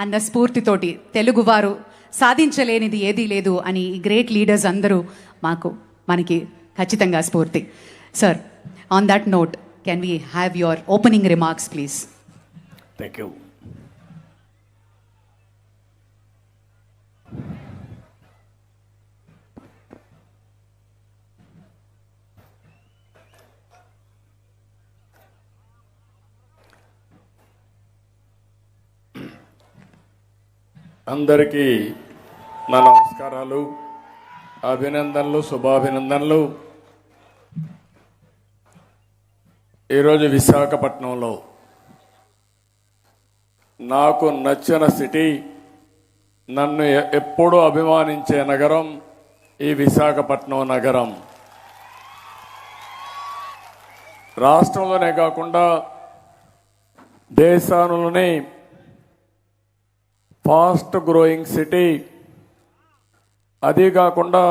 అన్న స్ఫూర్తితోటి తెలుగువారు సాధించలేనిది ఏదీ లేదు అని ఈ గ్రేట్ లీడర్స్ అందరూ మనకి ఖచ్చితంగా స్ఫూర్తి. Sir, on that note, can we have your opening remarks please? Thank you. అందరికీ నా నమస్కారాలు, అభినందనలు, శుభాభినందనలు. ఈరోజు విశాఖపట్నంలో నాకు నచ్చిన సిటీ, నన్ను ఎప్పుడూ అభిమానించే నగరం ఈ విశాఖపట్నం నగరం. రాష్ట్రంలోనే కాకుండా దేశంలోనే ఫాస్ట్ గ్రోయింగ్ సిటీ. అదే కాకుండా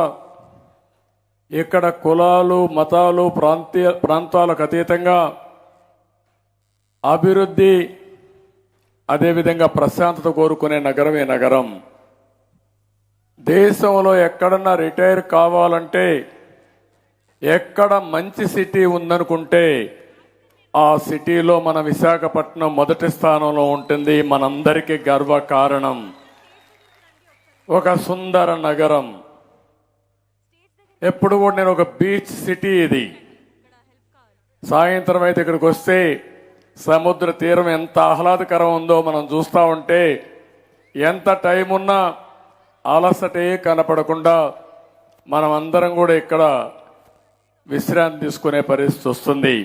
ఇక్కడ కులాలు, మతాలు, ప్రాంతాలకు అతీతంగా అభివృద్ధి, అదేవిధంగా ప్రశాంతత కోరుకునే నగరం ఈ నగరం. దేశంలో ఎక్కడన్నా రిటైర్ కావాలంటే, ఎక్కడ మంచి సిటీ ఉందనుకుంటే ఆ సిటీలో మన విశాఖపట్నం మొదటి స్థానంలో ఉంటుంది. మనందరికీ గర్వ కారణం. ఒక సుందర నగరం. ఎప్పుడు కూడా నేను ఒక బీచ్ సిటీ ఇది. సాయంత్రం అయితే ఇక్కడికి వస్తే సముద్ర తీరం ఎంత ఆహ్లాదకరం ఉందో మనం చూస్తూ ఉంటే ఎంత టైం ఉన్నా అలసటే కనపడకుండా మనం అందరం కూడా ఇక్కడ విశ్రాంతి తీసుకునే పరిస్థితి వస్తుంది.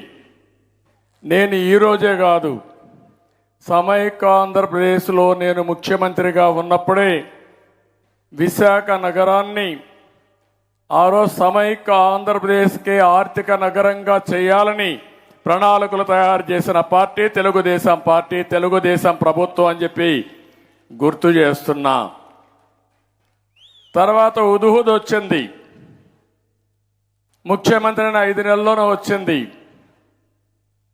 నేను ఈరోజే కాదు, సమైక్య ఆంధ్రప్రదేశ్లో నేను ముఖ్యమంత్రిగా ఉన్నప్పుడే విశాఖ నగరాన్ని ఆ రోజు సమైక్య ఆంధ్రప్రదేశ్కి ఆర్థిక నగరంగా చేయాలని ప్రణాళికలు తయారు చేసిన పార్టీ తెలుగుదేశం పార్టీ, తెలుగుదేశం ప్రభుత్వం అని చెప్పి గుర్తు చేస్తున్నా. తర్వాత హుద్హుద్ వచ్చింది, ముఖ్యమంత్రిని 5 నెలల్లోనే వచ్చింది.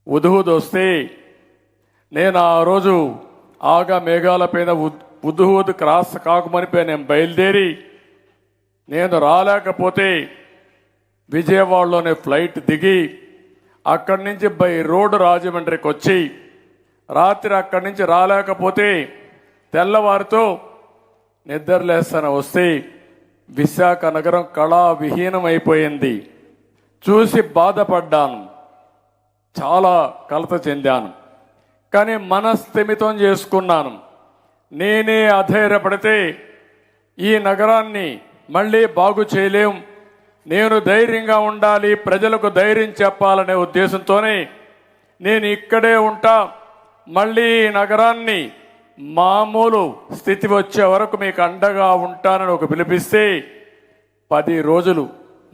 హుద్హుద్ వస్తే నేను ఆ రోజు ఆగా మేఘాల పైన హుద్హుద్ క్రాస్ కాకమనిపై నేను బయలుదేరి, నేను రాలేకపోతే విజయవాడలోనే ఫ్లైట్ దిగి అక్కడి నుంచి బై రోడ్డు రాజమండ్రికి వచ్చి రాత్రి అక్కడి నుంచి రాలేకపోతే తెల్లవారితో నిద్రలేస్తాను వస్తే విశాఖ నగరం కళావిహీనం అయిపోయింది. చూసి బాధపడ్డాను, చాలా కలత చెందాను. కానీ మనస్థిమితం చేసుకున్నాను. నేనే అధైర్యపడితే ఈ నగరాన్ని మళ్ళీ బాగు చేయలేం, నేను ధైర్యంగా ఉండాలి, ప్రజలకు ధైర్యం చెప్పాలనే ఉద్దేశంతోనే నేను ఇక్కడే ఉంటా, మళ్ళీ ఈ నగరాన్ని మామూలు స్థితి వచ్చే వరకు మీకు అండగా ఉంటానని ఒక పిలిపిస్తే 10 రోజులు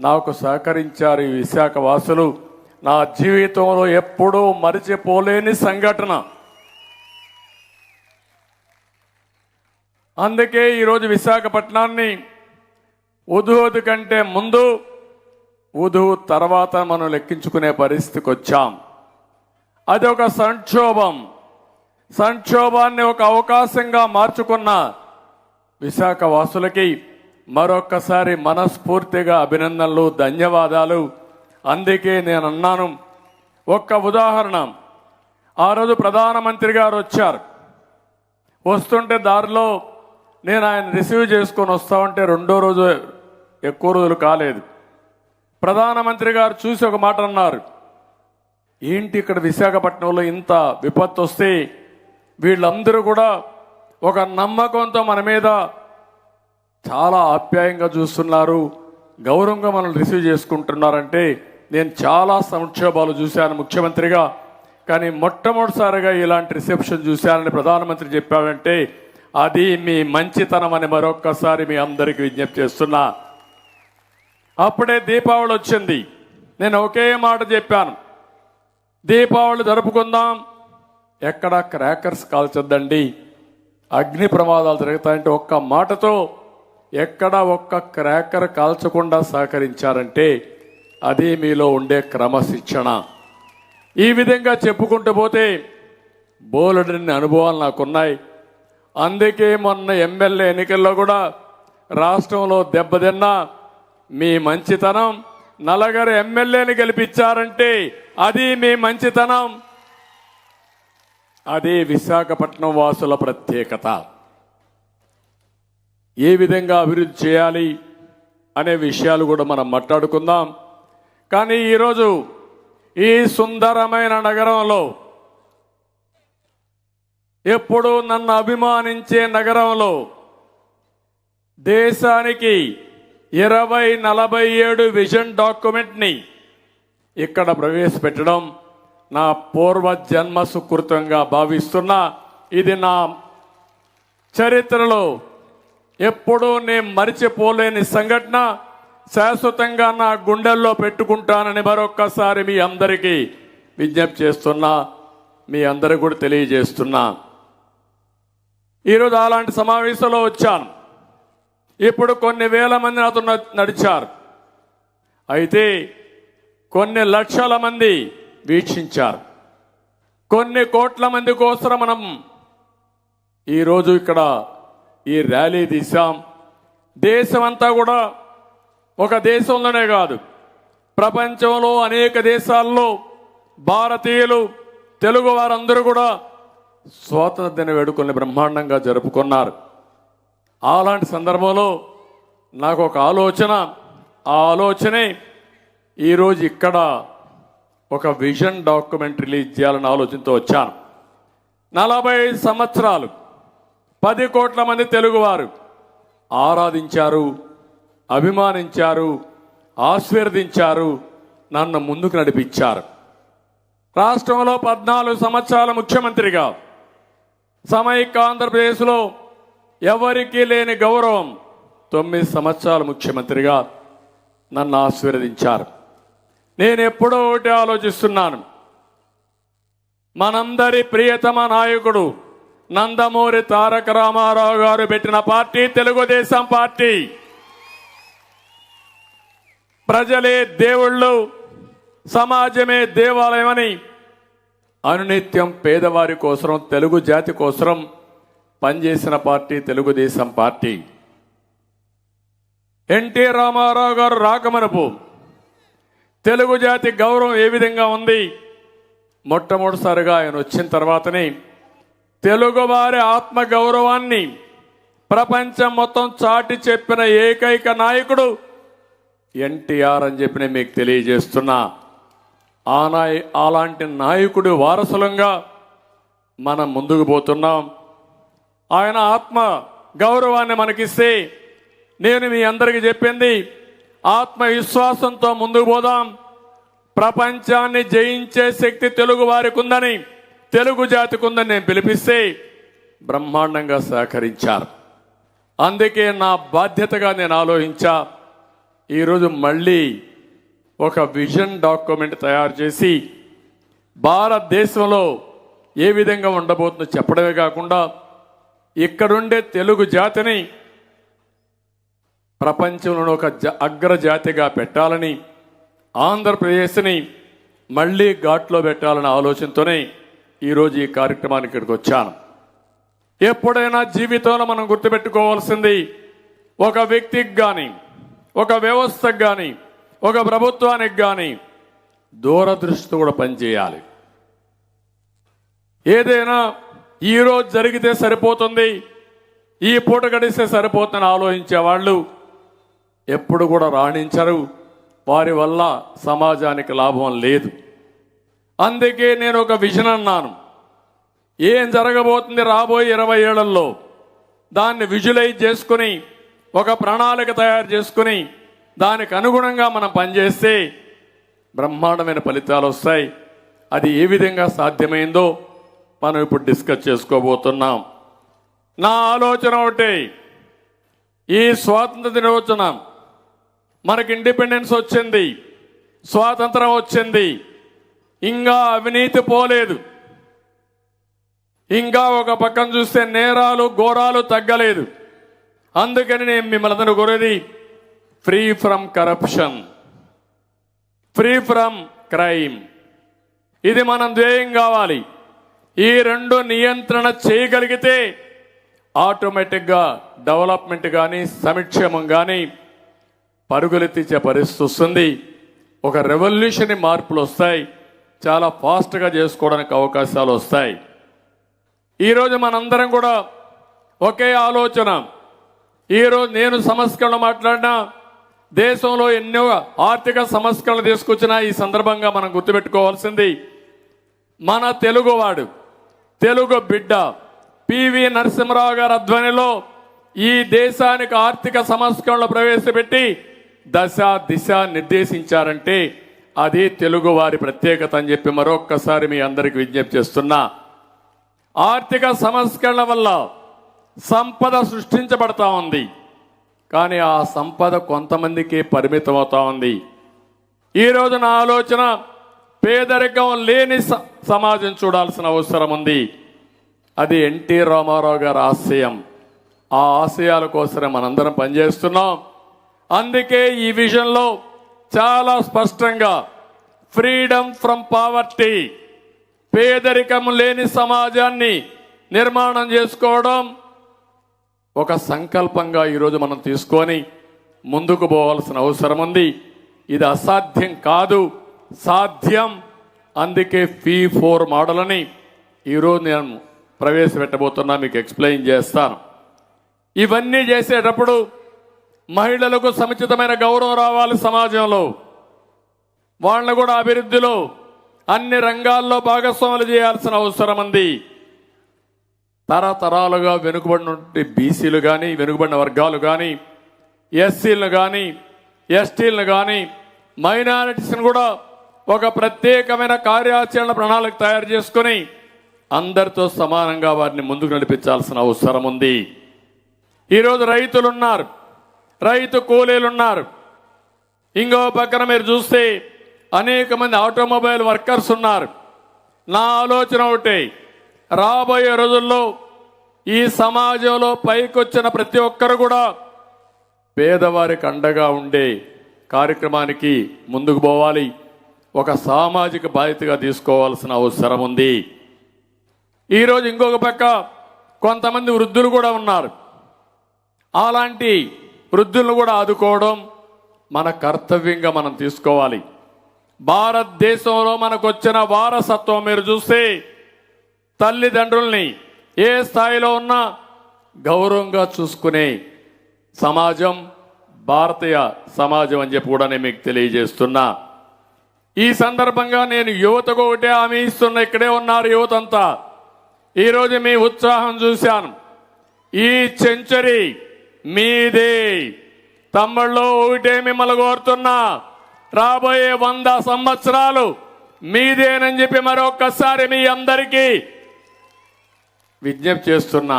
నాకు సహకరించారు ఈ విశాఖ వాసులు. నా జీవితంలో ఎప్పుడూ మరిచిపోలేని సంఘటన. అందుకే ఈరోజు విశాఖపట్నాన్ని హుద్హుద్ కంటే ముందు, హుద్హుద్ తర్వాత మనం లెక్కించుకునే పరిస్థితికి వచ్చాం. అది ఒక సంక్షోభాన్ని ఒక అవకాశంగా మార్చుకున్న విశాఖ వాసులకి మరొక్కసారి మనస్ఫూర్తిగా అభినందనలు, ధన్యవాదాలు. అందుకే నేను అన్నాను, ఒక్క ఉదాహరణ, ఆ రోజు ప్రధానమంత్రి గారు వచ్చారు. వస్తుంటే దారిలో నేను ఆయన రిసీవ్ చేసుకొని వస్తా ఉంటే 2వ రోజు, ఎక్కువ రోజులు కాలేదు, ప్రధానమంత్రి గారు చూసి ఒక మాట అన్నారు, ఏంటి ఇక్కడ విశాఖపట్నంలో ఇంత విపత్తు వస్తే వీళ్ళందరూ కూడా ఒక నమ్మకంతో మన మీద చాలా ఆప్యాయంగా చూస్తున్నారు, గౌరవంగా మనల్ని రిసీవ్ చేసుకుంటున్నారంటే నేను చాలా సంక్షోభాలు చూశాను ముఖ్యమంత్రిగా, కానీ మొట్టమొదటిసారిగా ఇలాంటి రిసెప్షన్ చూశానని ప్రధానమంత్రి చెప్పాడంటే అది మీ మంచితనం అని మరొక్కసారి మీ అందరికీ విజ్ఞప్తి చేస్తున్నా. అప్పుడే దీపావళి వచ్చింది. నేను ఒకే మాట చెప్పాను, దీపావళి జరుపుకుందాం, ఎక్కడ క్రాకర్స్ కాల్చొద్దండి, అగ్ని ప్రమాదాలు జరుగుతాయంటే ఒక్క మాటతో ఎక్కడ ఒక్క క్రాకర్ కాల్చకుండా సహకరించారంటే అది మీలో ఉండే క్రమశిక్షణ. ఈ విధంగా చెప్పుకుంటూ పోతే బోలెడన్ని అనుభవాలు నాకున్నాయి. అందుకే మొన్న ఎమ్మెల్యే ఎన్నికల్లో కూడా రాష్ట్రంలో దెబ్బతిన్న మీ మంచితనం నలుగురు ఎమ్మెల్యేని గెలిపించారంటే అది మీ మంచితనం, అది విశాఖపట్నం వాసుల ప్రత్యేకత. ఏ విధంగా అభివృద్ధి చేయాలి అనే విషయాలు కూడా మనం మాట్లాడుకుందాం. కానీ ఈరోజు ఈ సుందరమైన నగరంలో, ఎప్పుడూ నన్ను అభిమానించే నగరంలో దేశానికి 2047 విజన్ డాక్యుమెంట్ని ఇక్కడ ప్రవేశపెట్టడం నా పూర్వ జన్మ సుకృతంగా భావిస్తున్నా. ఇది నా చరిత్రలో ఎప్పుడూ నేను మరిచిపోలేని సంఘటన. శాశ్వతంగా నా గుండెల్లో పెట్టుకుంటానని మరొక్కసారి మీ అందరికీ విజ్ఞప్తి చేస్తున్నా, మీ అందరికీ కూడా తెలియజేస్తున్నా. ఈరోజు అలాంటి సమావేశంలో వచ్చాను. ఇప్పుడు కొన్ని వేల మంది నాతో నడిచారు, అయితే కొన్ని లక్షల మంది వీక్షించారు. కొన్ని కోట్ల మంది కోసం మనం ఈరోజు ఇక్కడ ఈ ర్యాలీ తీశాం. దేశమంతా కూడా, ఒక దేశంలోనే కాదు ప్రపంచంలో అనేక దేశాల్లో భారతీయులు, తెలుగు వారందరూ కూడా స్వాతంత్ర దిన వేడుకల్ని బ్రహ్మాండంగా జరుపుకున్నారు. అలాంటి సందర్భంలో నాకు ఒక ఆలోచన, ఆ ఆలోచనే ఈరోజు ఇక్కడ ఒక విజన్ డాక్యుమెంట్ రిలీజ్ చేయాలన్న ఆలోచనతో వచ్చాను. 45 సంవత్సరాలు 10 కోట్ల మంది తెలుగువారు ఆరాధించారు, అభిమానించారు, ఆశీర్వదించారు, నన్ను ముందుకు నడిపించారు. రాష్ట్రంలో 14 సంవత్సరాల ముఖ్యమంత్రిగా, సమైక్య ఆంధ్రప్రదేశ్లో ఎవరికీ లేని గౌరవం 9 సంవత్సరాల ముఖ్యమంత్రిగా నన్ను ఆశీర్వదించారు. నేను ఎప్పుడో ఒకటి ఆలోచిస్తున్నాను, మనందరి ప్రియతమ నాయకుడు నందమూరి తారక రామారావు గారు పెట్టిన పార్టీ తెలుగుదేశం పార్టీ. ప్రజలే దేవుళ్ళు, సమాజమే దేవాలయమని అనునిత్యం పేదవారి కోసం, తెలుగు జాతి కోసం పనిచేసిన పార్టీ తెలుగుదేశం పార్టీ. ఎన్టీ రామారావు గారు రాకమనపు తెలుగు జాతి గౌరవం ఏ విధంగా ఉంది, మొట్టమొదటిసారిగా ఆయన వచ్చిన తర్వాతనే తెలుగువారి ఆత్మ గౌరవాన్ని ప్రపంచం మొత్తం చాటి చెప్పిన ఏకైక నాయకుడు ఎన్టీఆర్ అని చెప్పి నేను మీకు తెలియజేస్తున్నా. అలాంటి నాయకుడి వారసులంగా మనం ముందుకు పోతున్నాం. ఆయన ఆత్మ గౌరవాన్ని మనకిస్తే, నేను మీ అందరికీ చెప్పింది, ఆత్మవిశ్వాసంతో ముందుకు పోదాం. ప్రపంచాన్ని జయించే శక్తి తెలుగు వారికి ఉందని, తెలుగు జాతికి ఉందని నేను పిలిపిస్తే బ్రహ్మాండంగా సహకరించారు. అందుకే నా బాధ్యతగా నేను ఆలోచించా, ఈరోజు మళ్ళీ ఒక విజన్ డాక్యుమెంట్ తయారు చేసి భారతదేశంలో ఏ విధంగా ఉండబోతుందో చెప్పడమే కాకుండా ఇక్కడుండే తెలుగు జాతిని ప్రపంచంలో ఒక అగ్రజాతిగా పెట్టాలని, ఆంధ్రప్రదేశ్ని మళ్ళీ ఘాట్లో పెట్టాలనే ఆలోచనతోనే ఈరోజు ఈ కార్యక్రమానికి ఇక్కడికి వచ్చాను. ఎప్పుడైనా జీవితంలో మనం గుర్తుపెట్టుకోవాల్సింది, ఒక వ్యక్తికి కానీ, ఒక వ్యవస్థకు కానీ, ఒక ప్రభుత్వానికి కానీ దూరదృష్టితో కూడా పనిచేయాలి. ఏదైనా ఈరోజు జరిగితే సరిపోతుంది, ఈ పూట గడిస్తే సరిపోతుందని ఆలోచించే వాళ్ళు ఎప్పుడు కూడా రాణించరు. వారి వల్ల సమాజానికి లాభం లేదు. అందుకే నేను ఒక విజన్ అన్నాను. ఏం జరగబోతుంది రాబోయే 20 ఏళ్లలో, దాన్ని విజువలైజ్ చేసుకుని ఒక ప్రణాళిక తయారు చేసుకుని దానికి అనుగుణంగా మనం పనిచేస్తే బ్రహ్మాండమైన ఫలితాలు వస్తాయి. అది ఏ విధంగా సాధ్యమైందో మనం ఇప్పుడు డిస్కస్ చేసుకోబోతున్నాం. నా ఆలోచన ఒకటి, ఈ స్వాతంత్ర దినోత్సవం మనకి ఇండిపెండెన్స్ వచ్చింది, స్వాతంత్రం వచ్చింది, ఇంకా అవినీతి పోలేదు, ఇంకా ఒక పక్కన చూస్తే నేరాలు ఘోరాలు తగ్గలేదు. అందుకని నేను మిమ్మల్ని అందరూ కోరేది, free from corruption, free from crime. ఇది మనం ధ్యేయం కావాలి. ఈ రెండు నియంత్రణ చేయగలిగితే ఆటోమేటిక్గా డెవలప్మెంట్ కానీ సంక్షేమం కానీ పరుగులెత్తించే పరిస్థితి వస్తుంది. ఒక రెవల్యూషనరీ మార్పులు వస్తాయి. చాలా ఫాస్ట్గా చేసుకోవడానికి అవకాశాలు వస్తాయి. ఈరోజు మనందరం కూడా ఒకే ఆలోచన. ఈరోజు నేను సంస్కరణ మాట్లాడినా, దేశంలో ఎన్నో ఆర్థిక సంస్కరణలు తీసుకొచ్చిన ఈ సందర్భంగా మనం గుర్తుపెట్టుకోవాల్సింది, మన తెలుగువాడు, తెలుగు బిడ్డ పివి నరసింహరావు గారి ఆధ్వర్యంలో ఈ దేశానికి ఆర్థిక సంస్కరణలు ప్రవేశపెట్టి దశ దిశ నిర్దేశించారంటే అది తెలుగు వారి ప్రత్యేకత అని చెప్పి మరొక్కసారి మీ అందరికి విజ్ఞప్తి చేస్తున్నా. ఆర్థిక సంస్కరణ వల్ల సంపద సృష్టించబడతా ఉంది, కానీ ఆ సంపద కొంతమందికి పరిమితం అవుతా ఉంది. ఈరోజు నా ఆలోచన, పేదరికం లేని సమాజం చూడాల్సిన అవసరం ఉంది. అది ఎన్టీ రామారావు గారి ఆశయం. ఆ ఆశయాల కోసమే మనందరం పనిచేస్తున్నాం. అందుకే ఈ విజన్లో చాలా స్పష్టంగా ఫ్రీడమ్ ఫ్రమ్ పావర్టీ, పేదరికం లేని సమాజాన్ని నిర్మాణం చేసుకోవడం ఒక సంకల్పంగా ఈరోజు మనం తీసుకొని ముందుకు పోవాల్సిన అవసరం ఉంది. ఇది అసాధ్యం కాదు, సాధ్యం. అందుకే P4 మోడల్ అని ఈరోజు నేను ప్రవేశపెట్టబోతున్నా, మీకు ఎక్స్ప్లెయిన్ చేస్తాను. ఇవన్నీ చేసేటప్పుడు మహిళలకు సముచితమైన గౌరవం రావాలి సమాజంలో. వాళ్ళని కూడా అభివృద్ధిలో అన్ని రంగాల్లో భాగస్వాములు చేయాల్సిన అవసరం ఉంది. తరతరాలుగా వెనుకబడిన బీసీలు కానీ, వెనుకబడిన వర్గాలు కానీ, ఎస్సీలను కానీ, ఎస్టీలను కానీ, మైనారిటీస్ని కూడా ఒక ప్రత్యేకమైన కార్యాచరణ ప్రణాళిక తయారు చేసుకుని అందరితో సమానంగా వారిని ముందుకు నడిపించాల్సిన అవసరం ఉంది. ఈరోజు రైతులున్నారు, రైతు కూలీలున్నారు. ఇంకో పక్కన మీరు చూస్తే అనేక మంది ఆటోమొబైల్ వర్కర్స్ ఉన్నారు. నా ఆలోచన ఒకటే, రాబోయే రోజుల్లో ఈ సమాజంలో పైకొచ్చిన ప్రతి ఒక్కరు కూడా పేదవారికి అండగా ఉండే కార్యక్రమానికి ముందుకు పోవాలి. ఒక సామాజిక బాధ్యతగా తీసుకోవాల్సిన అవసరం ఉంది. ఈరోజు ఇంకొక పక్క కొంతమంది వృద్ధులు కూడా ఉన్నారు. అలాంటి వృద్ధులను కూడా ఆదుకోవడం మన కర్తవ్యంగా మనం తీసుకోవాలి. భారతదేశంలో మనకు వచ్చిన వారసత్వం మీరు చూస్తే తల్లిదండ్రుల్ని ఏ స్థాయిలో ఉన్నా గౌరవంగా చూసుకునే సమాజం భారతీయ సమాజం అని చెప్పి కూడా నేను మీకు తెలియజేస్తున్నా. ఈ సందర్భంగా నేను యువతకు ఒకటే హామీ ఇస్తున్నా. ఇక్కడే ఉన్నారు యువతంతా. ఈరోజు మీ ఉత్సాహం చూశాను. ఈ సెంచరీ మీదే. తమ్ముళ్ళు ఒకటే మిమ్మల్ని కోరుతున్నా, రాబోయే 100 సంవత్సరాలు మీదేనని చెప్పి మరొక్కసారి మీ అందరికీ విజ్ఞప్తి చేస్తున్నా.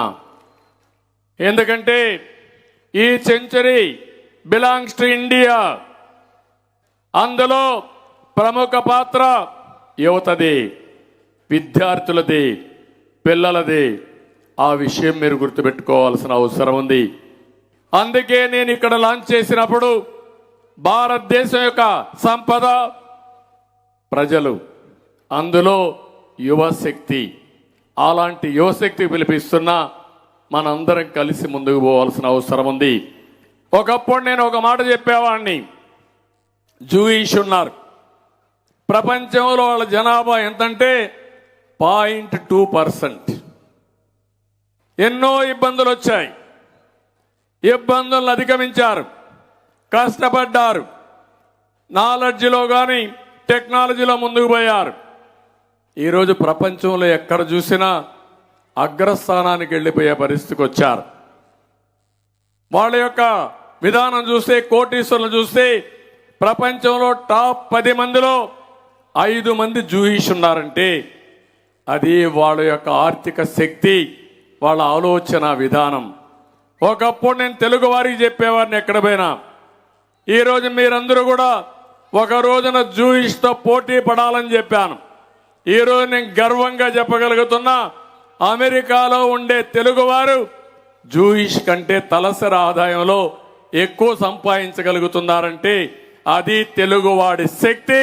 ఎందుకంటే ఈ సెంచరీ బిలాంగ్స్ టు ఇండియా. అందులో ప్రముఖ పాత్ర యువతది, విద్యార్థులది, పిల్లలది. ఆ విషయం మీరు గుర్తుపెట్టుకోవాల్సిన అవసరం ఉంది. అందుకే నేను ఇక్కడ లాంచ్ చేసినప్పుడు భారతదేశం యొక్క సంపద ప్రజలు, అందులో యువశక్తి. అలాంటి యువశక్తి పిలిపిస్తున్నా మనందరం కలిసి ముందుకు పోవాల్సిన అవసరం ఉంది. ఒకప్పుడు నేను ఒక మాట చెప్పేవాడిని, జూయిష్ ఉన్నారు. ప్రపంచంలో వాళ్ళ జనాభా ఎంతంటే 0.2%. ఎన్నో ఇబ్బందులు వచ్చాయి. ఇబ్బందులను అధిగమించారు, కష్టపడ్డారు, నాలెడ్జ్లో కానీ టెక్నాలజీలో ముందుకు పోయారు. ఈరోజు ప్రపంచంలో ఎక్కడ చూసినా అగ్రస్థానానికి వెళ్ళిపోయే పరిస్థితికి వచ్చారు. వాళ్ళ యొక్క విధానం చూస్తే, కోటీశ్వరులు చూస్తే ప్రపంచంలో టాప్ 10 మందిలో 5 మంది జూయిష్ ఉన్నారంటే అది వాళ్ళ యొక్క ఆర్థిక శక్తి, వాళ్ళ ఆలోచన విధానం. ఒకప్పుడు నేను తెలుగు వారికి చెప్పేవారిని ఎక్కడ పోయినా. ఈరోజు మీరందరూ కూడా ఒక రోజున జూయిష్తో పోటీ పడాలని చెప్పాను. ఈరోజు నేను గర్వంగా చెప్పగలుగుతున్నా, అమెరికాలో ఉండే తెలుగువారు జూయిష్ కంటే తలసరి ఆదాయంలో ఎక్కువ సంపాదించగలుగుతున్నారంటే అది తెలుగువాడి శక్తి,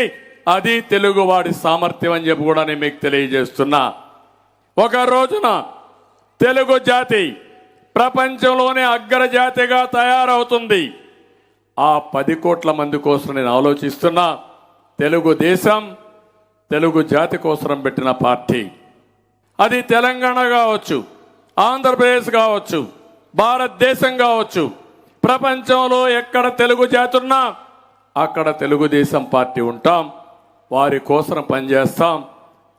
అది తెలుగువాడి సామర్థ్యం అని చెప్పి కూడా నేను మీకు తెలియజేస్తున్నా. ఒక రోజున తెలుగు జాతి ప్రపంచంలోనే అగ్రజాతిగా తయారవుతుంది. ఆ 10 కోట్ల మంది కోసం నేను ఆలోచిస్తున్నా. తెలుగుదేశం తెలుగు జాతి కోసం పెట్టిన పార్టీ. అది తెలంగాణ కావచ్చు, ఆంధ్రప్రదేశ్ కావచ్చు, భారతదేశం కావచ్చు, ప్రపంచంలో ఎక్కడ తెలుగు జాతి ఉన్నా అక్కడ తెలుగుదేశం పార్టీ ఉంటాం. వారి కోసం పనిచేస్తాం.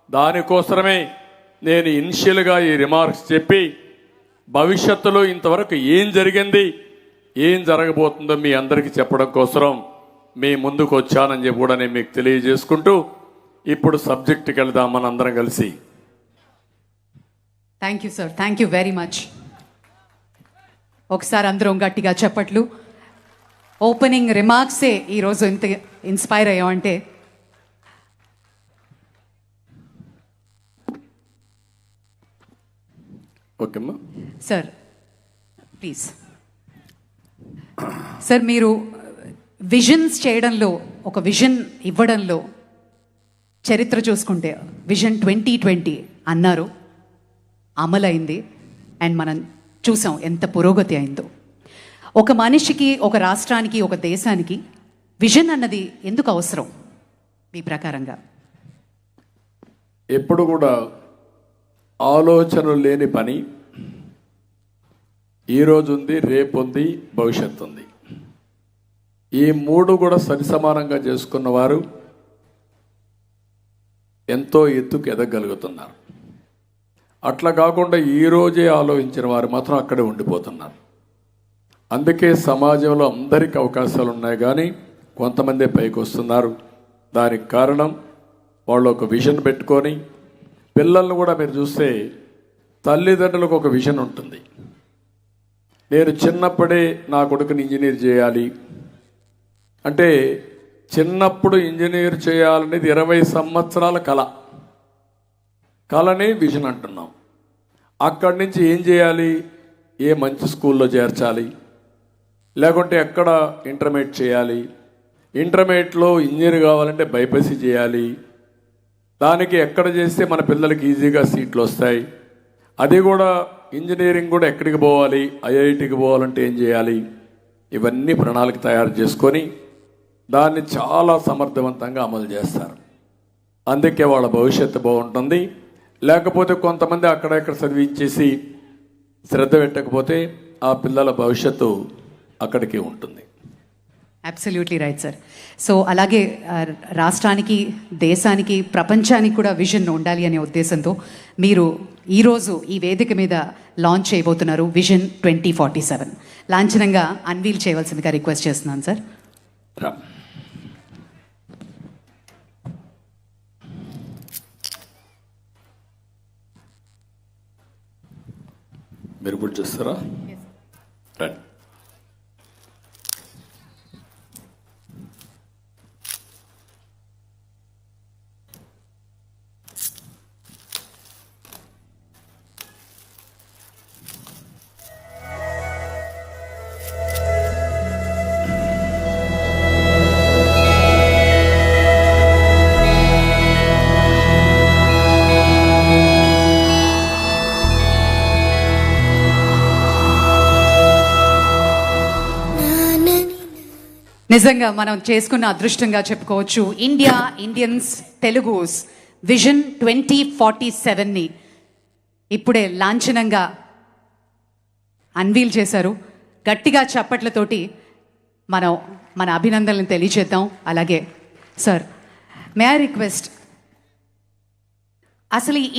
దానికోసమే నేను ఇనిషియల్గా ఈ రిమార్క్స్ చెప్పి భవిష్యత్తులో ఇంతవరకు ఏం జరిగింది, ఏం జరగబోతుందో మీ అందరికీ చెప్పడం కోసం మీ ముందుకు వచ్చానని చెప్పి కూడా నేను మీకు తెలియజేసుకుంటూ ఇప్పుడు సబ్జెక్టుకి వెళ్దాం మనందరం కలిసి. Thank you sir, thank you very much. ఒకసారి అందరం గట్టిగా చెప్పట్లు. ఓపెనింగ్ రిమార్క్సే ఈరోజు ఇంత ఇన్స్పైర్ అయ్యామంటే ఓకేమ్మా. సార్ ప్లీజ్ సార్, మీరు విజన్స్ చేయడంలో, ఒక విజన్ ఇవ్వడంలో చరిత్ర చూసుకుంటే విజన్ 2020 అన్నారు, అమలైంది, అండ్ మనం చూసాం ఎంత పురోగతి అయిందో. ఒక మనిషికి, ఒక రాష్ట్రానికి, ఒక దేశానికి విజన్ అన్నది ఎందుకు అవసరం మీ ప్రకారంగా? ఎప్పుడు కూడా ఆలోచనలు లేని పని ఈరోజు ఉంది, రేపు ఉంది, భవిష్యత్తు ఉంది. ఈ 3 కూడా సరిసమానంగా చేసుకున్న వారు ఎంతో ఎత్తుకు ఎదగలుగుతున్నారు. అట్లా కాకుండా ఈరోజే ఆలోచించిన వారు మాత్రం అక్కడే ఉండిపోతున్నారు. అందుకే సమాజంలో అందరికీ అవకాశాలు ఉన్నాయి, కానీ కొంతమంది పైకి వస్తున్నారు. దానికి కారణం వాళ్ళు ఒక విజన్ పెట్టుకొని, పిల్లలను కూడా మీరు చూస్తే తల్లిదండ్రులకు ఒక విజన్ ఉంటుంది. నేను చిన్నప్పుడే నా కొడుకుని ఇంజనీర్ చేయాలి అంటే, చిన్నప్పుడు ఇంజనీర్ చేయాలనేది 20 సంవత్సరాల కళనే విజన్ అంటున్నాం. అక్కడి నుంచి ఏం చేయాలి, ఏ మంచి స్కూల్లో చేర్చాలి, లేకుంటే ఎక్కడ ఇంటర్మీడియట్ చేయాలి, ఇంటర్మీడియట్లో ఇంజనీర్ కావాలంటే బైపీసీ చేయాలి, దానికి ఎక్కడ చేస్తే మన పిల్లలకి ఈజీగా సీట్లు వస్తాయి, అది కూడా ఇంజనీరింగ్ కూడా ఎక్కడికి పోవాలి, ఐఐటికి పోవాలంటే ఏం చేయాలి, ఇవన్నీ ప్రణాళిక తయారు చేసుకొని దాన్ని చాలా సమర్థవంతంగా అమలు చేస్తారు. అందుకే వాళ్ళ భవిష్యత్తు బాగుంటుంది. లేకపోతే కొంతమంది అక్కడెక్కడ చదివించేసి శ్రద్ధ పెట్టకపోతే ఆ పిల్లల భవిష్యత్తు అక్కడికి ఉంటుంది. Absolutely right sir. సో అలాగే రాష్ట్రానికి, దేశానికి, ప్రపంచానికి కూడా విజన్ ఉండాలి అనే ఉద్దేశంతో మీరు ఈరోజు ఈ వేదిక మీద లాంచ్ చేయబోతున్నారు విజన్ 2047. లాంఛనంగా అన్వీల్ చేయవలసిందిగా రిక్వెస్ట్ చేస్తున్నాను సార్. మీరు కూడా చేస్తారా? రైట్. నిజంగా మనం చేసుకున్న అదృష్టంగా చెప్పుకోవచ్చు. ఇండియన్స్, తెలుగుస్ విజన్ 2047ని ఇప్పుడే లాంఛనంగా అన్వీల్ చేశారు. గట్టిగా చప్పట్లతోటి మన అభినందనలను తెలియజేద్దాం. అలాగే సార్, మే ఐ రిక్వెస్ట్, అసలు ఈ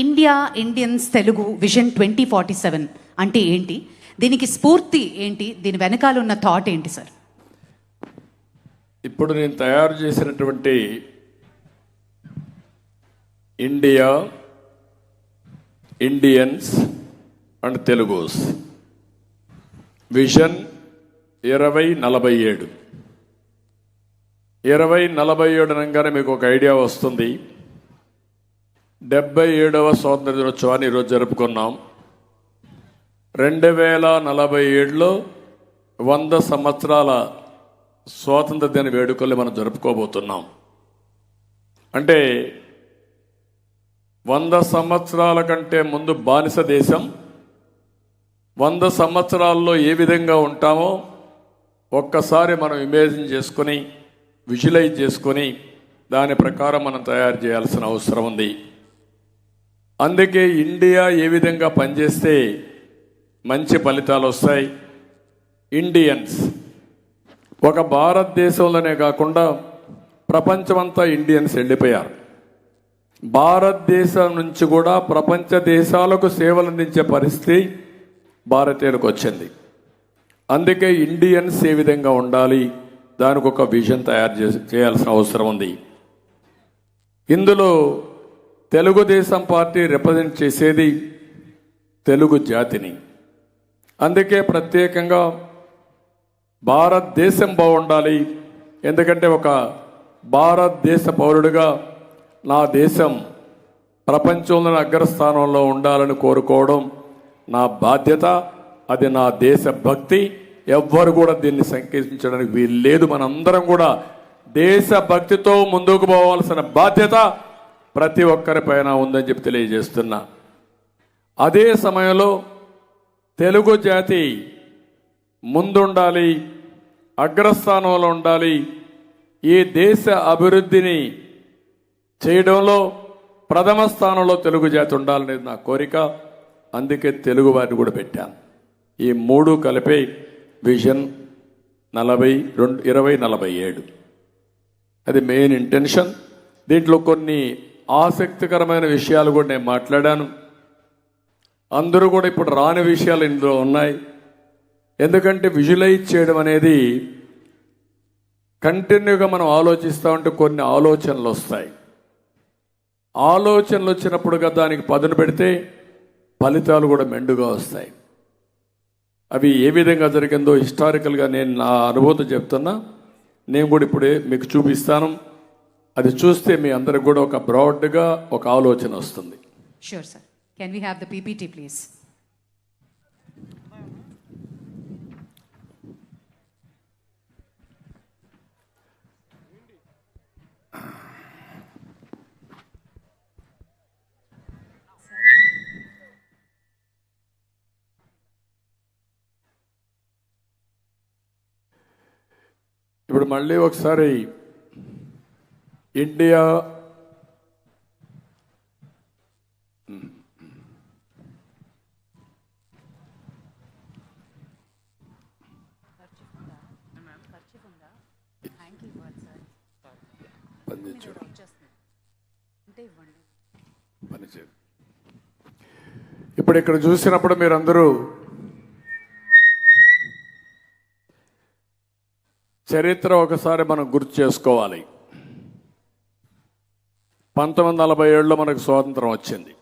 ఇండియన్స్, తెలుగు విజన్ 2047 అంటే ఏంటి? దీనికి స్ఫూర్తి ఏంటి? దీని వెనకాల ఉన్న థాట్ ఏంటి సార్? ఇప్పుడు నేను తయారు చేసినటువంటి ఇండియన్స్ అండ్ తెలుగుస్ విజన్ 2047. 2047 అనగానే మీకు ఒక ఐడియా వస్తుంది. 77వ స్వాతంత్ర దినోత్సవాన్ని ఈరోజు జరుపుకున్నాం. 2047లో 100 సంవత్సరాల స్వాతంత్ర దిన వేడుకల్ని మనం జరుపుకోబోతున్నాం. అంటే 100 సంవత్సరాల కంటే ముందు బానిస దేశం, 100 సంవత్సరాల్లో ఏ విధంగా ఉంటామో ఒక్కసారి మనం ఇమేజిన్ చేసుకొని విజువలైజ్ చేసుకొని దాని ప్రకారం మనం తయారు చేయాల్సిన అవసరం ఉంది. అందుకే ఇండియా ఏ విధంగా పనిచేస్తే మంచి ఫలితాలు వస్తాయి. ఇండియన్స్ ఒక భారతదేశంలోనే కాకుండా ప్రపంచమంతా ఇండియన్స్ వెళ్ళిపోయారు. భారతదేశం నుంచి కూడా ప్రపంచ దేశాలకు సేవలు అందించే పరిస్థితి భారతీయులకు వచ్చింది. అందుకే ఇండియన్స్ ఏ విధంగా ఉండాలి దానికి ఒక విజన్ తయారు చేయాల్సిన అవసరం ఉంది. ఇందులో తెలుగుదేశం పార్టీ రిప్రజెంట్ చేసేది తెలుగు జాతిని. అందుకే ప్రత్యేకంగా భారతదేశం బాగుండాలి. ఎందుకంటే ఒక భారతదేశ పౌరుడిగా నా దేశం ప్రపంచంలోని అగ్రస్థానంలో ఉండాలని కోరుకోవడం నా బాధ్యత. అది నా దేశ భక్తి. ఎవ్వరు కూడా దీన్ని సంకేతించడానికి వీలు లేదు. మనందరం కూడా దేశ భక్తితో ముందుకు పోవాల్సిన బాధ్యత ప్రతి ఒక్కరిపైన ఉందని చెప్పి తెలియజేస్తున్నా. అదే సమయంలో తెలుగు జాతి ముందుండాలి, అగ్రస్థానంలో ఉండాలి. ఈ దేశ అభివృద్ధిని చేయడంలో ప్రథమ స్థానంలో తెలుగు జాతి ఉండాలనేది నా కోరిక. అందుకే తెలుగు వారిని కూడా పెట్టాను. ఈ మూడు కలిపే విజన్ 2047 అది మెయిన్ ఇంటెన్షన్. దీంట్లో కొన్ని ఆసక్తికరమైన విషయాలు కూడా నేను మాట్లాడాను. అందరూ కూడా ఇప్పుడు రాని విషయాలు ఇందులో ఉన్నాయి. ఎందుకంటే విజువలైజ్ చేయడం అనేది కంటిన్యూగా మనం ఆలోచిస్తూ ఉంటే కొన్ని ఆలోచనలు వస్తాయి. ఆలోచనలు వచ్చినప్పుడుగా దానికి పదును పెడితే ఫలితాలు కూడా మెండుగా వస్తాయి. అవి ఏ విధంగా జరిగిందో హిస్టారికల్గా నేను నా అనుభూతి చెప్తున్నా. నేను కూడా ఇప్పుడే మీకు చూపిస్తాను. అది చూస్తే మీ అందరికి కూడా ఒక బ్రాడ్గా ఒక ఆలోచన వస్తుంది. Sure sir. Can we have the PPT please? ఇప్పుడు మళ్ళీ ఒకసారి ఇండియా ఇప్పుడు ఇక్కడ చూసినప్పుడు మీరందరూ చరిత్ర ఒకసారి మనం గుర్తు చేసుకోవాలి. 1947లో మనకు స్వాతంత్రం వచ్చింది.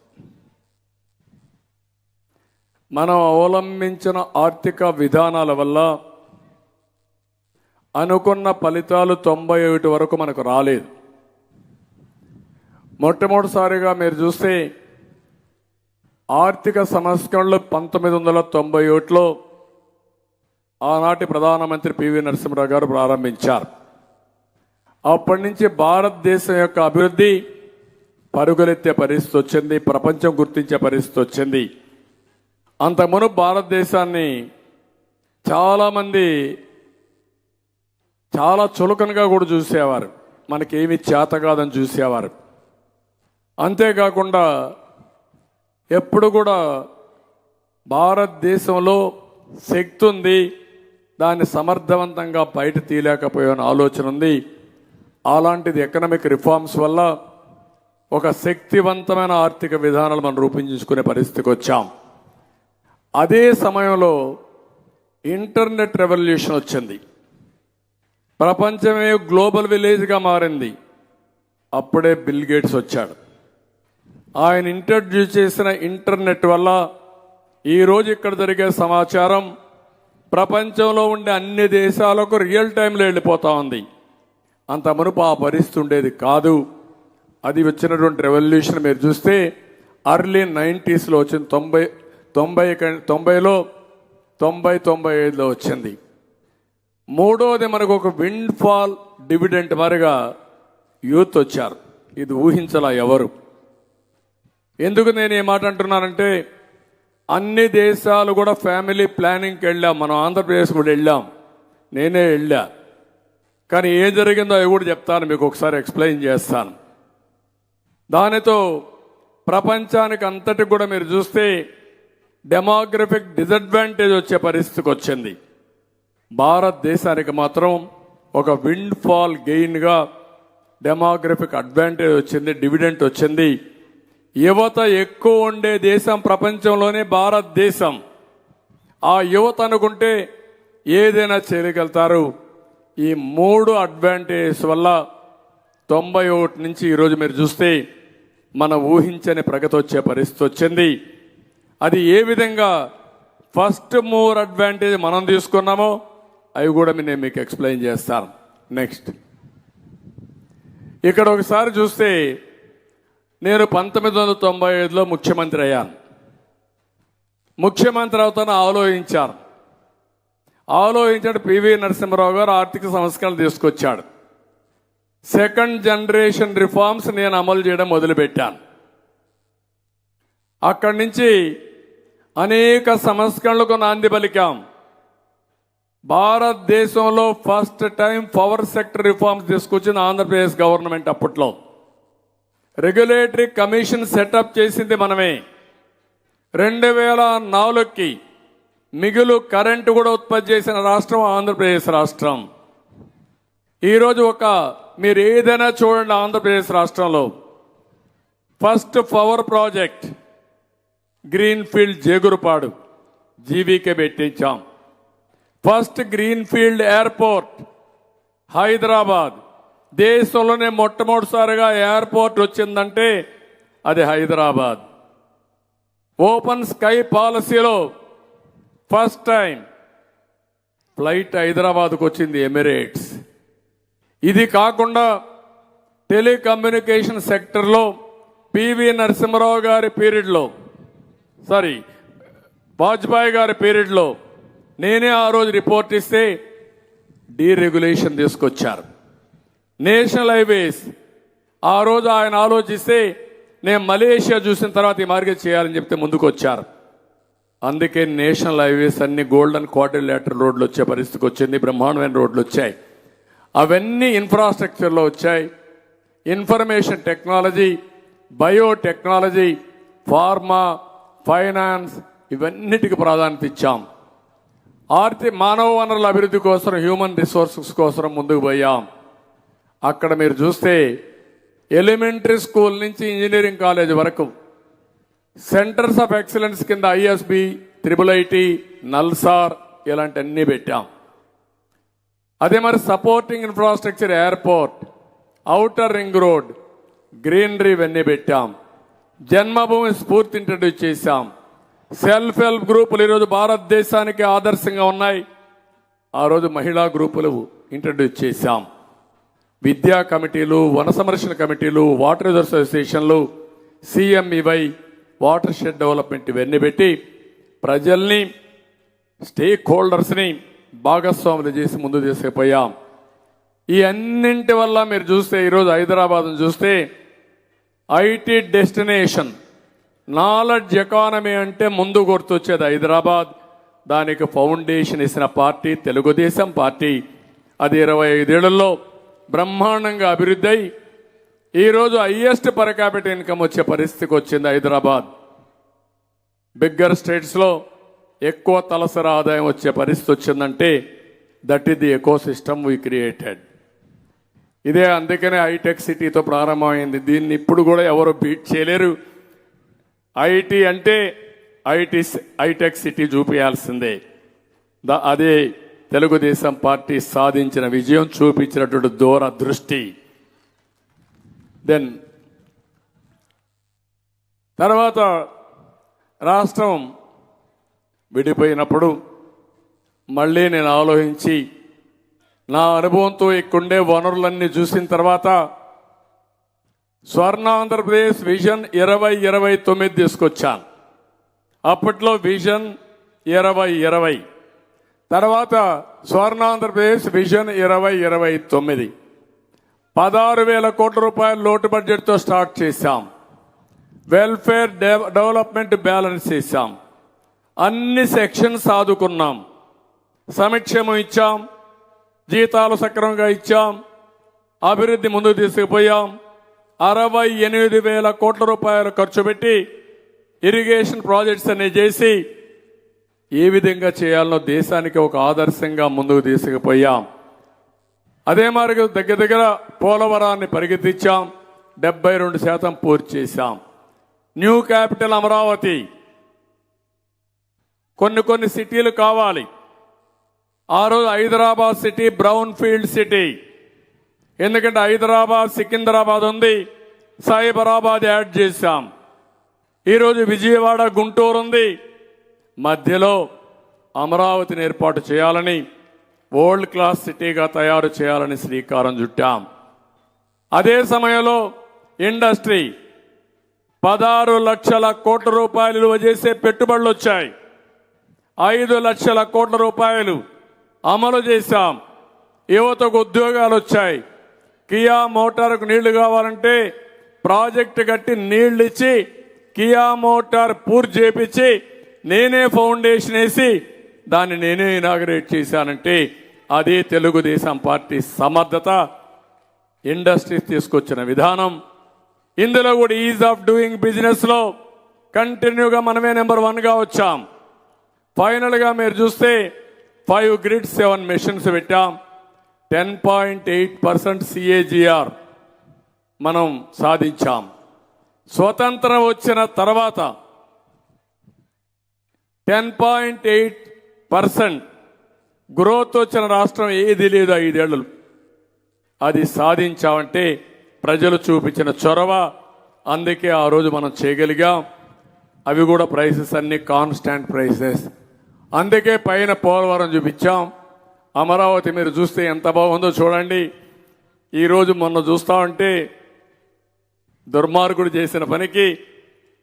మనం అవలంబించిన ఆర్థిక విధానాల వల్ల అనుకున్న ఫలితాలు 91 వరకు మనకు రాలేదు. మొట్టమొదటిసారిగా మీరు చూస్తే ఆర్థిక సంస్కరణలు 1991లో ఆనాటి ప్రధానమంత్రి పివి నరసింహరావు గారు ప్రారంభించారు. అప్పటి నుంచి భారతదేశం యొక్క అభివృద్ధి పరుగులెత్తే పరిస్థితి వచ్చింది. ప్రపంచం గుర్తించే పరిస్థితి వచ్చింది. అంతకుమును భారతదేశాన్ని చాలామంది చాలా చులకనగా కూడా చూసేవారు. మనకేమి చేత కాదని చూసేవారు. అంతేకాకుండా ఎప్పుడు కూడా భారతదేశంలో శక్తి ఉంది, దాన్ని సమర్థవంతంగా బయట తీయలేకపోయిన ఆలోచన ఉంది. అలాంటిది ఎకనామిక్ రిఫార్మ్స్ వల్ల ఒక శక్తివంతమైన ఆర్థిక విధానాలు మనం రూపొందించుకునే పరిస్థితికి వచ్చాం. అదే సమయంలో ఇంటర్నెట్ రెవల్యూషన్ వచ్చింది. ప్రపంచమే గ్లోబల్ విలేజ్గా మారింది. అప్పుడే బిల్ గేట్స్ వచ్చాడు. ఆయన ఇంట్రడ్యూస్ చేసిన ఇంటర్నెట్ వల్ల ఈరోజు ఇక్కడ జరిగే సమాచారం ప్రపంచంలో ఉండే అన్ని దేశాలకు రియల్ టైంలో వెళ్ళిపోతూ ఉంది. అంత మునుపు ఆ పరిస్థితి ఉండేది కాదు. అది వచ్చినటువంటి రెవల్యూషన్ మీరు చూస్తే అర్లీ 90స్లో వచ్చింది. 90లో 95లో వచ్చింది. మూడోది మనకు ఒక విండ్ ఫాల్ డివిడెంట్ మరిగా యూత్ వచ్చారు. ఇది ఊహించలా ఎవరు. ఎందుకు నేను ఈ మాట అంటున్నానంటే అన్ని దేశాలు కూడా ఫ్యామిలీ ప్లానింగ్కి వెళ్ళాం. మనం ఆంధ్రప్రదేశ్ కూడా వెళ్ళాం, నేనే వెళ్ళా. కానీ ఏం జరిగిందో అవి కూడా చెప్తాను, మీకు ఒకసారి ఎక్స్ప్లెయిన్ చేస్తాను. దానితో ప్రపంచానికి అంతటి కూడా మీరు చూస్తే డెమోగ్రఫిక్ డిసడ్వాంటేజ్ వచ్చే పరిస్థితికి వచ్చింది. భారతదేశానికి మాత్రం ఒక విండ్ ఫాల్ గెయిన్గా డెమోగ్రఫిక్ అడ్వాంటేజ్ వచ్చింది, డివిడెంట్ వచ్చింది. యువత ఎక్కువ ఉండే దేశం ప్రపంచంలోనే భారతదేశం. ఆ యువత అనుకుంటే ఏదైనా చేయగలుగుతారు. ఈ 3 అడ్వాంటేజ్ వల్ల 91 నుంచి ఈరోజు మీరు చూస్తే మన ఊహించని ప్రగతి వచ్చే పరిస్థితి వచ్చింది. అది ఏ విధంగా ఫస్ట్ మూవర్ అడ్వాంటేజ్ మనం తీసుకున్నామో అవి కూడా నేను మీకు ఎక్స్ప్లెయిన్ చేస్తాను. నెక్స్ట్ ఇక్కడ ఒకసారి చూస్తే నేను 1995లో ముఖ్యమంత్రి అయ్యాను. ముఖ్యమంత్రి అవుతాను ఆలోచించాడు. పివి నరసింహారావు గారు ఆర్థిక సంస్కరణలు తీసుకొచ్చాడు. సెకండ్ జనరేషన్ రిఫార్మ్స్ నేను అమలు చేయడం మొదలుపెట్టాను. అక్కడి నుంచి అనేక సంస్కరణలకు నాంది పలికాం. భారతదేశంలో first time power sector reforms తీసుకొచ్చింది ఆంధ్రప్రదేశ్ గవర్నమెంట్. అప్పట్లో రెగ్యులేటరీ కమిషన్ సెటప్ చేసింది మనమే. 2004కి మిగులు కరెంటు కూడా ఉత్పత్తి చేసిన రాష్ట్రం ఆంధ్రప్రదేశ్ రాష్ట్రం. ఈరోజు మీరు ఏదైనా చూడండి, ఆంధ్రప్రదేశ్ రాష్ట్రంలో first power project green field Jegurupadu GVK పెట్టించాం. First green field airport Hyderabad. దేశంలోనే మొట్టమొదటిసారిగా ఎయిర్పోర్ట్ వచ్చిందంటే అది హైదరాబాద్. ఓపెన్ స్కై పాలసీలో ఫస్ట్ టైం ఫ్లైట్ హైదరాబాద్కు వచ్చింది, ఎమిరేట్స్. ఇది కాకుండా టెలికమ్యూనికేషన్ సెక్టర్లో పివి నరసింహారావు గారి పీరియడ్లో, వాజ్పేయి గారి పీరియడ్లో నేనే ఆ రోజు రిపోర్ట్ ఇస్తే డీరెగ్యులేషన్ తీసుకొచ్చారు. నేషనల్ హైవేస్ ఆ రోజు ఆయన ఆలోచిస్తే నేను మలేషియా చూసిన తర్వాత ఈ మార్గం చేయాలని చెప్తే ముందుకు వచ్చారు. అందుకే నేషనల్ హైవేస్ అన్ని గోల్డెన్ క్వాడ్రిలేటరల్ రోడ్లు వచ్చే పరిస్థితికి వచ్చింది. బ్రహ్మాండమైన రోడ్లు వచ్చాయి. అవన్నీ ఇన్ఫ్రాస్ట్రక్చర్లో వచ్చాయి. Information technology, biotechnology, pharma, finance ఇవన్నిటికి ప్రాధాన్యత ఇచ్చాం. మానవ వనరుల అభివృద్ధి కోసం, హ్యూమన్ రిసోర్సెస్ కోసం ముందుకు పోయాం. అక్కడ మీరు చూస్తే ఎలిమెంటరీ స్కూల్ నుంచి ఇంజనీరింగ్ కాలేజ్ వరకు సెంటర్స్ ఆఫ్ ఎక్సలెన్స్ కింద ఐఎస్బి, IIIT, నల్సార్ ఇలాంటి అన్నీ పెట్టాం. అదే మరి supporting infrastructure, airport, outer ring road, greenery ఇవన్నీ పెట్టాం. జన్మభూమి స్ఫూర్తి ఇంట్రడ్యూస్ చేశాం. సెల్ఫ్ హెల్ప్ గ్రూపులు ఈరోజు భారతదేశానికి ఆదర్శంగా ఉన్నాయి. ఆ రోజు మహిళా గ్రూపులు ఇంట్రడ్యూస్ చేశాం. విద్యా కమిటీలు, వన సంరక్షణ కమిటీలు, వాటర్ రిజర్వ్స్ అసోసియేషన్లు, CMEY, వాటర్ షెడ్ డెవలప్మెంట్ ఇవన్నీ పెట్టి ప్రజల్ని, స్టేక్ హోల్డర్స్ని భాగస్వాములు చేసి ముందు తీసుకుపోయాం. ఈ అన్నింటి వల్ల మీరు చూస్తే ఈరోజు హైదరాబాద్ను చూస్తే ఐటీ డెస్టినేషన్, నాలెడ్జ్ ఎకానమీ అంటే ముందు గుర్తొచ్చేది హైదరాబాద్. దానికి ఫౌండేషన్ ఇచ్చిన పార్టీ తెలుగుదేశం పార్టీ. అది 25 ఏళ్లలో బ్రహ్మాండంగా అభివృద్ధి అయి ఈరోజు హైయెస్ట్ పర్ క్యాపిటల్ ఇన్కమ్ వచ్చే పరిస్థితికి వచ్చింది హైదరాబాద్. బిగ్గర్ స్టేట్స్లో ఎక్కువ తలసరి ఆదాయం వచ్చే పరిస్థితి వచ్చిందంటే that is the eco system we created. ఇదే అందుకనే హైటెక్ సిటీతో ప్రారంభమైంది. దీన్ని ఇప్పుడు కూడా ఎవరు బీట్ చేయలేరు. ఐటీ అంటే హైటెక్ సిటీ చూపించాల్సిందే. అదే తెలుగుదేశం పార్టీ సాధించిన విజయం, చూపించినటువంటి దూరదృష్టి. దెన్ తర్వాత రాష్ట్రం విడిపోయినప్పుడు మళ్ళీ నేను ఆలోచించి నా అనుభవంతో ఇక్కడుండే వనరులన్నీ చూసిన తర్వాత స్వర్ణాంధ్రప్రదేశ్ విజన్ 2029 తీసుకొచ్చాను. అప్పట్లో విజన్ 2020, తర్వాత స్వర్ణాంధ్రప్రదేశ్ విజన్ 2029. 16,000 కోట్ల రూపాయల లోటు బడ్జెట్తో స్టార్ట్ చేశాం. వెల్ఫేర్ డెవలప్మెంట్ బ్యాలెన్స్ చేశాం. అన్ని సెక్షన్స్ ఆదుకున్నాం. సంక్షేమం ఇచ్చాం, జీతాలు సక్రమంగా ఇచ్చాం, అభివృద్ధి ముందుకు తీసుకుపోయాం. 68,000 కోట్ల రూపాయలు ఖర్చు పెట్టి ఇరిగేషన్ ప్రాజెక్ట్స్ అన్ని చేసి ఏ విధంగా చేయాలనో దేశానికి ఒక ఆదర్శంగా ముందుకు తీసుకుపోయాం. అదే మార్గం దగ్గర పోలవరాన్ని పరిగెత్తించాం, 72% పూర్తి చేశాం. న్యూ క్యాపిటల్ అమరావతి, కొన్ని సిటీలు కావాలి. ఆ రోజు Hyderabad city brown field city, ఎందుకంటే హైదరాబాద్ సికింద్రాబాద్ ఉంది, సైబరాబాద్ యాడ్ చేశాం. ఈరోజు విజయవాడ గుంటూరు ఉంది, మధ్యలో అమరావతిని ఏర్పాటు చేయాలని, వరల్డ్ క్లాస్ సిటీగా తయారు చేయాలని శ్రీకారం చుట్టాం. అదే సమయంలో ఇండస్ట్రీ 16 లక్షల కోట్ల రూపాయలు విలువ చేసే పెట్టుబడులు వచ్చాయి. 5 లక్షల కోట్ల రూపాయలు అమలు చేశాం. యువతకు ఉద్యోగాలు వచ్చాయి. కియా మోటార్కు నీళ్లు కావాలంటే ప్రాజెక్టు కట్టి నీళ్లు ఇచ్చి కియా మోటార్ పూర్తి చేపించి నేనే ఫౌండేషన్ వేసి దాన్ని నేనే ఇనాగరేట్ చేశానంటే అదే తెలుగుదేశం పార్టీ సమర్థత, ఇండస్ట్రీస్ తీసుకొచ్చిన విధానం. ఇందులో కూడా ఈజ్ ఆఫ్ డూయింగ్ బిజినెస్ లో కంటిన్యూగా మనమే నెంబర్ 1గా వచ్చాం. ఫైనల్ గా మీరు చూస్తే 5 గ్రిడ్స్ 7 మెషిన్స్ పెట్టాం. 10.8% CAGR మనం సాధించాం. స్వతంత్రం వచ్చిన తర్వాత 10.8% గ్రోత్ వచ్చిన రాష్ట్రం ఏది లేదు 5 ఏళ్ళు. అది సాధించామంటే ప్రజలు చూపించిన చొరవ. అందుకే ఆ రోజు మనం చేయగలిగాం. అవి కూడా ప్రైసెస్ అన్ని కాన్స్టాంట్ ప్రైసెస్. అందుకే పైన పోలవరం చూపించాం. అమరావతి మీరు చూస్తే ఎంత బాగుందో చూడండి. ఈరోజు మొన్న చూస్తా ఉంటే దుర్మార్గుడు చేసిన పనికి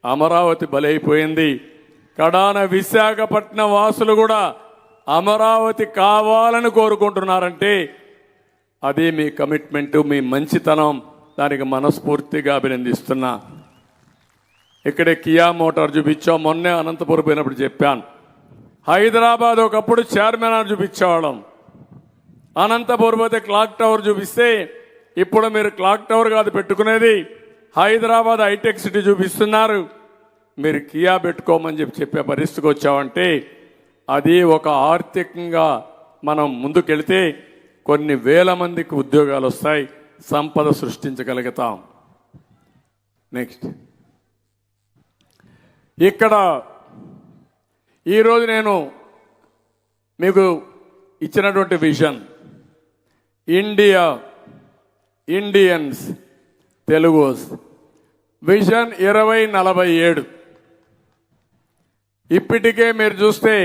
అమరావతి బలైపోయింది. కడాన విశాఖపట్నం వాసులు కూడా అమరావతి కావాలని కోరుకుంటున్నారంటే అదే మీ కమిట్మెంట్, మీ మంచితనం. దానికి మనస్ఫూర్తిగా అభినందిస్తున్నా. ఇక్కడే కియా మోటార్ చూపించాం. మొన్నే అనంతపురం పోయినప్పుడు చెప్పాను, హైదరాబాద్ ఒకప్పుడు చార్మినార్ చూపించేవాళ్ళం, అనంతపురం పోతే క్లాక్ టవర్ చూపిస్తే ఇప్పుడు మీరు క్లాక్ టవర్ కాదు పెట్టుకునేది, హైదరాబాద్ హైటెక్ సిటీ చూపిస్తున్నారు. మీరు కియా పెట్టుకోమని చెప్పే పరిస్థితికి వచ్చామంటే అది ఒక ఆర్థికంగా మనం ముందుకెళ్తే కొన్ని వేల మందికి ఉద్యోగాలు వస్తాయి, సంపద సృష్టించగలుగుతాం. నెక్స్ట్, ఇక్కడ ఈరోజు నేను మీకు ఇచ్చినటువంటి vision, India, Indians, Telugus, vision 2047. ఇప్పటికే మీరు చూస్తే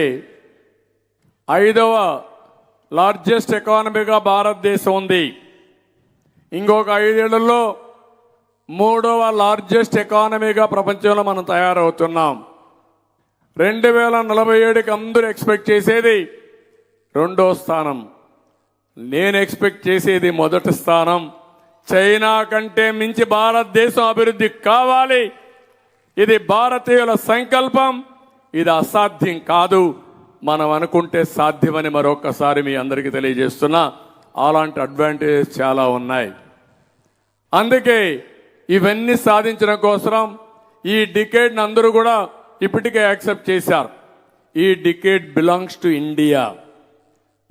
5వ లార్జెస్ట్ ఎకానమీగా భారతదేశం ఉంది. ఇంకొక 5 ఏళ్లలో 3వ లార్జెస్ట్ ఎకానమీగా ప్రపంచంలో మనం తయారవుతున్నాం. 2047కి అందరూ ఎక్స్పెక్ట్ చేసేది 2వ స్థానం. నేను ఎక్స్పెక్ట్ చేసేది 1వ స్థానం. చైనా కంటే మించి భారతదేశం అభివృద్ధి కావాలి. ఇది భారతీయుల సంకల్పం. ఇది అసాధ్యం కాదు. మనం అనుకుంటే సాధ్యమని మరొకసారి మీ అందరికీ తెలియజేస్తున్నా. అలాంటి అడ్వాంటేజెస్ చాలా ఉన్నాయి. అందుకే ఇవన్నీ సాధించడం కోసం ఈ డికేడ్ని అందరూ కూడా ఇప్పటికే యాక్సెప్ట్ చేశారు. ఈ డికేడ్ బిలాంగ్స్ టు ఇండియా.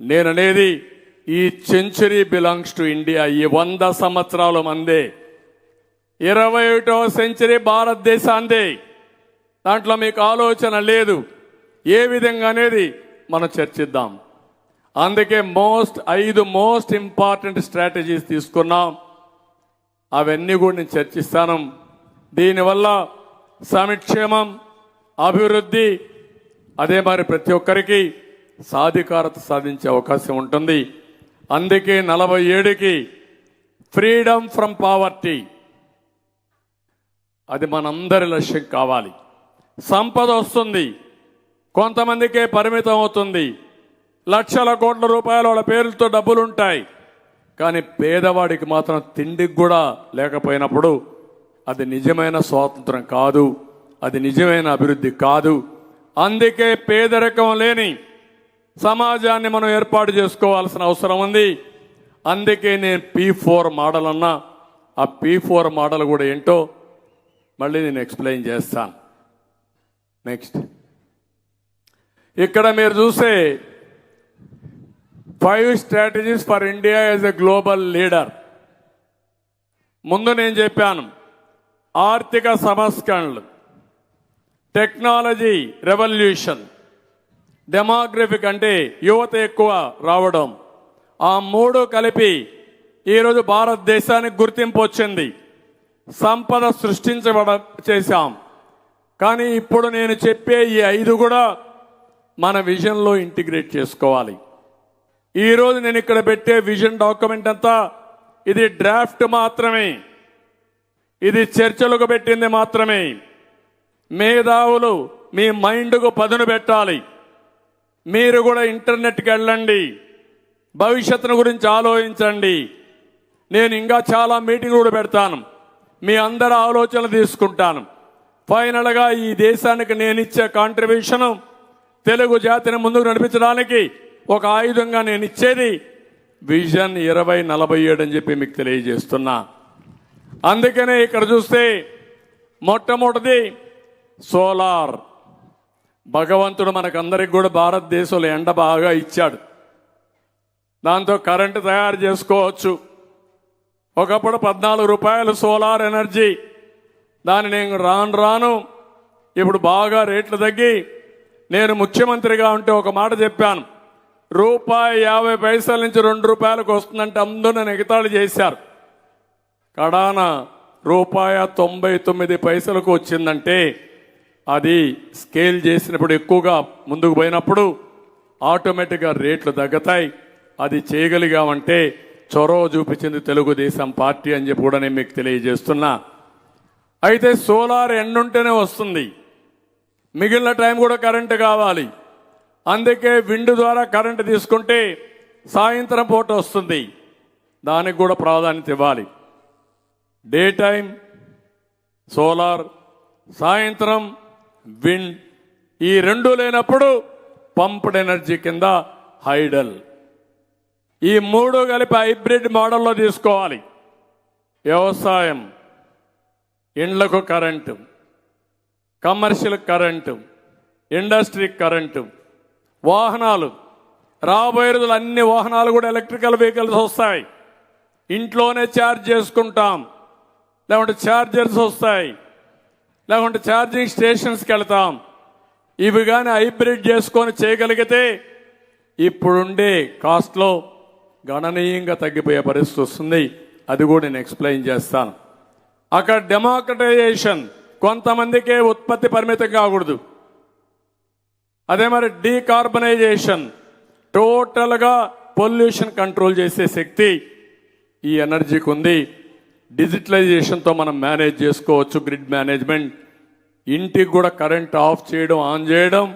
నేననేది ఈ సెంచరీ బిలాంగ్స్ టు ఇండియా. ఈ 100 సంవత్సరాల మందే. 21వ సెంచరీ భారతదేశాందే. దాంట్లో మీకు ఆలోచన లేదు. ఏ విధంగా అనేది మనం చర్చిద్దాం. అందుకే 5 మోస్ట్ ఇంపార్టెంట్ స్ట్రాటజీస్ తీసుకున్నాం. అవన్నీ కూడా నేను చర్చిస్తాను. దీనివల్ల సంక్షేమం, అభివృద్ధి, అదే మరి ప్రతి ఒక్కరికి సాధికారత సాధించే అవకాశం ఉంటుంది. అందుకే 47కి ఫ్రీడమ్ ఫ్రమ్ పావర్టీ, అది మనందరి లక్ష్యం కావాలి. సంపద వస్తుంది, కొంతమందికే పరిమితం అవుతుంది. లక్షల కోట్ల రూపాయల వాళ్ళ పేర్లతో డబ్బులుంటాయి, కానీ పేదవాడికి మాత్రం తిండికి కూడా లేకపోయినప్పుడు అది నిజమైన స్వాతంత్రం కాదు, అది నిజమైన అభివృద్ధి కాదు. అందుకే పేదరికం లేని సమాజాన్ని మనం ఏర్పాటు చేసుకోవాల్సిన అవసరం ఉంది. అందుకే నేను P4 మోడల్ అన్నా. ఆ P4 మోడల్ కూడా ఏంటో మళ్ళీ నేను ఎక్స్ప్లెయిన్ చేస్తాను. నెక్స్ట్, ఇక్కడ మీరు చూస్తే 5 strategies for India as a global leader. ముందు నేను చెప్పాను ఆర్థిక సంస్కరణలు, టెక్నాలజీ రెవల్యూషన్, డెమోగ్రఫిక్ అంటే యువత ఎక్కువ రావడం. ఆ మూడు కలిపి ఈరోజు భారతదేశానికి గుర్తింపు వచ్చింది. సంపద చేశాం. కానీ ఇప్పుడు నేను చెప్పే ఈ 5 కూడా మన విజన్లో ఇంటిగ్రేట్ చేసుకోవాలి. ఈరోజు నేను ఇక్కడ పెట్టే విజన్ డాక్యుమెంట్ అంతా ఇది డ్రాఫ్ట్ మాత్రమే, ఇది చర్చలకు పెట్టింది మాత్రమే. మేధావులు మీ మైండ్కు పదును పెట్టాలి. మీరు కూడా ఇంటర్నెట్కి వెళ్ళండి, భవిష్యత్తును గురించి ఆలోచించండి. నేను ఇంకా చాలా మీటింగ్లు కూడా పెడతాను, మీ అందరి ఆలోచనలు తీసుకుంటాను. ఫైనల్గా ఈ దేశానికి నేను ఇచ్చే కాంట్రిబ్యూషన్ తెలుగు జాతిని ముందుకు నడిపించడానికి ఒక ఆయుధంగా నేను ఇచ్చేది విజన్ 2047 అని చెప్పి మీకు తెలియజేస్తున్నా. అందుకనే ఇక్కడ చూస్తే మొట్టమొదటిది సోలార్. భగవంతుడు మనకందరికి కూడా భారతదేశంలో ఎండ బాగా ఇచ్చాడు, దాంతో కరెంటు తయారు చేసుకోవచ్చు. ఒకప్పుడు 14 రూపాయలు సోలార్ ఎనర్జీ, దాన్ని నేను రాను ఇప్పుడు బాగా రేట్లు తగ్గి, నేను ముఖ్యమంత్రిగా ఉంటే ఒక మాట చెప్పాను, ₹1.50 నుంచి ₹2 వస్తుందంటే అందరూ నన్ను ఎగతాళి చేశారు. కడాన ₹1.99 వచ్చిందంటే అది స్కేల్ చేసినప్పుడు ఎక్కువగా ముందుకు పోయినప్పుడు ఆటోమేటిక్గా రేట్లు తగ్గుతాయి. అది చేయగలిగామంటే చొరవ చూపించింది తెలుగుదేశం పార్టీ అని చెప్పి కూడా నేను మీకు తెలియజేస్తున్నా. అయితే సోలార్ ఎండుంటేనే వస్తుంది, మిగిలిన టైం కూడా కరెంటు కావాలి. అందుకే విండ్ ద్వారా కరెంటు తీసుకుంటే సాయంత్రం పూట వస్తుంది, దానికి కూడా ప్రాధాన్యత ఇవ్వాలి. డే టైం సోలార్, సాయంత్రం విండ్. ఈ రెండు లేనప్పుడు పంప్డ్ ఎనర్జీ కింద హైడల్. ఈ మూడు కలిపి హైబ్రిడ్ మోడల్లో తీసుకోవాలి. వ్యవసాయం, ఇండ్లకు current, commercial current, industry current, వాహనాలు. రాబోయే రోజులు అన్ని వాహనాలు కూడా ఎలక్ట్రికల్ వెహికల్స్ వస్తాయి. ఇంట్లోనే ఛార్జ్ చేసుకుంటాం, లేకుంటే ఛార్జర్స్ వస్తాయి, లేకుంటే ఛార్జింగ్ స్టేషన్స్కి వెళ్తాం. ఇవి కానీ హైబ్రిడ్ చేసుకొని చేయగలిగితే ఇప్పుడుండే కాస్ట్లో గణనీయంగా తగ్గిపోయే పరిస్థితి వస్తుంది. అది కూడా నేను ఎక్స్ప్లెయిన్ చేస్తాను. అక్కడ డెమోక్రటైజేషన్, కొంతమందికే ఉత్పత్తి పరిమితం కాకూడదు. అదే మరి డీకార్బనైజేషన్, టోటల్గా పొల్యూషన్ కంట్రోల్ చేసే శక్తి ఈ ఎనర్జీకి ఉంది. డిజిటలైజేషన్తో మనం మేనేజ్ చేసుకోవచ్చు. గ్రిడ్ మేనేజ్మెంట్, ఇంటికి కూడా కరెంట్ ఆఫ్ చేయడం ఆన్ చేయడం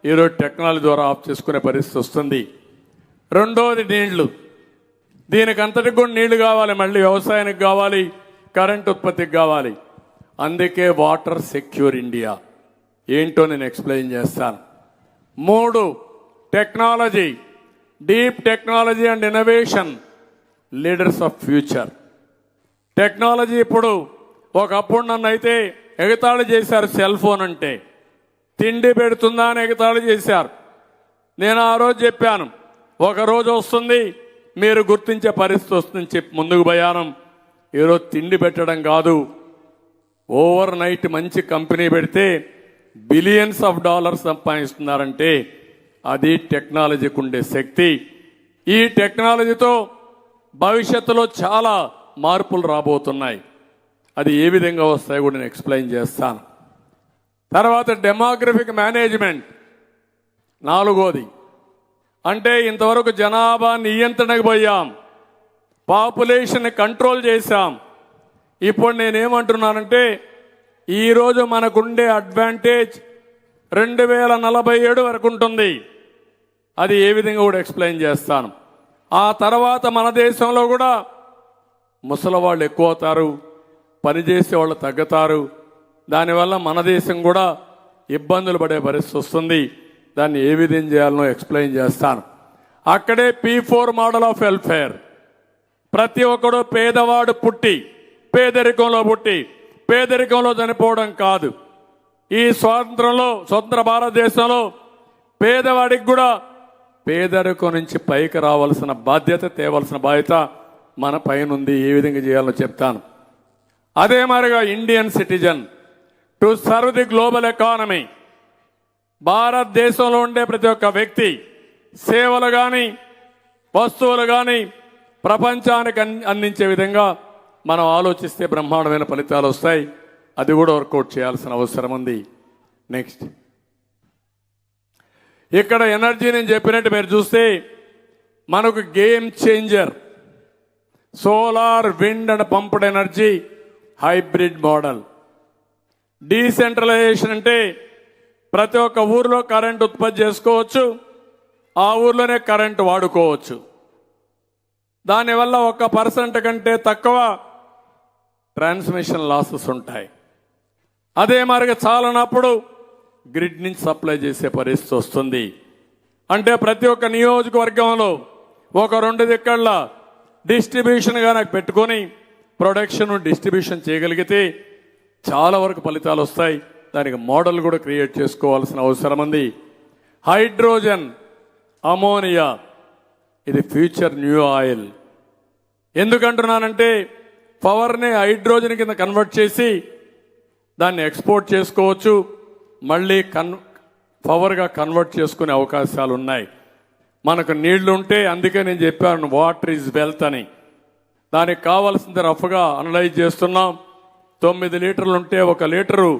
ఈరోజు టెక్నాలజీ ద్వారా ఆఫ్ చేసుకునే పరిస్థితి వస్తుంది. రెండోది నీళ్లు. దీనికి అంతటికి కూడా నీళ్లు కావాలి, మళ్ళీ వ్యవసాయానికి కావాలి, కరెంట్ ఉత్పత్తికి కావాలి. అందుకే వాటర్ సెక్యూర్ ఇండియా ఏంటో నేను ఎక్స్ప్లెయిన్ చేస్తాను. 3 technology, deep technology and innovation, leaders of future. Technology ఇప్పుడు ఒకప్పుడు నన్ను అయితే ఎగతాళి చేశారు, సెల్ ఫోన్ అంటే తిండి పెడుతుందా అని ఎగతాళి చేశారు. నేను ఆ రోజు చెప్పాను, ఒక రోజు వస్తుంది మీరు గుర్తించే పరిస్థితి వస్తుందని చెప్పి ముందుకు పోయాను. ఈరోజు తిండి పెట్టడం కాదు, ఓవర్ నైట్ మంచి కంపెనీ పెడితే బిలియన్స్ ఆఫ్ డాలర్స్ సంపాదిస్తున్నారంటే అది టెక్నాలజీకి ఉండే శక్తి. ఈ టెక్నాలజీతో భవిష్యత్తులో చాలా మార్పులు రాబోతున్నాయి. అది ఏ విధంగా వస్తాయో కూడా నేను ఎక్స్ప్లెయిన్ చేస్తాను. తర్వాత డెమోగ్రఫిక్ మేనేజ్మెంట్ 4వది. అంటే ఇంతవరకు జనాభా నియంత్రణకు పోయాం, పాపులేషన్ కంట్రోల్ చేశాం. ఇప్పుడు నేనేమంటున్నానంటే ఈరోజు మనకుండే అడ్వాంటేజ్ 2047 వరకు ఉంటుంది. అది ఏ విధంగా కూడా ఎక్స్ప్లెయిన్ చేస్తాను. ఆ తర్వాత మన దేశంలో కూడా ముసలివాళ్ళు ఎక్కువ అవుతారు, పనిచేసే వాళ్ళు తగ్గుతారు. దానివల్ల మన దేశం కూడా ఇబ్బందులు పడే పరిస్థితి వస్తుంది. దాన్ని ఏ విధంగా చేయాలనో ఎక్స్ప్లెయిన్ చేస్తాను. అక్కడే P4 మోడల్ ఆఫ్ వెల్ఫేర్. ప్రతి ఒక్కడు పేదవాడు పుట్టి పేదరికంలో చనిపోవడం కాదు. ఈ స్వతంత్ర భారతదేశంలో పేదవాడికి కూడా పేదరికం నుంచి పైకి రావాల్సిన బాధ్యత, తేవలసిన బాధ్యత మన పైన ఉంది. ఏ విధంగా చేయాలో చెప్తాను. అదే మాదిరిగా Indian citizen to serve the global economy. భారతదేశంలో ఉండే ప్రతి ఒక్క వ్యక్తి సేవలు కానీ వస్తువులు కానీ ప్రపంచానికి అందించే విధంగా మనం ఆలోచిస్తే బ్రహ్మాండమైన ఫలితాలు వస్తాయి. అది కూడా వర్కౌట్ చేయాల్సిన అవసరం ఉంది. నెక్స్ట్, ఇక్కడ ఎనర్జీ నేను చెప్పినట్టు మీరు చూస్తే మనకు game changer solar, wind and pumped energy hybrid model. Decentralisation అంటే ప్రతి ఒక్క ఊరిలో కరెంట్ ఉత్పత్తి చేసుకోవచ్చు, ఆ ఊర్లోనే కరెంటు వాడుకోవచ్చు. దానివల్ల 1% కంటే తక్కువ ట్రాన్స్మిషన్ లాసెస్ ఉంటాయి. అదే మాదిరిగా చాలనప్పుడు గ్రిడ్ నుంచి సప్లై చేసే పరిస్థితి వస్తుంది. అంటే ప్రతి ఒక్క నియోజకవర్గంలో 1-2 దిక్కళ్ళ డిస్ట్రిబ్యూషన్గా నాకు పెట్టుకొని ప్రొడక్షన్ డిస్ట్రిబ్యూషన్ చేయగలిగితే చాలా వరకు ఫలితాలు వస్తాయి. దానికి మోడల్ కూడా క్రియేట్ చేసుకోవాల్సిన అవసరం ఉంది. హైడ్రోజన్, అమోనియా ఇది ఫ్యూచర్ న్యూ ఆయిల్. ఎందుకంటున్నానంటే పవర్ని హైడ్రోజన్ కింద కన్వర్ట్ చేసి దాన్ని ఎక్స్పోర్ట్ చేసుకోవచ్చు, మళ్ళీ పవర్గా కన్వర్ట్ చేసుకునే అవకాశాలు ఉన్నాయి. మనకు నీళ్లు ఉంటే, అందుకే నేను చెప్పాను వాటర్ ఈజ్ వెల్త్ అని. దానికి కావాల్సింది రఫ్గా అనలైజ్ చేస్తున్నాం. 9 లీటర్లు ఉంటే 1 లీటరు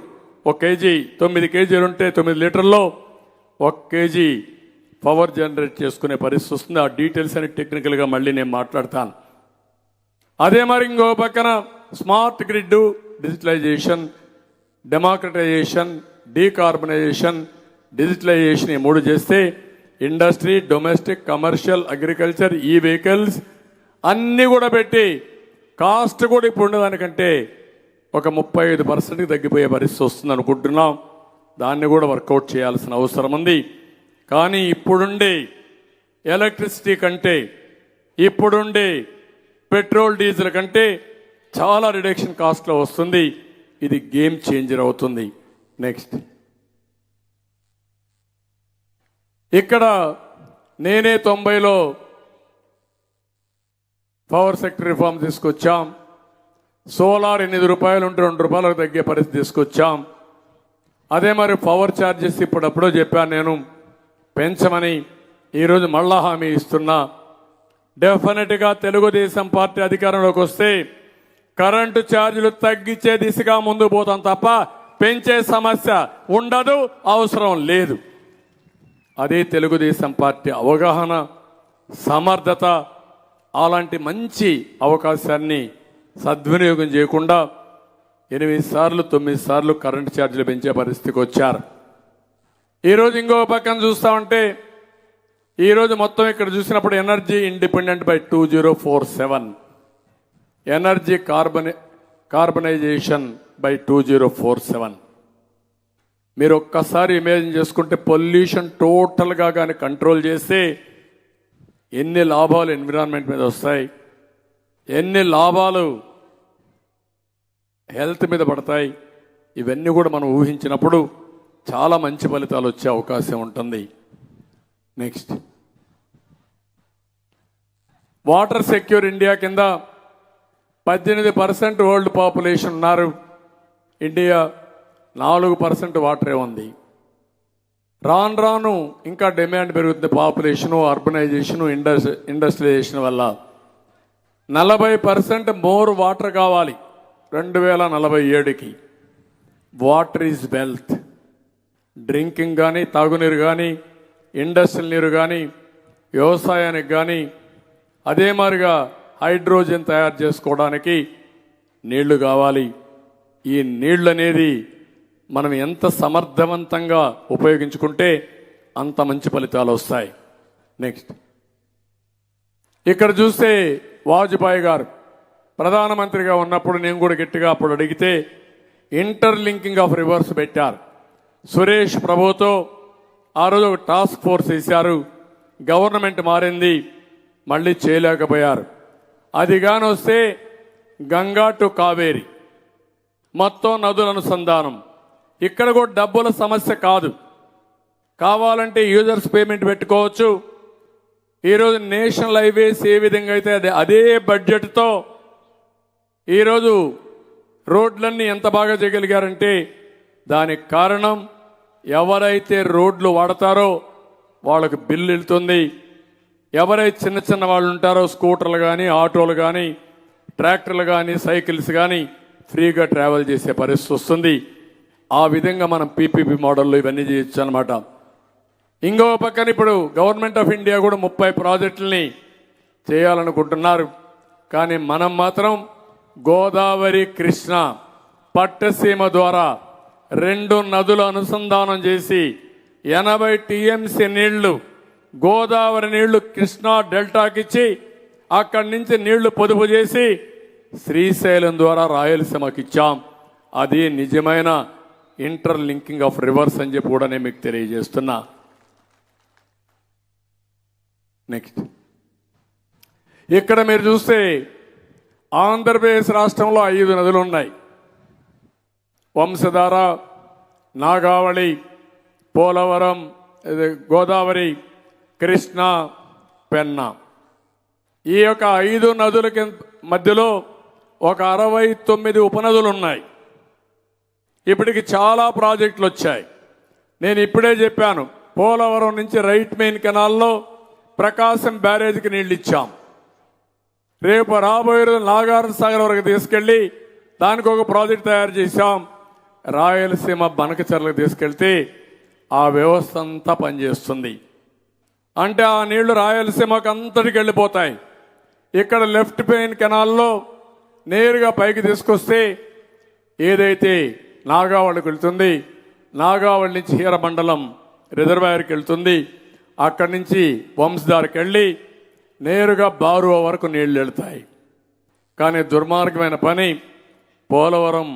1 కేజీ, 9 కేజీలు ఉంటే 9 లీటర్లో 1 కేజీ పవర్ జనరేట్ చేసుకునే పరిస్థితి వస్తుంది. ఆ డీటెయిల్స్ అని టెక్నికల్గా మళ్ళీ నేను మాట్లాడతాను. అదే మరి ఇంకో పక్కన smart grid, digitalization, democratization, decarbonization, digitalization ఈ 3 చేస్తే industry, domestic, commercial, agriculture, E vehicles అన్నీ కూడా పెట్టి కాస్ట్ కూడా ఇప్పుడు ఉండేదానికంటే ఒక 35% తగ్గిపోయే పరిస్థితి వస్తుంది అనుకుంటున్నాం. దాన్ని కూడా వర్కౌట్ చేయాల్సిన అవసరం ఉంది. కానీ ఇప్పుడుండే ఎలక్ట్రిసిటీ కంటే, ఇప్పుడుండే పెట్రోల్ డీజిల్ కంటే చాలా రిడక్షన్ కాస్ట్లో వస్తుంది. ఇది గేమ్ చేంజర్ అవుతుంది. నెక్స్ట్, ఇక్కడ నేనే 90లో పవర్ సెక్టర్ రిఫార్మ్ తీసుకొచ్చాం. సోలార్ 8 రూపాయలు ఉంటే 2 రూపాయలకు తగ్గే పరిస్థితి తీసుకొచ్చాం. అదే మరి పవర్ ఛార్జెస్ ఇప్పుడప్పుడో చెప్పాను నేను పెంచమని. ఈరోజు మళ్ళా హామీ ఇస్తున్నా. డెఫినెట్గా తెలుగుదేశం పార్టీ అధికారంలోకి వస్తే కరెంటు ఛార్జీలు తగ్గించే దిశగా ముందు పోతాం తప్ప పెంచే సమస్య ఉండదు, అవసరం లేదు. అదే తెలుగుదేశం పార్టీ అవగాహన, సమర్థత. అలాంటి మంచి అవకాశాన్ని సద్వినియోగం చేయకుండా 8 సార్లు 9 సార్లు కరెంటు ఛార్జీలు పెంచే పరిస్థితికి వచ్చారు. ఈరోజు ఇంకో పక్కన చూస్తా ఉంటే ఈరోజు మొత్తం ఇక్కడ చూసినప్పుడు energy independent by 2047, energy carbonisation by 2047. మీరు ఒక్కసారి ఇమేజిన్ చేసుకుంటే పొల్యూషన్ టోటల్గా కానీ కంట్రోల్ చేస్తే ఎన్ని లాభాలు ఎన్విరాన్మెంట్ మీద వస్తాయి, ఎన్ని లాభాలు హెల్త్ మీద పడతాయి. ఇవన్నీ కూడా మనం ఊహించినప్పుడు చాలా మంచి ఫలితాలు వచ్చే అవకాశం ఉంటుంది. నెక్స్ట్, వాటర్ సెక్యూర్ ఇండియా కింద 18% వరల్డ్ పాపులేషన్ ఉన్నారు. ఇండియా 4% వాటరే ఉంది. రాను రాను ఇంకా డిమాండ్ పెరుగుతుంది. పాపులేషను, అర్బనైజేషను, ఇండస్ట్రియలైజేషన్ వల్ల 40% మోర్ వాటర్ కావాలి 2047కి. Water is wealth. డ్రింకింగ్ కానీ, తాగునీరు కానీ, ఇండస్ట్రియల్ నీరు కానీ, వ్యవసాయానికి కానీ, అదే మాదిరిగా హైడ్రోజన్ తయారు చేసుకోవడానికి నీళ్లు కావాలి. ఈ నీళ్ళు అనేది మనం ఎంత సమర్థవంతంగా ఉపయోగించుకుంటే అంత మంచి ఫలితాలు వస్తాయి. నెక్స్ట్, ఇక్కడ చూస్తే వాజ్పేయి గారు ప్రధానమంత్రిగా ఉన్నప్పుడు నేను కూడా గట్టిగా అప్పుడు అడిగితే ఇంటర్లింకింగ్ ఆఫ్ రివర్స్ పెట్టారు. సురేష్ ప్రభుతో ఆ రోజు ఒక టాస్క్ ఫోర్స్ వేశారు. గవర్నమెంట్ మారింది, మళ్ళీ చేయలేకపోయారు. అది కాని వస్తే గంగా టు కావేరి మొత్తం నదుల అనుసంధానం. ఇక్కడ కూడా డబ్బుల సమస్య కాదు, కావాలంటే యూజర్స్ పేమెంట్ పెట్టుకోవచ్చు. ఈరోజు నేషనల్ హైవేస్ ఏ విధంగా అయితే అదే బడ్జెట్తో ఈరోజు రోడ్లన్నీ ఎంత బాగా చేయగలిగారంటే దానికి కారణం ఎవరైతే రోడ్లు వాడతారో వాళ్ళకు బిల్లు వెళ్తుంది. ఎవరైతే చిన్న చిన్న వాళ్ళు ఉంటారో స్కూటర్లు కానీ, ఆటోలు కానీ, ట్రాక్టర్లు కానీ, సైకిల్స్ కానీ ఫ్రీగా ట్రావెల్ చేసే పరిస్థితి వస్తుంది. ఆ విధంగా మనం పీపీపీ మోడల్లో ఇవన్నీ చేయొచ్చు అనమాట. ఇంకో పక్కన ఇప్పుడు గవర్నమెంట్ ఆఫ్ ఇండియా కూడా 30 ప్రాజెక్టుల్ని చేయాలనుకుంటున్నారు. కానీ మనం మాత్రం గోదావరి, కృష్ణ పట్టసీమ ద్వారా 2 నదుల అనుసంధానం చేసి 80 టీఎంసీ నీళ్లు గోదావరి నీళ్లు కృష్ణా డెల్టాకిచ్చి అక్కడి నుంచి నీళ్లు పొదుపు చేసి శ్రీశైలం ద్వారా రాయలసీమకి ఇచ్చాం. అది నిజమైన ఇంటర్ లింకింగ్ ఆఫ్ రివర్స్ అని చెప్పి కూడా నేను మీకు తెలియజేస్తున్నా. నెక్స్ట్, ఇక్కడ మీరు చూస్తే ఆంధ్రప్రదేశ్ రాష్ట్రంలో 5 నదులు ఉన్నాయి. వంశధార, నాగావళి, పోలవరం, గోదావరి, కృష్ణ, పెన్నా. ఈ యొక్క 5 నదులకి మధ్యలో ఒక 69 ఉపనదులు ఉన్నాయి. ఇప్పటికి చాలా ప్రాజెక్టులు వచ్చాయి. నేను ఇప్పుడే చెప్పాను, పోలవరం నుంచి రైట్ మెయిన్ కెనాల్లో ప్రకాశం బ్యారేజ్కి నీళ్ళు ఇచ్చాం. రేపు రాబోయే రోజు నాగార్జున సాగర్ వరకు తీసుకెళ్లి దానికి ఒక ప్రాజెక్ట్ తయారు చేశాం. రాయలసీమ బనకచర్లకు తీసుకెళ్తే ఆ వ్యవస్థ అంతా పనిచేస్తుంది. అంటే ఆ నీళ్లు రాయలసీమకు అంతటికి వెళ్ళిపోతాయి. ఇక్కడ లెఫ్ట్ మెయిన్ కెనాల్లో నేరుగా పైకి తీసుకొస్తే ఏదైతే నాగావళికి వెళ్తుంది, నాగావళి నుంచి హీరమండలం రిజర్వాయర్కి వెళ్తుంది, అక్కడి నుంచి వంశధారకి వెళ్ళి నేరుగా బారువ వరకు నీళ్లు వెళ్తాయి. కానీ దుర్మార్గమైన పని, పోలవరం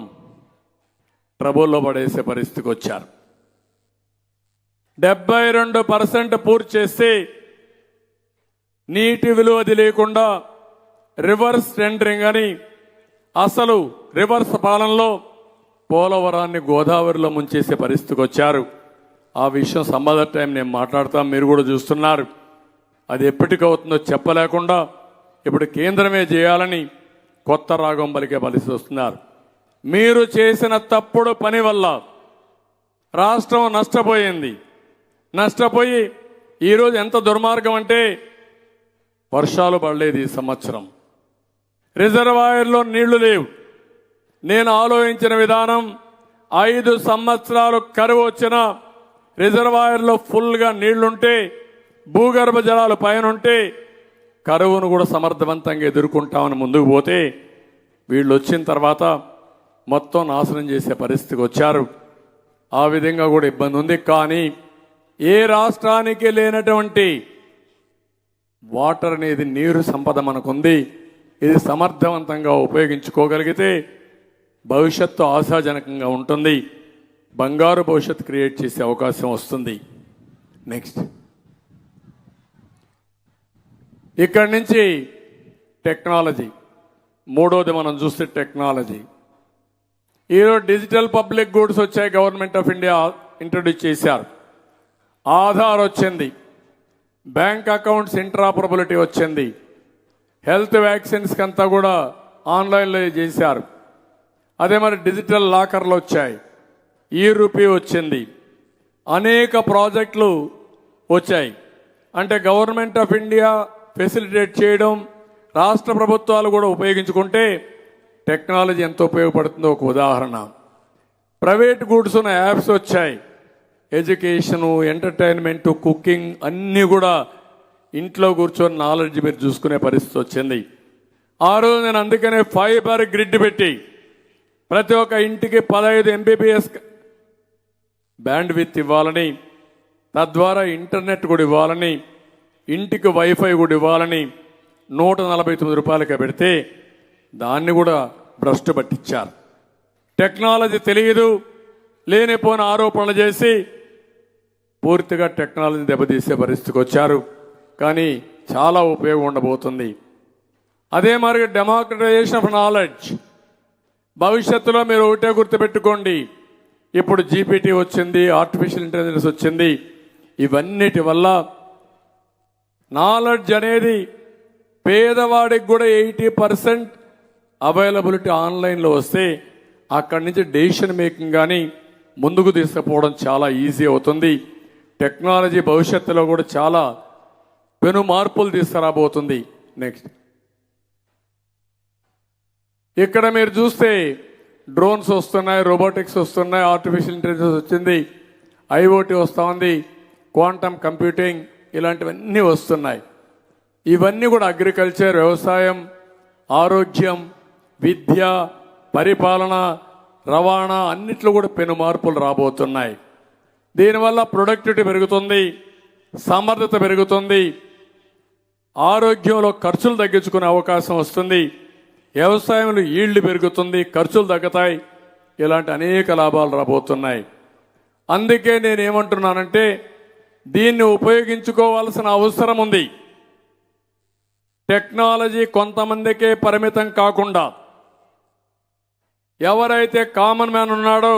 ట్రబుల్లో పడేసే పరిస్థితికి వచ్చారు. 72% పూర్తి చేస్తే నీటి విలువ తెలియకుండా రివర్స్ టెండరింగ్ అని అసలు రివర్స్ పాలనలో పోలవరాన్ని గోదావరిలో ముంచేసే పరిస్థితికి వచ్చారు. ఆ విషయం సంబంధ టైం నేను మాట్లాడతాం, మీరు కూడా చూస్తున్నారు. అది ఎప్పటికవుతుందో చెప్పలేకుండా ఇప్పుడు కేంద్రమే చేయాలని కొత్త రాగం పలికే పరిస్థితి వస్తున్నారు. మీరు చేసిన తప్పుడు పని వల్ల రాష్ట్రం నష్టపోయి ఈరోజు ఎంత దుర్మార్గం అంటే వర్షాలు పడలేదు ఈ సంవత్సరం, రిజర్వాయర్లో నీళ్లు లేవు. నేను ఆలోచించిన విధానం 5 సంవత్సరాలు కరువు వచ్చిన రిజర్వాయర్లో ఫుల్గా నీళ్లుంటే, భూగర్భ జలాలు పైన ఉంటే కరువును కూడా సమర్థవంతంగా ఎదుర్కొంటామని ముందుకు పోతే వీళ్ళు వచ్చిన తర్వాత మొత్తం నాశనం చేసే పరిస్థితికి వచ్చారు. ఆ విధంగా కూడా ఇబ్బంది ఉంది. కానీ ఏ రాష్ట్రానికి లేనటువంటి వాటర్ అనేది నీరు సంపద మనకుంది. ఇది సమర్థవంతంగా ఉపయోగించుకోగలిగితే భవిష్యత్తు ఆశాజనకంగా ఉంటుంది. బంగారు భవిష్యత్తు క్రియేట్ చేసే అవకాశం వస్తుంది. నెక్స్ట్, ఇక్కడి నుంచి టెక్నాలజీ, మూడోది మనం చూస్తే టెక్నాలజీ. ఈరోజు డిజిటల్ పబ్లిక్ గూడ్స్ వచ్చాయి, గవర్నమెంట్ ఆఫ్ ఇండియా ఇంట్రొడ్యూస్ చేశారు. ఆధార్ వచ్చింది, బ్యాంక్ అకౌంట్స్ ఇంట్రాపరబిలిటీ వచ్చింది, హెల్త్ వ్యాక్సిన్స్ అంతా కూడా ఆన్లైన్లో చేశారు. అదే మరి డిజిటల్ లాకర్లు వచ్చాయి, ఈ రూపీ వచ్చింది, అనేక ప్రాజెక్టులు వచ్చాయి. అంటే గవర్నమెంట్ ఆఫ్ ఇండియా ఫెసిలిటేట్ చేయడం, రాష్ట్ర ప్రభుత్వాలు కూడా ఉపయోగించుకుంటే టెక్నాలజీ ఎంత ఉపయోగపడుతుందో ఒక ఉదాహరణ. ప్రైవేట్ గూడ్స్ ఉన్న యాప్స్ వచ్చాయి, ఎడ్యుకేషను, ఎంటర్టైన్మెంట్, కుకింగ్ అన్నీ కూడా ఇంట్లో కూర్చొని నాలెడ్జ్ మీరు చూసుకునే పరిస్థితి వచ్చింది. ఆ రోజు నేను అందుకనే ఫైబర్ గ్రిడ్ పెట్టి ప్రతి ఒక్క ఇంటికి 15 MBPS బ్యాండ్ విత్ ఇవ్వాలని, తద్వారా ఇంటర్నెట్ కూడా ఇవ్వాలని, ఇంటికి వైఫై కూడా ఇవ్వాలని 149 రూపాయలకే పెడితే దాన్ని కూడా భ్రష్టు పట్టించారు. టెక్నాలజీ తెలియదు, లేనిపోని ఆరోపణలు చేసి పూర్తిగా టెక్నాలజీని దెబ్బతీసే పరిస్థితికి వచ్చారు. కానీ చాలా ఉపయోగం ఉండబోతుంది. అదే మరి డెమోక్రటైజేషన్ ఆఫ్ నాలెడ్జ్. భవిష్యత్తులో మీరు ఒకటే గుర్తుపెట్టుకోండి, ఇప్పుడు జీపీటీ వచ్చింది, ఆర్టిఫిషియల్ ఇంటెలిజెన్స్ వచ్చింది. ఇవన్నిటి వల్ల నాలెడ్జ్ అనేది పేదవాడికి కూడా 80% అవైలబిలిటీ ఆన్లైన్లో వస్తే అక్కడి నుంచి డెసిషన్ మేకింగ్ కానీ ముందుకు తీసుకుపోవడం చాలా ఈజీ అవుతుంది. టెక్నాలజీ భవిష్యత్తులో కూడా చాలా పెను మార్పులు తీసుకురాబోతుంది. నెక్స్ట్, ఇక్కడ మీరు చూస్తే డ్రోన్స్ వస్తున్నాయి, రోబోటిక్స్ వస్తున్నాయి, ఆర్టిఫిషియల్ ఇంటెలిజెన్స్ వచ్చింది, ఐఓటీ వస్తూ ఉంది, క్వాంటమ్ కంప్యూటింగ్, ఇలాంటివన్నీ వస్తున్నాయి. ఇవన్నీ కూడా అగ్రికల్చర్, వ్యవసాయం, ఆరోగ్యం, విద్య, పరిపాలన, రవాణా అన్నిట్లో కూడా పెను మార్పులు రాబోతున్నాయి. దీనివల్ల ప్రొడక్టివిటీ పెరుగుతుంది, సమర్థత పెరుగుతుంది, ఆరోగ్యంలో ఖర్చులు తగ్గించుకునే అవకాశం వస్తుంది, వ్యవసాయంలో ఈల్డ్ పెరుగుతుంది, ఖర్చులు తగ్గుతాయి. ఇలాంటి అనేక లాభాలు రాబోతున్నాయి. అందుకే నేనేమంటున్నానంటే దీన్ని ఉపయోగించుకోవాల్సిన అవసరం ఉంది. టెక్నాలజీ కొంతమందికే పరిమితం కాకుండా ఎవరైతే కామన్ మ్యాన్ ఉన్నాడో,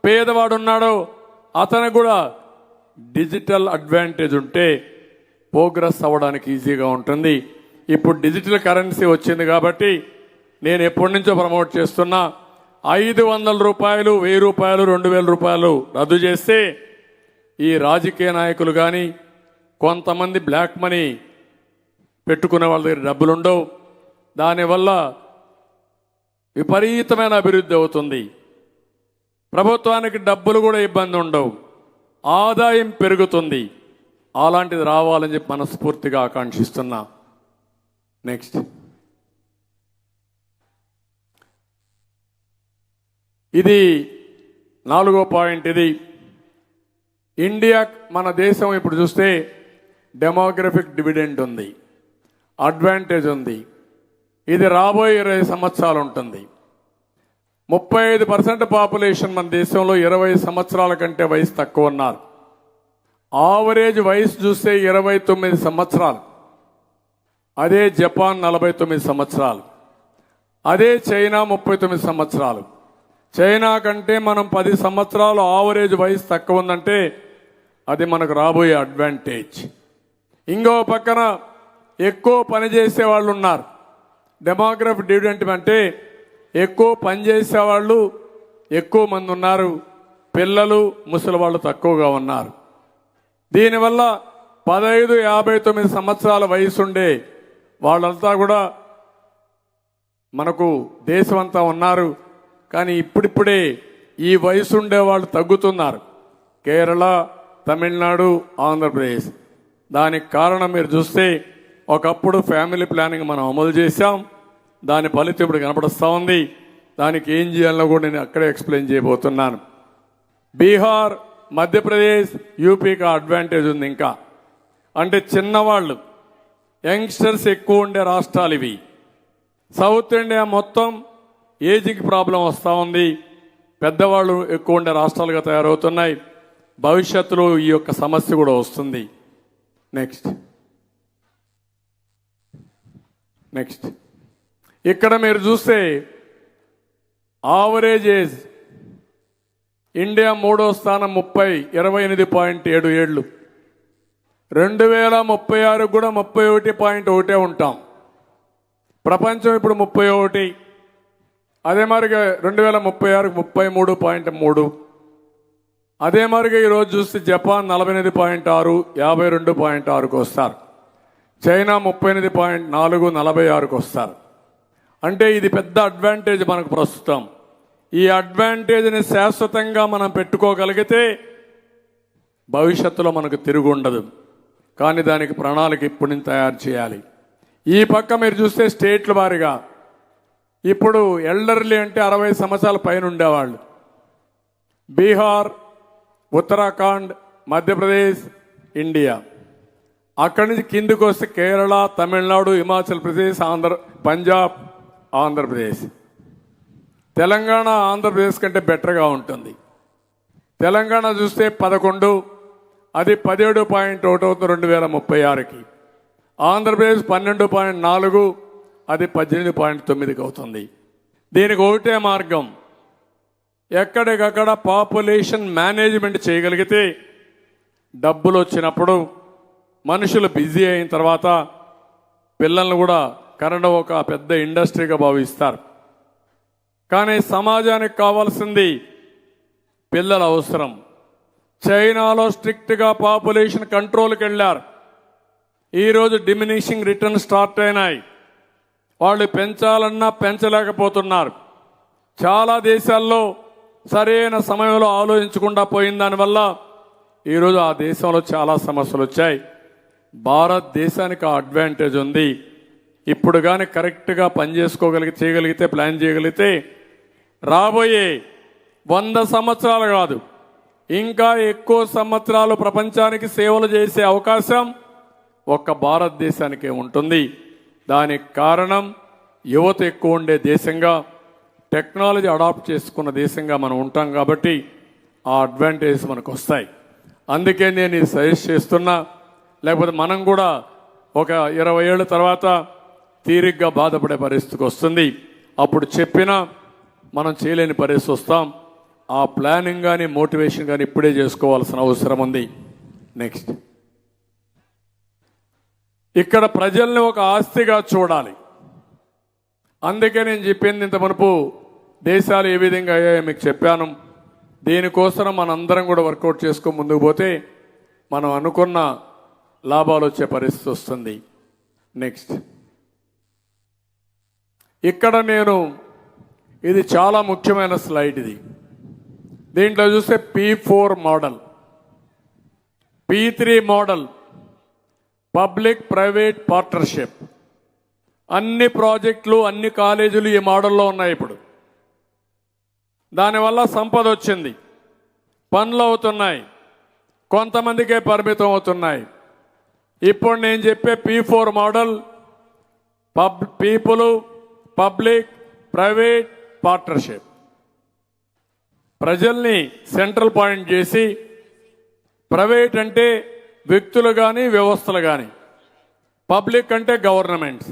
పేదవాడు ఉన్నాడో అతనికి కూడా డిజిటల్ అడ్వాంటేజ్ ఉంటే ప్రోగ్రెస్ అవ్వడానికి ఈజీగా ఉంటుంది. ఇప్పుడు డిజిటల్ కరెన్సీ వచ్చింది కాబట్టి నేను ఎప్పటి నుంచో ప్రమోట్ చేస్తున్నా, 500 రూపాయలు, 1000 రూపాయలు, 2000 రూపాయలు రద్దు చేస్తే ఈ రాజకీయ నాయకులు కానీ కొంతమంది బ్లాక్ మనీ పెట్టుకునే వాళ్ళ దగ్గర డబ్బులు ఉండవు. దానివల్ల విపరీతమైన అభివృద్ధి అవుతుంది. ప్రభుత్వానికి డబ్బులు కూడా ఇబ్బంది ఉండవు, ఆదాయం పెరుగుతుంది. అలాంటిది రావాలని చెప్పి మనస్ఫూర్తిగా ఆకాంక్షిస్తున్నా. నెక్స్ట్, ఇది 4వ పాయింట్. ఇది ఇండియా, మన దేశం ఇప్పుడు చూస్తే డెమోగ్రఫిక్ డివిడెండ్ ఉంది, అడ్వాంటేజ్ ఉంది. ఇది రాబోయే 20 సంవత్సరాలు ఉంటుంది. 35% పాపులేషన్ మన దేశంలో 20 సంవత్సరాల కంటే వయసు తక్కువ ఉన్నారు. ఆవరేజ్ వయసు చూస్తే 29 సంవత్సరాలు. అదే జపాన్ 49 సంవత్సరాలు. అదే చైనా 39 సంవత్సరాలు. చైనా కంటే మనం 10 సంవత్సరాలు ఆవరేజ్ వయసు తక్కువ ఉందంటే అది మనకు రాబోయే అడ్వాంటేజ్. ఇంకో పక్కన ఎక్కువ పని చేసే వాళ్ళు ఉన్నారు. డెమోగ్రఫిక్ డివిడెంట్ అంటే ఎక్కువ పని చేసేవాళ్ళు ఎక్కువ మంది ఉన్నారు, పిల్లలు, ముసలి వాళ్ళు తక్కువగా ఉన్నారు. దీనివల్ల 15, 59 సంవత్సరాల వయసుండే వాళ్ళంతా కూడా మనకు దేశమంతా ఉన్నారు. కానీ ఇప్పుడిప్పుడే ఈ వయసు ఉండే వాళ్ళు తగ్గుతున్నారు. కేరళ, తమిళనాడు, ఆంధ్రప్రదేశ్. దానికి కారణం మీరు చూస్తే ఒకప్పుడు ఫ్యామిలీ ప్లానింగ్ మనం అమలు చేశాం, దాని ఫలితం ఇప్పుడు కనపడుస్తూ ఉంది. దానికి ఏం చేయాలో కూడా నేను అక్కడే ఎక్స్ప్లెయిన్ చేయబోతున్నాను. బీహార్, మధ్యప్రదేశ్, యూపీకి అడ్వాంటేజ్ ఉంది. ఇంకా అంటే చిన్నవాళ్ళు, యంగ్స్టర్స్ ఎక్కువ ఉండే రాష్ట్రాలు ఇవి. సౌత్ ఇండియా మొత్తం ఏజింగ్ ప్రాబ్లం వస్తూ ఉంది, పెద్దవాళ్ళు ఎక్కువ ఉండే రాష్ట్రాలుగా తయారవుతున్నాయి. భవిష్యత్తులో ఈ యొక్క సమస్య కూడా వస్తుంది. నెక్స్ట్, ఇక్కడ మీరు చూస్తే ఆవరేజ్ ఏజ్ ఇండియా 3వ స్థానం 28.7 ఏళ్ళు. 2036 కూడా 31.1 ఉంటాం. ప్రపంచం ఇప్పుడు 31. అదే మరిగా 2036 33.3. అదే మరిగా ఈరోజు చూస్తే జపాన్ 48.6, 52.6కు వస్తారు. చైనా 38.4, 46కు వస్తారు. అంటే ఇది పెద్ద అడ్వాంటేజ్ మనకు ప్రస్తుతం. ఈ అడ్వాంటేజ్ని శాశ్వతంగా మనం పెట్టుకోగలిగితే భవిష్యత్తులో మనకు తిరుగు ఉండదు. కానీ దానికి ప్రణాళిక ఇప్పుడు నుంచి తయారు చేయాలి. ఈ పక్క మీరు చూస్తే స్టేట్ల వారీగా ఇప్పుడు ఎల్డర్లీ అంటే 60 సంవత్సరాల పైన ఉండేవాళ్ళు బీహార్, ఉత్తరాఖండ్, మధ్యప్రదేశ్, ఇండియా. అక్కడి నుంచి కిందికి వస్తే కేరళ, తమిళనాడు, హిమాచల్ ప్రదేశ్, పంజాబ్, ఆంధ్రప్రదేశ్. తెలంగాణ ఆంధ్రప్రదేశ్ కంటే బెటర్గా ఉంటుంది. తెలంగాణ చూస్తే 11, అది 17.1 అవుతుంది 2036కి. ఆంధ్రప్రదేశ్ 12.4, అది 18.9కి అవుతుంది. దీనికి ఒకటే మార్గం, ఎక్కడికక్కడ పాపులేషన్ మేనేజ్మెంట్ చేయగలిగితే డబ్బులు వచ్చినప్పుడు మనుషులు బిజీ అయిన తర్వాత పిల్లల్ని కూడా కనడం ఒక పెద్ద ఇండస్ట్రీగా భావిస్తారు. కానీ సమాజానికి కావాల్సింది పిల్లల అవసరం. చైనాలో స్ట్రిక్ట్గా పాపులేషన్ కంట్రోల్కి వెళ్ళారు. ఈరోజు డిమినిషింగ్ రిటర్న్ స్టార్ట్ అయినాయి. వాళ్ళు పెంచాలన్నా పెంచలేకపోతున్నారు. చాలా దేశాల్లో సరైన సమయంలో ఆలోచించకుండా పోయిన దానివల్ల ఈరోజు ఆ దేశంలో చాలా సమస్యలు వచ్చాయి. భారతదేశానికి ఆ అడ్వాంటేజ్ ఉంది. ఇప్పుడు కానీ కరెక్ట్గా చేయగలిగితే ప్లాన్ చేయగలిగితే రాబోయే 100 సంవత్సరాలు కాదు, ఇంకా ఎక్కువ సంవత్సరాలు ప్రపంచానికి సేవలు చేసే అవకాశం ఒక్క భారతదేశానికే ఉంటుంది. దానికి కారణం యువత ఎక్కువ ఉండే దేశంగా, టెక్నాలజీ అడాప్ట్ చేసుకున్న దేశంగా మనం ఉంటాం కాబట్టి ఆ అడ్వాంటేజ్ మనకు వస్తాయి. అందుకే నేను ఇది సజెస్ట్ చేస్తున్నా. లేకపోతే మనం కూడా ఒక 20 ఏళ్ళ తర్వాత తీరిగ్గా బాధపడే పరిస్థితికి వస్తుంది. అప్పుడు చెప్పినా మనం చేయలేని పరిస్థితి వస్తాం. ఆ ప్లానింగ్ కానీ మోటివేషన్ కానీ ఇప్పుడే చేసుకోవాల్సిన అవసరం ఉంది. నెక్స్ట్, ఇక్కడ ప్రజల్ని ఒక ఆస్తిగా చూడాలి. అందుకే నేను చెప్పింది ఇంత మునుపు దేశాలు ఏ విధంగా అయ్యాయో మీకు చెప్పాను. దీనికోసం మనందరం కూడా వర్కౌట్ చేసుకొని ముందుకు పోతే మనం అనుకున్న లాభాలు వచ్చే పరిస్థితి వస్తుంది. నెక్స్ట్, ఇక్కడ నేను ఇది చాలా ముఖ్యమైన స్లైడ్. ఇది దీంట్లో చూస్తే P4 model, P3 model, public private partnership. అన్ని ప్రాజెక్టులు అన్ని కాలేజీలు ఈ మోడల్లో ఉన్నాయి. ఇప్పుడు దానివల్ల సంపద వచ్చింది, పనులు అవుతున్నాయి, కొంతమందికే పరిమితం అవుతున్నాయి. ఇప్పుడు నేను చెప్పే P4 model people, public, private partnership. ప్రజల్ని సెంట్రల్ పాయింట్ చేసి, ప్రైవేట్ అంటే వ్యక్తులు కానీ వ్యవస్థలు కానీ, పబ్లిక్ అంటే గవర్నమెంట్స్,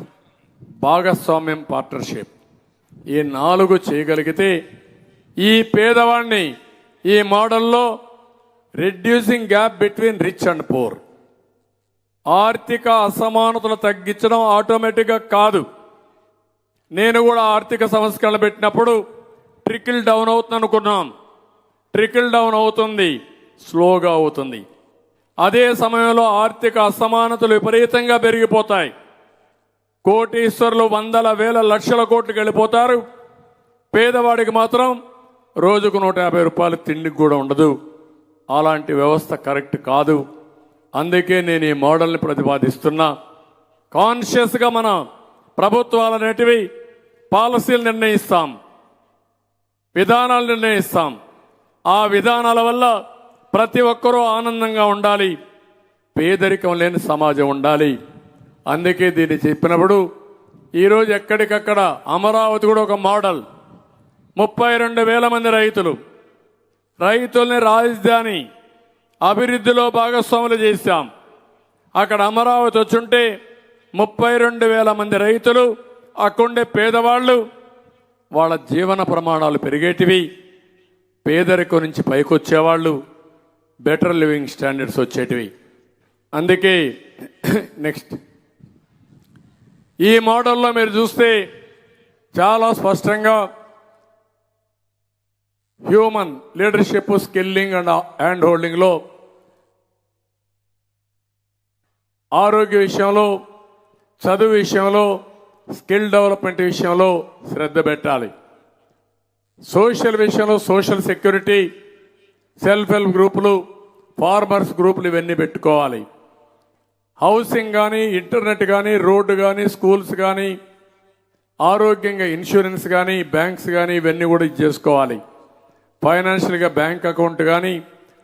భాగస్వామ్యం పార్ట్నర్షిప్. ఈ 4 చేయగలిగితే ఈ పేదవాడిని ఈ మోడల్లో reducing gap between rich and poor, ఆర్థిక అసమానతలు తగ్గించడం ఆటోమేటిక్గా కాదు. నేను కూడా ఆర్థిక సంస్కరణలు పెట్టినప్పుడు ట్రికిల్ డౌన్ అవుతుంది అనుకున్నాం. ట్రికిల్ డౌన్ అవుతుంది, స్లోగా అవుతుంది. అదే సమయంలో ఆర్థిక అసమానతలు విపరీతంగా పెరిగిపోతాయి. కోటీశ్వరులు 100,000 లక్షల కోట్లకు వెళ్ళిపోతారు. పేదవాడికి మాత్రం రోజుకు 150 రూపాయలు తిండికి కూడా ఉండదు. అలాంటి వ్యవస్థ కరెక్ట్ కాదు. అందుకే నేను ఈ మోడల్ని ప్రతిపాదిస్తున్నా. కాన్షియస్గా మన ప్రభుత్వాలు అనేటివి పాలసీలు నిర్ణయిస్తాం, విధానాలు నిర్ణయిస్తాం. ఆ విధానాల వల్ల ప్రతి ఒక్కరూ ఆనందంగా ఉండాలి, పేదరికం లేని సమాజం ఉండాలి. అందుకే దీన్ని చెప్పినప్పుడు ఈరోజు ఎక్కడికక్కడ అమరావతి కూడా ఒక మోడల్. 32,000 మంది రైతుల్ని రాజధాని అభివృద్ధిలో భాగస్వాములు చేశాం. అక్కడ అమరావతి వచ్చుంటే 32,000 మంది రైతులు, అక్కడుండే పేదవాళ్ళు, వాళ్ళ జీవన ప్రమాణాలు పెరిగేటివి, పేదరికం నుంచి పైకొచ్చేవాళ్ళు, బెటర్ లివింగ్ స్టాండర్డ్స్ వచ్చేటివి. అందుకే నెక్స్ట్, ఈ మోడల్లో మీరు చూస్తే చాలా స్పష్టంగా human leadership, skilling and hand హోల్డింగ్లో, ఆరోగ్య విషయంలో, చదువు విషయంలో, స్కిల్ డెవలప్మెంట్ విషయంలో శ్రద్ధ పెట్టాలి. సోషల్ విషయంలో సోషల్ సెక్యూరిటీ, సెల్ఫ్ హెల్ప్ గ్రూపులు, ఫార్మర్స్ గ్రూపులు ఇవన్నీ పెట్టుకోవాలి. హౌసింగ్ కానీ, ఇంటర్నెట్ కానీ, రోడ్డు కానీ, స్కూల్స్ కానీ, ఆరోగ్యంగా ఇన్సూరెన్స్ కానీ, బ్యాంక్స్ కానీ ఇవన్నీ కూడా చేసుకోవాలి. ఫైనాన్షియల్గా బ్యాంక్ అకౌంట్ కానీ,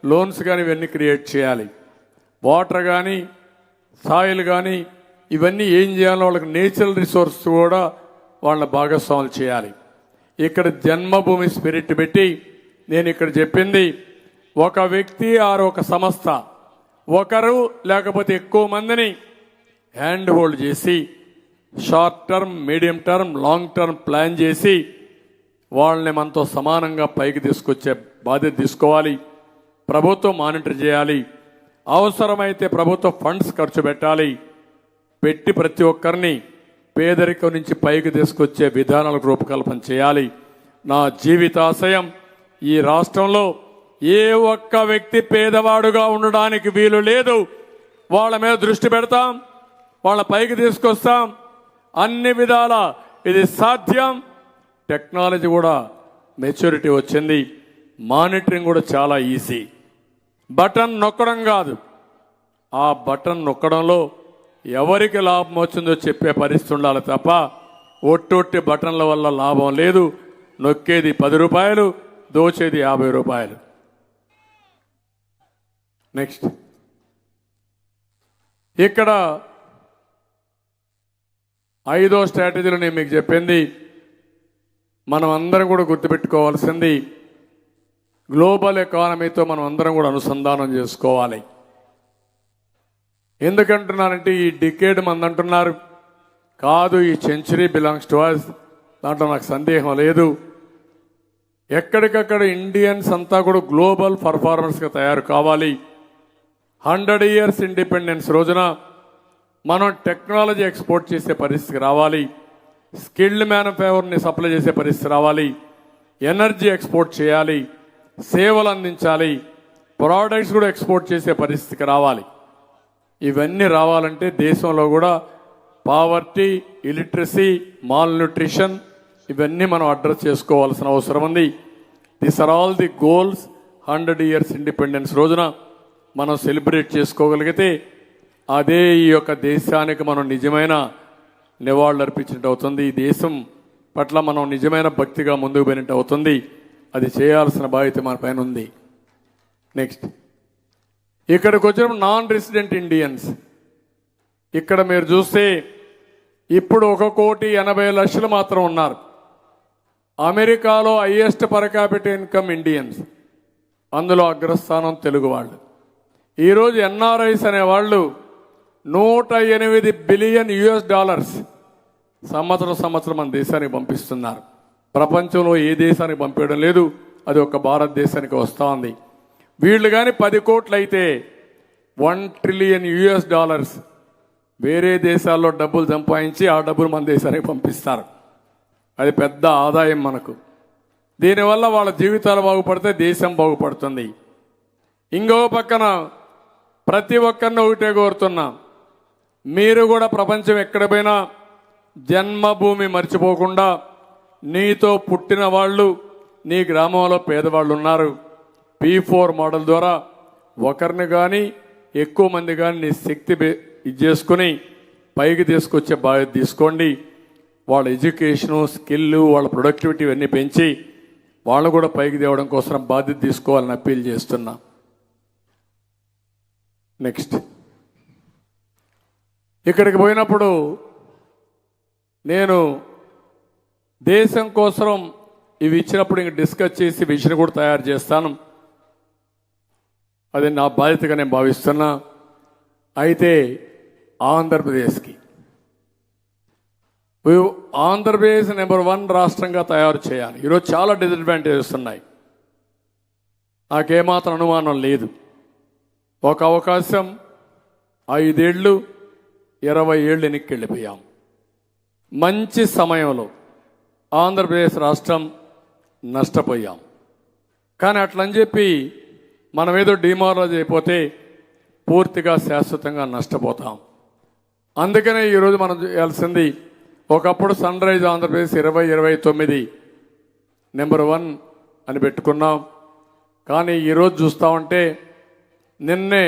లోన్స్ కానీ ఇవన్నీ క్రియేట్ చేయాలి. వాటర్ కానీ, సాయిల్ కానీ ఇవన్నీ ఏం చేయాలో వాళ్ళకి నేచురల్ రిసోర్స్ కూడా వాళ్ళ భాగస్వాములు చేయాలి. ఇక్కడ జన్మభూమి స్పిరిట్ పెట్టి నేను ఇక్కడ చెప్పింది ఒక వ్యక్తి ఆరు ఒక సంస్థ ఒకరు లేకపోతే ఎక్కువ మందిని హ్యాండ్ హోల్డ్ చేసి short term, medium term, long term plan చేసి వాళ్ళని మనతో సమానంగా పైకి తీసుకొచ్చే బాధ్యత తీసుకోవాలి. ప్రభుత్వం మానిటర్ చేయాలి. అవసరమైతే ప్రభుత్వ ఫండ్స్ ఖర్చు పెట్టాలి. పెట్టి ప్రతి ఒక్కరిని పేదరికం నుంచి పైకి తీసుకొచ్చే విధానాలకు రూపకల్పన చేయాలి. నా జీవితాశయం ఈ రాష్ట్రంలో ఏ ఒక్క వ్యక్తి పేదవాడుగా ఉండడానికి వీలు లేదు. వాళ్ళ మీద దృష్టి పెడతాం, వాళ్ళ పైకి తీసుకొస్తాం. అన్ని విధాల ఇది సాధ్యం. టెక్నాలజీ కూడా మెచ్యూరిటీ వచ్చింది. మానిటరింగ్ కూడా చాలా ఈజీ. బటన్ నొక్కడం కాదు, ఆ బటన్ నొక్కడంలో ఎవరికి లాభం వచ్చిందో చెప్పే పరిస్థితి ఉండాలి తప్ప ఒట్టొట్టి బటన్ల వల్ల లాభం లేదు. నొక్కేది 10 రూపాయలు, దోచేది 50 రూపాయలు. నెక్స్ట్, ఇక్కడ 5వ స్ట్రాటజీలో నేను మీకు చెప్పింది మనం అందరం కూడా గుర్తుపెట్టుకోవాల్సింది గ్లోబల్ ఎకానమీతో మనం అందరం కూడా అనుసంధానం చేసుకోవాలి. ఎందుకంటున్నారంటే ఈ డికేడ్ మంది అంటున్నారు, కాదు ఈ సెంచరీ బిలాంగ్స్ టు అస్. దాంట్లో నాకు సందేహం లేదు. ఎక్కడికక్కడ ఇండియన్స్ అంతా కూడా గ్లోబల్ పర్ఫార్మర్స్గా తయారు కావాలి. 100 years ఇండిపెండెన్స్ రోజున మనం టెక్నాలజీ ఎక్స్పోర్ట్ చేసే పరిస్థితికి రావాలి. స్కిల్డ్ మ్యానుఫ్యాక్చర్ని సప్లై చేసే పరిస్థితి రావాలి. ఎనర్జీ ఎక్స్పోర్ట్ చేయాలి. సేవలు అందించాలి. ప్రోడక్ట్స్ కూడా ఎక్స్పోర్ట్ చేసే పరిస్థితికి రావాలి. ఇవన్నీ రావాలంటే దేశంలో కూడా పావర్టీ, ఇలిటరసీ, మాల్ న్యూట్రిషన్ ఇవన్నీ మనం అడ్రస్ చేసుకోవాల్సిన అవసరం ఉంది. This are all the goals 100 years independence రోజున మనం సెలబ్రేట్ చేసుకోగలిగితే అదే ఈ యొక్క దేశానికి మనం నిజమైన నివాళులు అర్పించినట్టు అవుతుంది. ఈ దేశం పట్ల మనం నిజమైన భక్తిగా ముందుకు పోయినట్టు అవుతుంది. అది చేయాల్సిన బాధ్యత మన పైన ఉంది. నెక్స్ట్, ఇక్కడికి వచ్చిన నాన్ రెసిడెంట్ ఇండియన్స్ ఇక్కడ మీరు చూస్తే ఇప్పుడు 1,80,00,000 మాత్రం ఉన్నారు. అమెరికాలో highest per capital income Indians, అందులో అగ్రస్థానం తెలుగు వాళ్ళు. ఈరోజు ఎన్ఆర్ఐస్ అనేవాళ్ళు $108 బిలియన్ సంవత్సరం మన దేశానికి పంపిస్తున్నారు. ప్రపంచంలో ఏ దేశానికి పంపించడం లేదు, అది ఒక భారతదేశానికి వస్తూ ఉంది. వీళ్ళు కానీ 10 కోట్లు అయితే $1 ట్రిలియన్ వేరే దేశాల్లో డబ్బులు సంపాదించి ఆ డబ్బులు మన దేశానికి పంపిస్తారు. అది పెద్ద ఆదాయం మనకు. దీనివల్ల వాళ్ళ జీవితాలు బాగుపడితే దేశం బాగుపడుతుంది. ఇంకో పక్కన ప్రతి ఒక్కరిని ఒకటే కోరుతున్నా, మీరు కూడా ప్రపంచం ఎక్కడ పోయినా జన్మభూమి మర్చిపోకుండా నీతో పుట్టిన వాళ్ళు, నీ గ్రామంలో పేదవాళ్ళు ఉన్నారు. P4 మోడల్ ద్వారా ఒకరిని కానీ ఎక్కువ మంది కానీ నీ శక్తి ఇది చేసుకుని పైకి తీసుకొచ్చే బాధ్యత తీసుకోండి. వాళ్ళ ఎడ్యుకేషను, స్కిల్, వాళ్ళ ప్రొడక్టివిటీ ఇవన్నీ పెంచి వాళ్ళు కూడా పైకి తేవడం కోసం బాధ్యత తీసుకోవాలని అప్పీల్ చేస్తున్నా. నెక్స్ట్, ఇక్కడికి పోయినప్పుడు నేను దేశం కోసం ఇవి ఇచ్చినప్పుడు ఇంక డిస్కస్ చేసి విషయం కూడా తయారు చేస్తాను. అది నా బాధ్యతగా నేను భావిస్తున్నా. అయితే ఆంధ్రప్రదేశ్కి ఆంధ్రప్రదేశ్ నెంబర్ 1 రాష్ట్రంగా తయారు చేయాలి. ఈరోజు చాలా డిసడ్వాంటేజెస్ ఉన్నాయి, నాకేమాత్రం అనుమానం లేదు. ఒక అవకాశం 5 ఏళ్ళు 20 ఏళ్ళు వెనక్కి వెళ్ళిపోయాం. మంచి సమయంలో ఆంధ్రప్రదేశ్ రాష్ట్రం నష్టపోయాం. కానీ అట్లని చెప్పి మనం ఏదో డిమారలైజ్ అయిపోతే పూర్తిగా శాశ్వతంగా నష్టపోతాం. అందుకనే ఈరోజు మనం చేయాల్సింది, ఒకప్పుడు సన్ రైజ్ ఆంధ్రప్రదేశ్ 2029 నెంబర్ 1 అని పెట్టుకున్నాం. కానీ ఈరోజు చూస్తూ ఉంటే నిన్నే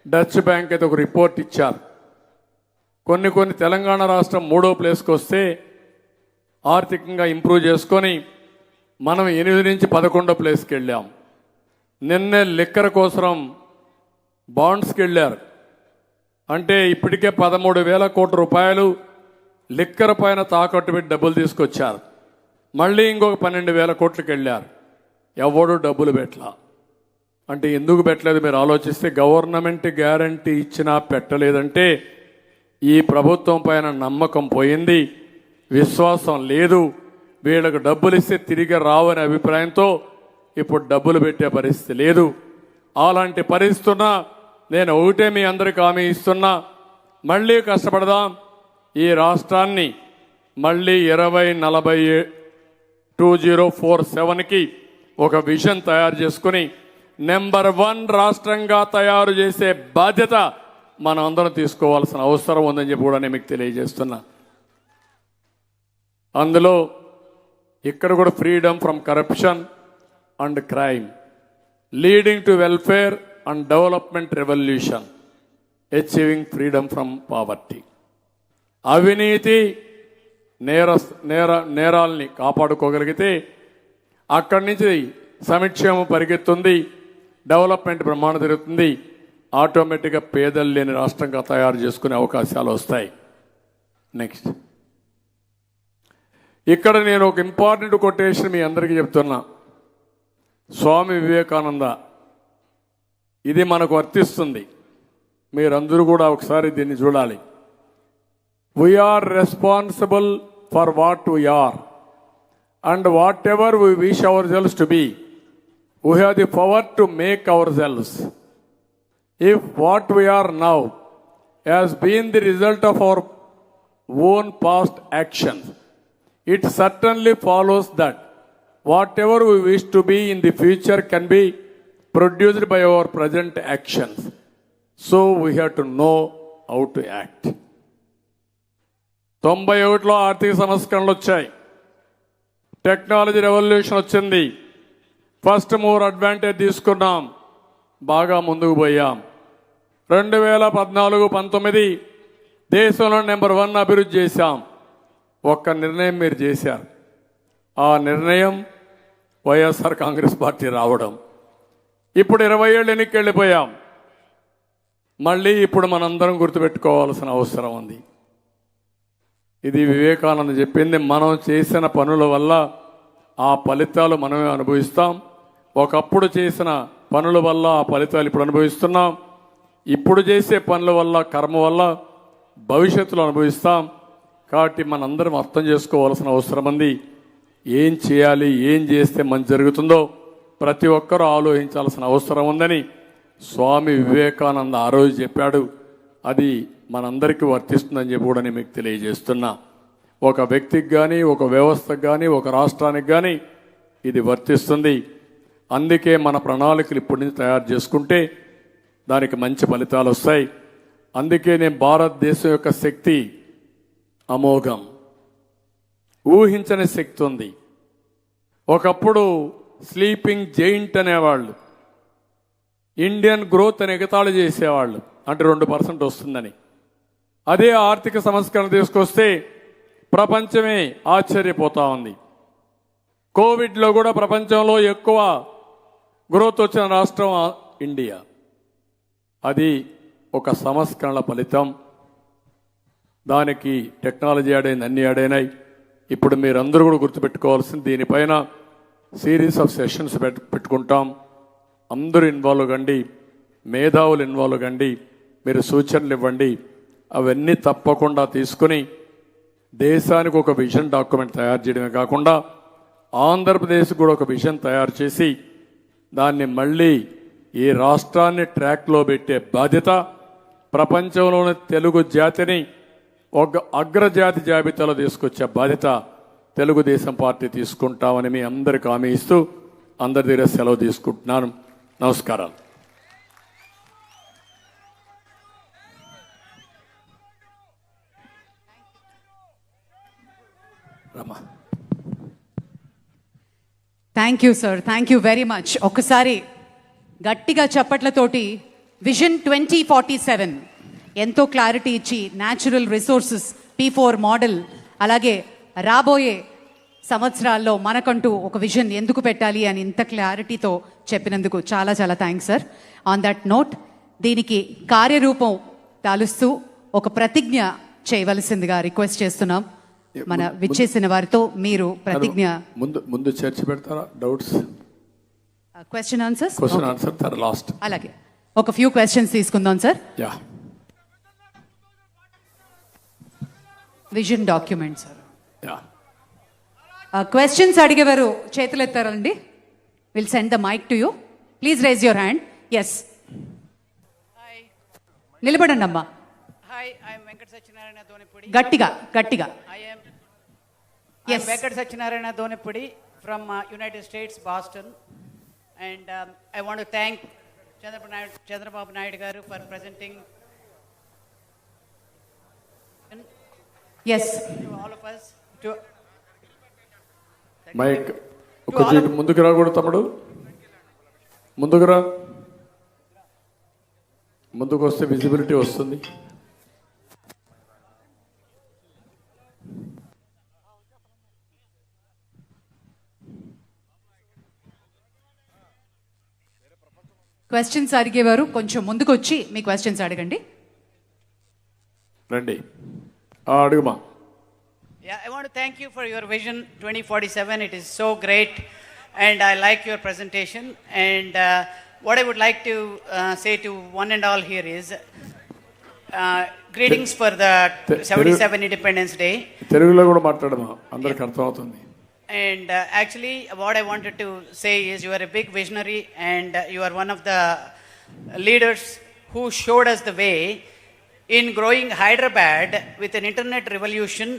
డచ్ బ్యాంక్ అయితే ఒక రిపోర్ట్ ఇచ్చారు. కొన్ని తెలంగాణ రాష్ట్రం 3వ ప్లేస్కి వస్తే ఆర్థికంగా ఇంప్రూవ్ చేసుకొని మనం 8 నుంచి 11వ ప్లేస్కి వెళ్ళాం. నిన్నే లిక్కర్ కోసం బాండ్స్కి వెళ్ళారు. అంటే ఇప్పటికే 13,000 కోట్ల రూపాయలు లిక్కర్ పైన తాకట్టు పెట్టి డబ్బులు తీసుకొచ్చారు. మళ్ళీ ఇంకొక 12,000 కోట్లకి వెళ్ళారు. ఎవడు డబ్బులు పెట్టలా. అంటే ఎందుకు పెట్టలేదు మీరు ఆలోచిస్తే, గవర్నమెంట్ గ్యారంటీ ఇచ్చినా పెట్టలేదంటే ఈ ప్రభుత్వం పైన నమ్మకం పోయింది, విశ్వాసం లేదు, వీళ్ళకు డబ్బులు ఇస్తే తిరిగి రావనే అభిప్రాయంతో ఇప్పుడు డబ్బులు పెట్టే పరిస్థితి లేదు. అలాంటి పరిస్థితున్నా నేను ఒకటే మీ అందరికి హామీ ఇస్తున్నా, మళ్ళీ కష్టపడదాం. ఈ రాష్ట్రాన్ని మళ్ళీ 2047కి ఒక విజన్ తయారు చేసుకుని నెంబర్ 1 రాష్ట్రంగా తయారు చేసే బాధ్యత మనం అందరం తీసుకోవాల్సిన అవసరం ఉందని చెప్పి కూడా నేను మీకు తెలియజేస్తున్నా. అందులో ఇక్కడ కూడా freedom from corruption and crime, leading to welfare and development revolution, achieving freedom from poverty. అవినీతి నేరాల్ని కాపాడుకోగలిగితే అక్కడి నుంచి సంక్షేమం పరిగెత్తుంది, డెవలప్మెంట్ బ్రహ్మాండం జరుగుతుంది, ఆటోమేటిక్గా పేదలు లేని రాష్ట్రంగా తయారు చేసుకునే అవకాశాలు వస్తాయి. నెక్స్ట్, ఇక్కడ నేను ఒక ఇంపార్టెంట్ కొటేషన్ మీ అందరికీ చెప్తున్నా. స్వామి వివేకానంద, ఇది మనకు వర్తిస్తుంది, మీరందరూ కూడా ఒకసారి దీన్ని చూడాలి. We are responsible for what we are and whatever we wish ourselves to be, we have the power to make ourselves. If what we are now has been the result of our own past actions, it certainly follows that whatever we wish to be in the future can be produced by our present actions. So we have to know how to act. 91లో ఆర్థిక సంస్కరణలు వచ్చాయి, technology revolution వచ్చింది, first mover advantage తీసుకున్నాం, బాగా ముందుకు పోయాం. 2014-19 దేశంలో number 1 అభివృద్ధి చేశాం. ఒక్క నిర్ణయం మీరు చేశారు, ఆ నిర్ణయం వైఎస్ఆర్ కాంగ్రెస్ పార్టీ రావడం. ఇప్పుడు 20 ఏళ్ళు ఎన్నికకి వెళ్ళిపోయాం, మళ్ళీ ఇప్పుడు మనందరం గుర్తుపెట్టుకోవాల్సిన అవసరం ఉంది. ఇది వివేకానంద చెప్పింది, మనం చేసిన పనుల వల్ల ఆ ఫలితాలు మనమే అనుభవిస్తాం. ఒకప్పుడు చేసిన పనుల వల్ల ఆ ఫలితాలు ఇప్పుడు అనుభవిస్తున్నాం, ఇప్పుడు చేసే పనుల వల్ల కర్మ వల్ల భవిష్యత్తులో అనుభవిస్తాం. కాబట్టి మనందరం అర్థం చేసుకోవాల్సిన అవసరం ఉంది. ఏం చేయాలి, ఏం చేస్తే మంచి జరుగుతుందో ప్రతి ఒక్కరూ ఆలోచించాల్సిన అవసరం ఉందని స్వామి వివేకానంద ఆ రోజు చెప్పాడు. అది మనందరికీ వర్తిస్తుందని చెప్పి కూడా నేను మీకు తెలియజేస్తున్నా. ఒక వ్యక్తికి కానీ, ఒక వ్యవస్థకు కానీ, ఒక రాష్ట్రానికి కానీ ఇది వర్తిస్తుంది. అందుకే మన ప్రణాళికలు ఇప్పటి నుంచి తయారు చేసుకుంటే దానికి మంచి ఫలితాలు వస్తాయి. అందుకే నేను భారతదేశం యొక్క శక్తి అమోఘం, ఊహించని శక్తి ఉంది. ఒకప్పుడు స్లీపింగ్ జైంట్ అనేవాళ్ళు, ఇండియన్ గ్రోత్ అని ఎగతాళి చేసేవాళ్ళు, అంటే 2% వస్తుందని. అదే ఆర్థిక సంస్కరణ తీసుకొస్తే ప్రపంచమే ఆశ్చర్యపోతా ఉంది. కోవిడ్లో కూడా ప్రపంచంలో ఎక్కువ గ్రోత్ వచ్చిన రాష్ట్రం ఇండియా. అది ఒక సంస్కరణల ఫలితం. దానికి టెక్నాలజీ యాడైంది, అన్ని యాడైనాయి. ఇప్పుడు మీరందరూ కూడా గుర్తుపెట్టుకోవాల్సింది, దీనిపైన సిరీస్ ఆఫ్ సెషన్స్ పెట్టుకుంటాం. అందరూ ఇన్వాల్వ్ కండి, మేధావులు ఇన్వాల్వ్ కండి, మీరు సూచనలు ఇవ్వండి. అవన్నీ తప్పకుండా తీసుకుని దేశానికి ఒక విజన్ డాక్యుమెంట్ తయారు చేయడమే కాకుండా ఆంధ్రప్రదేశ్ కూడా ఒక విజన్ తయారు చేసి దాన్ని మళ్ళీ ఈ రాష్ట్రాన్ని ట్రాక్లో పెట్టే బాధ్యత, ప్రపంచంలోని తెలుగు జాతిని ఒక అగ్రజాతి జాబితాలో తీసుకొచ్చే బాధ్యత తెలుగుదేశం పార్టీ తీసుకుంటామని మీ అందరికి హామీ ఇస్తూ అందరి దగ్గర సెలవు తీసుకుంటున్నాను. నమస్కారాలు. Rama, thank you sir, thank you very much. ఒకసారి గట్టిగా చప్పట్లతోటి విజన్ 2047 ఎంతో క్లారిటీ ఇచ్చి న్యాచురల్ రిసోర్సెస్ P4 మోడల్, అలాగే రాబోయే సంవత్సరాల్లో మనకంటూ ఒక విజన్ ఎందుకు పెట్టాలి అని ఇంత క్లారిటీతో చెప్పినందుకు చాలా చాలా thanks sir. On that note, దీనికి కార్యరూపం దాలుస్తూ ఒక ప్రతిజ్ఞ చేయవలసిందిగా రిక్వెస్ట్ చేస్తున్నాం. మన విచ్చేసిన వారితో మీరు ప్రతిజ్ఞ. ముందు చర్చ పెడతారా? Doubts question answers question answer తర్ లాస్ట్. అలాగే ఒక ఫ్యూ క్వశ్చన్స్ తీసుకుందాం sir. Ya vision document sir. Ya questions అడిగేవారు చేతులు ఎత్తారండి. Will send the mic to you. Please raise your hand. Yes, నిలబడండి అమ్మా. Hi, I am Venkat Sachinarayana Donepudi. గట్టిగా గట్టిగా. I am Yes. Venkat Sachinarayana Donepudi from United States, Boston. And I want to thank Chandrababu Naidu garu for presenting ఎస్, to all of us. To mic ఒక చీటి ముందుకు రాకూడదు తమ్ముడు, ముందుకు రా. ముందుకు వస్తే విజిబిలిటీ వస్తుంది. క్వశ్చన్స్ అడిగేవారు కొంచెం ముందుకు వచ్చి మీ క్వశ్చన్స్ అడగండి. రండి, అడుగుమా. Yeah, I want to thank you for your Vision 2047. It is so great, and I like your presentation. And what I would like to say to one and all here is greetings for the 77 Independence Day. తెలుగులో కూడా మాట్లాడమా, అందరికి అర్థమవుతుంది. And actually, what I wanted to say is you are a big visionary, and you are one of the leaders who showed us the way in growing Hyderabad with an internet revolution.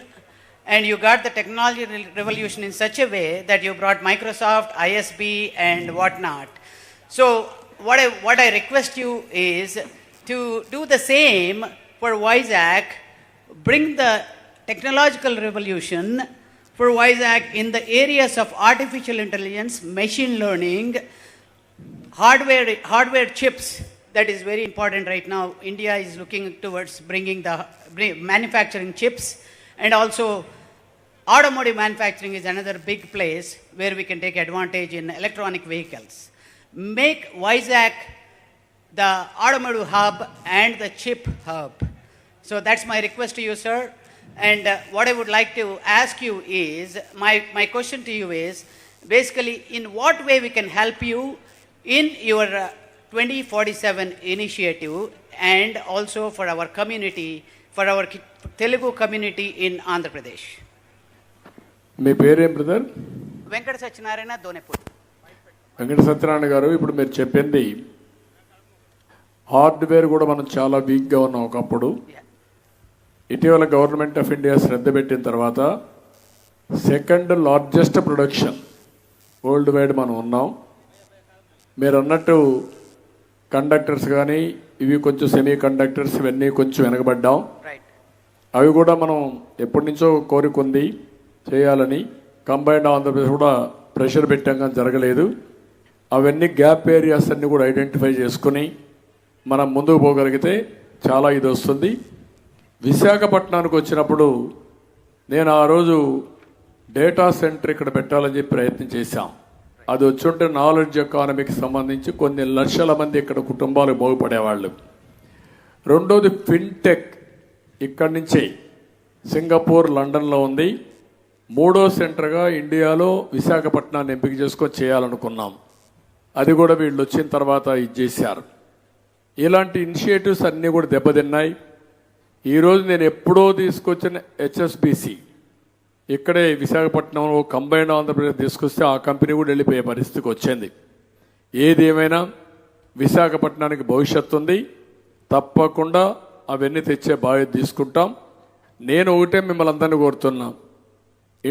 And you got the technology revolution in such a way that you brought Microsoft, ISB, and whatnot. So what I request you is to do the same for Vizag, bring the technological revolution for Vizag in the areas of artificial intelligence, machine learning, hardware chips. That is very important right now. India is looking towards bringing manufacturing chips, and also automotive manufacturing is another big place where we can take advantage in electronic vehicles. Make Vizag the automotive hub and the chip hub. So that's my request to you, sir. And what I would like to ask you is, my question to you is, basically, in what way we can help you in your 2047 initiative, and also for our community, for our Telugu community in Andhra Pradesh. మీ పేరేం brother? Venkat Sachinarayana Donepudi. Venkata Satyanarayana గారు, ఇప్పుడు మీరు చెప్పింది hardware కూడా మనం చాలా వీక్గా ఉన్నాం ఒకప్పుడు. ఇటీవల గవర్నమెంట్ ఆఫ్ ఇండియా శ్రద్ధ పెట్టిన తర్వాత second largest production world wide మనం ఉన్నాం. మీరు అన్నట్టు కండక్టర్స్ కానీ ఇవి కొంచెం సెమీ కండక్టర్స్ ఇవన్నీ కొంచెం వెనకబడ్డాం. Right. అవి కూడా మనం ఎప్పటి నుంచో కోరుకుంది చేయాలని. కంబైన్డ్ ఆంధ్రప్రదేశ్ కూడా ప్రెషర్ పెట్టాం కానీ జరగలేదు. అవన్నీ గ్యాప్ ఏరియాస్ అన్నీ కూడా ఐడెంటిఫై చేసుకుని మనం ముందుకు పోగలిగితే చాలా ఇది వస్తుంది. విశాఖపట్నానికి వచ్చినప్పుడు నేను ఆ రోజు డేటా సెంటర్ ఇక్కడ పెట్టాలని చెప్పి ప్రయత్నం చేశాం. అది వచ్చుంటే నాలెడ్జ్ ఎకానమీకి సంబంధించి కొన్ని లక్షల మంది ఇక్కడ కుటుంబాలు బాగుపడేవాళ్ళు. రెండోది ఫిన్టెక్ ఇక్కడి నుంచే సింగపూర్, లండన్లో ఉంది. మూడో సెంటర్గా ఇండియాలో విశాఖపట్నాన్ని ఎంపిక చేసుకొని చేయాలనుకున్నాం. అది కూడా వీళ్ళు వచ్చిన తర్వాత ఇది చేశారు. ఇలాంటి ఇనిషియేటివ్స్ అన్నీ కూడా దెబ్బతిన్నాయి. ఈరోజు నేను ఎప్పుడో తీసుకొచ్చిన హెచ్ఎస్బిసి ఇక్కడే విశాఖపట్నంలో కంబైన్డ్ ఆంధ్రప్రదేశ్ తీసుకొస్తే ఆ కంపెనీ కూడా వెళ్ళిపోయే పరిస్థితికి వచ్చింది. ఏది ఏమైనా విశాఖపట్నానికి భవిష్యత్తు ఉంది. తప్పకుండా అవన్నీ తెచ్చే బాధ్యత తీసుకుంటాం. నేను ఒకటే మిమ్మల్ని అందరినీ కోరుతున్నా,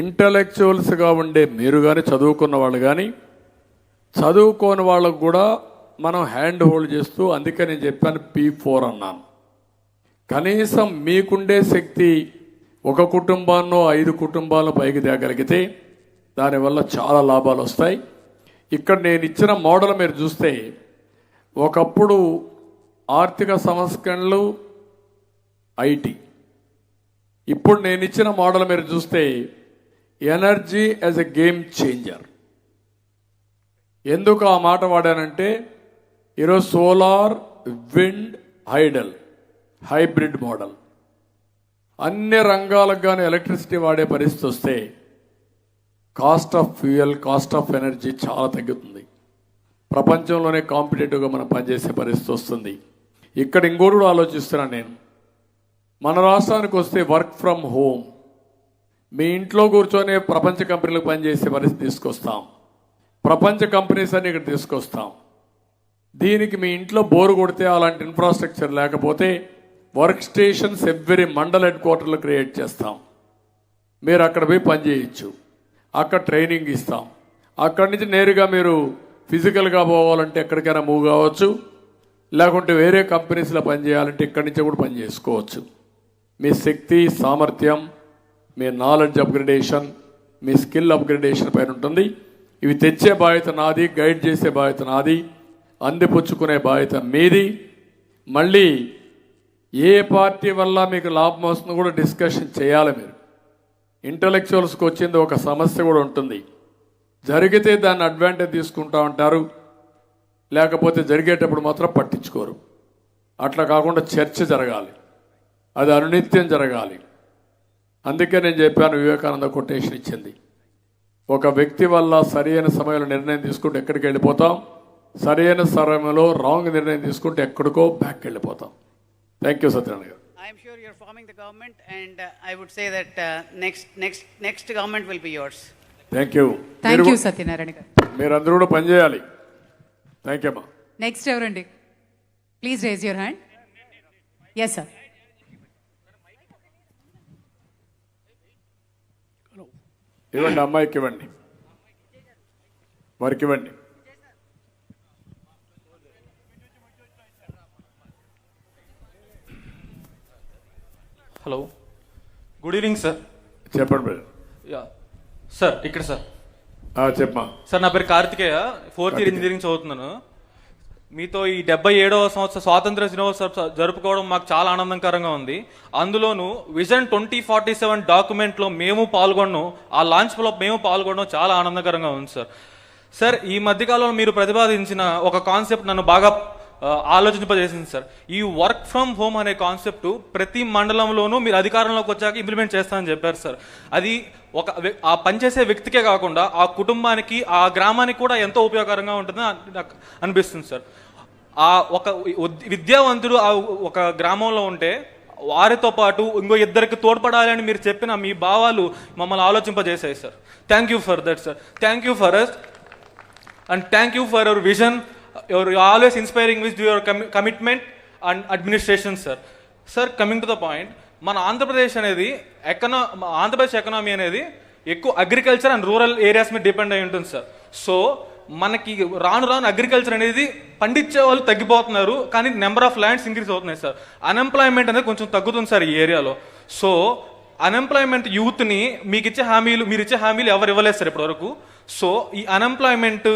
ఇంటలెక్చువల్స్గా ఉండే మీరు కానీ చదువుకున్న వాళ్ళు కానీ చదువుకోని వాళ్ళకు కూడా మనం హ్యాండ్ హోల్డ్ చేస్తూ, అందుకే నేను చెప్పాను P4 అన్నాను. కనీసం మీకుండే శక్తి ఒక కుటుంబాన్నో 5 కుటుంబాలను పైకి తేగలిగితే దానివల్ల చాలా లాభాలు వస్తాయి. ఇక్కడ నేను ఇచ్చిన మోడల్ మీరు చూస్తే ఒకప్పుడు ఆర్థిక సంస్కరణలు ఐటీ, ఇప్పుడు నేను ఇచ్చిన మోడల్ మీరు చూస్తే energy as a game changer. ఎందుకు ఆ మాట వాడానంటే ఈరోజు సోలార్, విండ్, హైబ్రిడ్ మోడల్ అన్ని రంగాలకు కానీ ఎలక్ట్రిసిటీ వాడే పరిస్థితి వస్తే cost of fuel, cost of energy చాలా తగ్గుతుంది. ప్రపంచంలోనే కాంపిటేటివ్గా మనం పనిచేసే పరిస్థితి వస్తుంది. ఇక్కడ ఇంకోటి కూడా ఆలోచిస్తున్నాను నేను. మన రాష్ట్రానికి వస్తే వర్క్ ఫ్రమ్ హోమ్, మీ ఇంట్లో కూర్చొని ప్రపంచ కంపెనీలకు పనిచేసే పరిస్థితి తీసుకొస్తాం. ప్రపంచ కంపెనీస్ అన్ని ఇక్కడ తీసుకొస్తాం. దీనికి మీ ఇంట్లో బోరు కొడితే అలాంటి ఇన్ఫ్రాస్ట్రక్చర్ లేకపోతే work stations every mandal head క్వార్టర్లో క్రియేట్ చేస్తాం. మీరు అక్కడ పోయి పని చేయొచ్చు, అక్కడ ట్రైనింగ్ ఇస్తాం. అక్కడి నుంచి నేరుగా మీరు ఫిజికల్గా పోవాలంటే ఎక్కడికైనా మూవ్ కావచ్చు, లేకుంటే వేరే కంపెనీస్లో పని చేయాలంటే ఇక్కడి నుంచి కూడా పని చేసుకోవచ్చు. మీ శక్తి సామర్థ్యం, మీ నాలెడ్జ్ అప్గ్రేడేషన్, మీ స్కిల్ అప్గ్రేడేషన్ పైన ఉంటుంది. ఇవి తెచ్చే బాధ్యత నాది, గైడ్ చేసే బాధ్యత నాది, అందిపుచ్చుకునే బాధ్యత మీది. మళ్ళీ ఏ పార్టీ వల్ల మీకు లాభం వస్తుందో కూడా డిస్కషన్ చేయాలి. మీరు ఇంటలెక్చువల్స్కి వచ్చింది ఒక సమస్య కూడా ఉంటుంది. జరిగితే దాన్ని అడ్వాంటేజ్ తీసుకుంటా ఉంటారు, లేకపోతే జరిగేటప్పుడు మాత్రం పట్టించుకోరు. అట్లా కాకుండా చర్చ జరగాలి, అది అనునిత్యం జరగాలి. అందుకే నేను చెప్పాను, వివేకానంద కొటేషన్ ఇచ్చింది, ఒక వ్యక్తి వల్ల సరైన సమయంలో నిర్ణయం తీసుకుంటే ఎక్కడికి వెళ్ళిపోతాం, సరైన సమయంలో రాంగ్ నిర్ణయం తీసుకుంటే ఎక్కడికో బ్యాక్ వెళ్ళిపోతాం. థ్యాంక్ యూ సత్యనారాయణ గారు. I'm sure you're forming the government, and I would say that next government will be yours. Thank you. Thank you Satyanarayana garu. మీరందరూ కూడా పనిచేయాలి. థ్యాంక్ యూ అమ్మా. నెక్స్ట్ ఎవరండి? Please raise your hand. Yes sir. ఇవ్వండి, అమ్మాయికి ఇవ్వండి, వారికి ఇవ్వండి. Hello, good evening sir. చెప్పండి బ్రదర్. యా సార్, ఇక్కడ సార్. చెప్పమా. సార్, నా పేరు కార్తికేయ, 4th ఇయర్ ఇంజనీరింగ్ చదువుతున్నాను. మీతో ఈ 77వ సంవత్సర స్వాతంత్ర దినోత్సవం జరుపుకోవడం మాకు చాలా ఆనందకరంగా ఉంది. అందులోనూ విజన్ 2047 డాక్యుమెంట్లో మేము పాల్గొనడం, ఆ లాంచ్లో మేము పాల్గొనడం చాలా ఆనందకరంగా ఉంది సార్. సార్, ఈ మధ్యకాలంలో మీరు ప్రతిపాదించిన ఒక కాన్సెప్ట్ నన్ను బాగా ఆలోచింపజేసింది సార్. ఈ వర్క్ ఫ్రమ్ హోమ్ అనే కాన్సెప్ట్ ప్రతి మండలంలోనూ మీరు అధికారంలోకి వచ్చాక ఇంప్లిమెంట్ చేస్తానని చెప్పారు సార్. అది ఆ పనిచేసే వ్యక్తికే కాకుండా ఆ కుటుంబానికి, ఆ గ్రామానికి కూడా ఎంతో ఉపయోగకరంగా ఉంటుందని నాకు అనిపిస్తుంది సార్. ఆ ఒక విద్యావంతుడు ఆ ఒక గ్రామంలో ఉంటే వారితో పాటు ఇంకో ఇద్దరికి తోడ్పడాలని మీరు చెప్పిన మీ భావాలు మమ్మల్ని ఆలోచింపజేశాయి సార్. Thank you for that sir. Thank you for us and thank you for your vision. You're always inspiring with your commitment and administration, sir. Sir, coming to the point, మన ఆంధ్రప్రదేశ్ అనేది ఆంధ్రప్రదేశ్ ఎకనామీ అనేది ఎక్కువ అగ్రికల్చర్ అండ్ రూరల్ ఏరియాస్ మీద depend అయి ఉంటుంది sir. So మనకి రాను agriculture అనేది పండించే వాళ్ళు తగ్గిపోతున్నారు, కానీ నెంబర్ ఆఫ్ ల్యాండ్స్ ఇంక్రీజ్ అవుతున్నాయి సార్. అన్ఎంప్లాయ్మెంట్ అనేది కొంచెం తగ్గుతుంది సార్ ఈ ఏరియాలో. సో అన్ఎంప్లాయ్మెంట్ యూత్ని మీరు ఇచ్చే హామీలు ఎవరు ఇవ్వలేదు సార్ ఇప్పటివరకు. సో ఈ అన్ఎంప్లాయ్మెంట్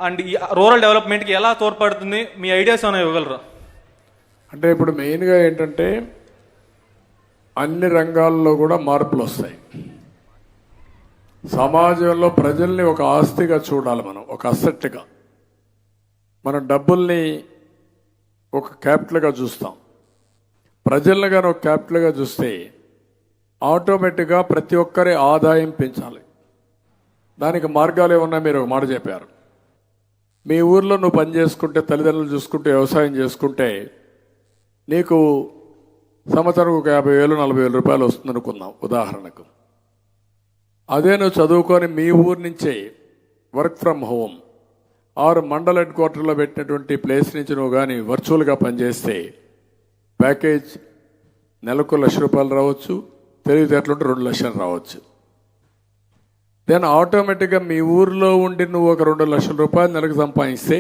అండ్ ఈ రూరల్ డెవలప్మెంట్కి ఎలా తోడ్పడుతుంది, మీ ఐడియాస్ ఏమైనా ఇవ్వగలరా? అంటే ఇప్పుడు మెయిన్గా ఏంటంటే అన్ని రంగాల్లో కూడా మార్పులు వస్తాయి. సమాజంలో ప్రజల్ని ఒక ఆస్తిగా చూడాలి, మనం ఒక అసెట్గా. మనం డబ్బుల్ని ఒక క్యాపిటల్గా చూస్తాం. ప్రజల్ని కానీ ఒక క్యాపిటల్గా చూస్తే ఆటోమేటిక్గా ప్రతి ఒక్కరి ఆదాయం పెంచాలి. దానికి మార్గాలు ఏమన్నా మీరు ఒక మాట చెప్పారు. మీ ఊర్లో నువ్వు పని చేసుకుంటే, తల్లిదండ్రులు చూసుకుంటే, వ్యవసాయం చేసుకుంటే నీకు సంవత్సరం ఒక 50,000 40,000 రూపాయలు వస్తుంది అనుకుందాం ఉదాహరణకు. అదే నువ్వు చదువుకొని మీ ఊరు నుంచే వర్క్ ఫ్రమ్ హోమ్ ఆరు మండల హెడ్ క్వార్టర్లో పెట్టినటువంటి ప్లేస్ నుంచి నువ్వు కానీ వర్చువల్గా పనిచేస్తే ప్యాకేజ్ నెలకు ₹1,00,000 రావచ్చు, తెలివితేటలుంటే 2 లక్షలు రావచ్చు. దెన్ ఆటోమేటిక్గా మీ ఊర్లో ఉండి నువ్వు ఒక ₹2,00,000 నెలకు సంపాదిస్తే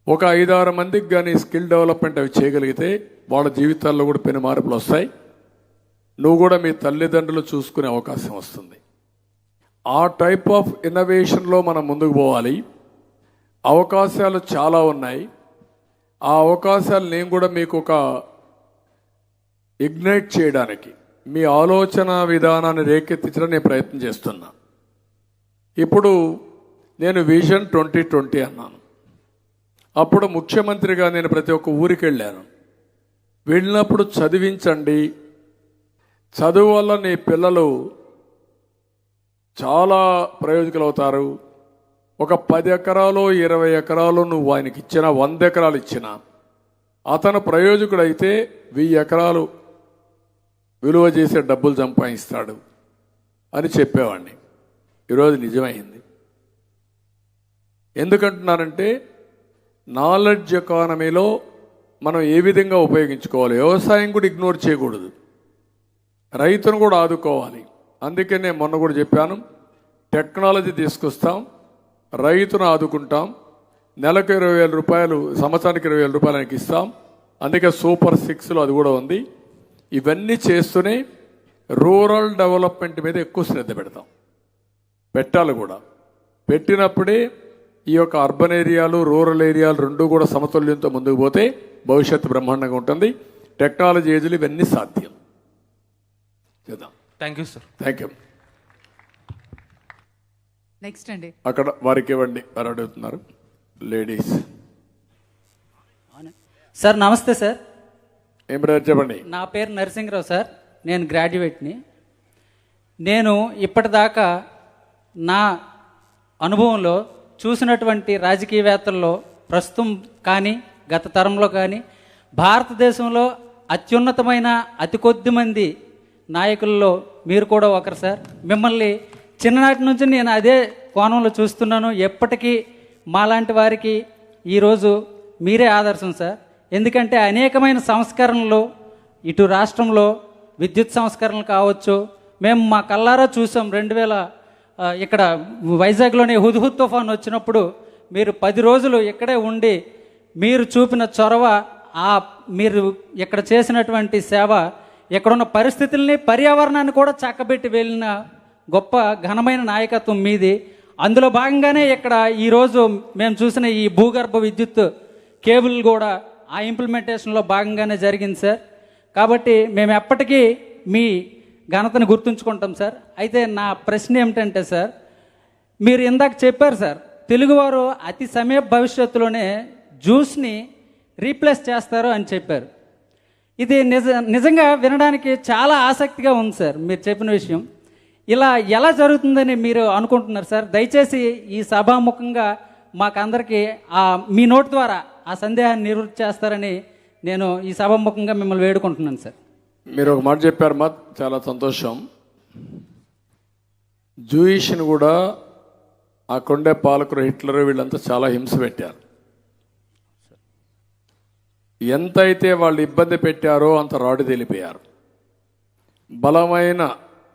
ఒక 5-6 మందికి కానీ స్కిల్ డెవలప్మెంట్ అవి చేయగలిగితే వాళ్ళ జీవితాల్లో కూడా పెను మార్పులు వస్తాయి. నువ్వు కూడా మీ తల్లిదండ్రులు చూసుకునే అవకాశం వస్తుంది. ఆ టైప్ ఆఫ్ ఇన్నోవేషన్లో మనం ముందుకు పోవాలి. అవకాశాలు చాలా ఉన్నాయి. ఆ అవకాశాలు నేను కూడా మీకు ఒక ఇగ్నైట్ చేయడానికి, మీ ఆలోచన విధానాన్ని రేకెత్తించడం నేను ప్రయత్నం చేస్తున్నా. ఇప్పుడు నేను విజన్ 2020 అన్నాను. అప్పుడు ముఖ్యమంత్రిగా నేను ప్రతి ఒక్క ఊరికి వెళ్ళాను. వెళ్ళినప్పుడు చదివించండి, చదువు వల్ల నీ పిల్లలు చాలా ప్రయోజకులు అవుతారు, ఒక 10 ఎకరాలు 20 ఎకరాలు నువ్వు ఆయనకి ఇచ్చినా 100 ఎకరాలు ఇచ్చినా అతను ప్రయోజకుడైతే 1000 ఎకరాలు విలువ చేసే డబ్బులు సంపాదిస్తాడు అని చెప్పేవాడిని. ఈరోజు నిజమైంది. ఎందుకంటున్నానంటే నాలెడ్జ్ ఎకానమీలో మనం ఏ విధంగా ఉపయోగించుకోవాలి. వ్యవసాయం కూడా ఇగ్నోర్ చేయకూడదు, రైతును కూడా ఆదుకోవాలి. అందుకే నేను మొన్న కూడా చెప్పాను, టెక్నాలజీ తీసుకొస్తాం, రైతును ఆదుకుంటాం, నెలకు 20,000 రూపాయలు, సంవత్సరానికి 20,000 రూపాయలు ఆయనకి ఇస్తాం. అందుకే సూపర్ 6లో అది కూడా ఉంది. ఇవన్నీ చేస్తూనే రూరల్ డెవలప్మెంట్ మీద ఎక్కువ శ్రద్ధ పెడతాం, పెట్టాలి కూడా. పెట్టినప్పుడే ఈ యొక్క అర్బన్ ఏరియాలు రూరల్ ఏరియాలు రెండు కూడా సమతుల్యంతో ముందుకు పోతే భవిష్యత్తు బ్రహ్మాండంగా ఉంటుంది. టెక్నాలజీ ఏజ్లు ఇవన్నీ సాధ్యం చేద్దాం. Thank you sir. Thank you. Next అండి, అక్కడ వారికి ఇవ్వండి, వారు అడుగుతున్నారు లేడీస్. సార్ నమస్తే సార్. ఏం బ్రదర్ చెప్పండి. నా పేరు నరసింహరావు సార్, నేను గ్రాడ్యుయేట్ని. నేను ఇప్పటిదాకా నా అనుభవంలో చూసినటువంటి రాజకీయవేత్తల్లో ప్రస్తుతం కానీ గత తరంలో కానీ భారతదేశంలో అత్యున్నతమైన అతి కొద్ది మంది నాయకుల్లో మీరు కూడా ఒకరు సార్. మిమ్మల్ని చిన్ననాటి నుంచి నేను అదే కోణంలో చూస్తున్నాను. ఎప్పటికీ మాలాంటి వారికి ఈరోజు మీరే ఆదర్శం సార్. ఎందుకంటే అనేకమైన సంస్కరణలు ఇటు రాష్ట్రంలో విద్యుత్ సంస్కరణలు కావచ్చు, మేము మా కల్లారా చూసాం. 2000 ఇక్కడ వైజాగ్లోనే హుద్హుద్ తుఫాన్ వచ్చినప్పుడు మీరు 10 రోజులు ఇక్కడే ఉండి మీరు చూపిన చొరవ, మీరు ఇక్కడ చేసినటువంటి సేవ, ఇక్కడున్న పరిస్థితుల్ని పర్యావరణాన్ని కూడా చక్కబెట్టి వెళ్ళిన గొప్ప ఘనమైన నాయకత్వం మీది. అందులో భాగంగానే ఇక్కడ ఈరోజు మేము చూసిన ఈ భూగర్భ విద్యుత్ కేబుల్ కూడా ఆ ఇంప్లిమెంటేషన్లో భాగంగానే జరిగింది సార్. కాబట్టి మేము ఎప్పటికీ మీ ఘనతను గుర్తుంచుకుంటాం సార్. అయితే నా ప్రశ్న ఏమిటంటే సార్, మీరు ఇందాక చెప్పారు సార్, తెలుగువారు అతి సమీప భవిష్యత్తులోనే జ్యూస్ని రీప్లేస్ చేస్తారు అని చెప్పారు. ఇది నిజంగా వినడానికి చాలా ఆసక్తిగా ఉంది సార్ మీరు చెప్పిన విషయం. ఇలా ఎలా జరుగుతుందని మీరు అనుకుంటున్నారు సార్? దయచేసి ఈ సభాముఖంగా మాకందరికీ మీ నోటి ద్వారా ఆ సందేహాన్ని నివృత్తి చేస్తారని నేను ఈ సభాముఖంగా మిమ్మల్ని వేడుకుంటున్నాను సార్. మీరు ఒక మాట చెప్పారు మా, చాలా సంతోషం. జూయిష్ని కూడా ఆ కొండే పాలకులు హిట్లర్ వీళ్ళంతా చాలా హింస పెట్టారు. ఎంతైతే వాళ్ళు ఇబ్బంది పెట్టారో అంత రాడు తెలిపారు. బలమైన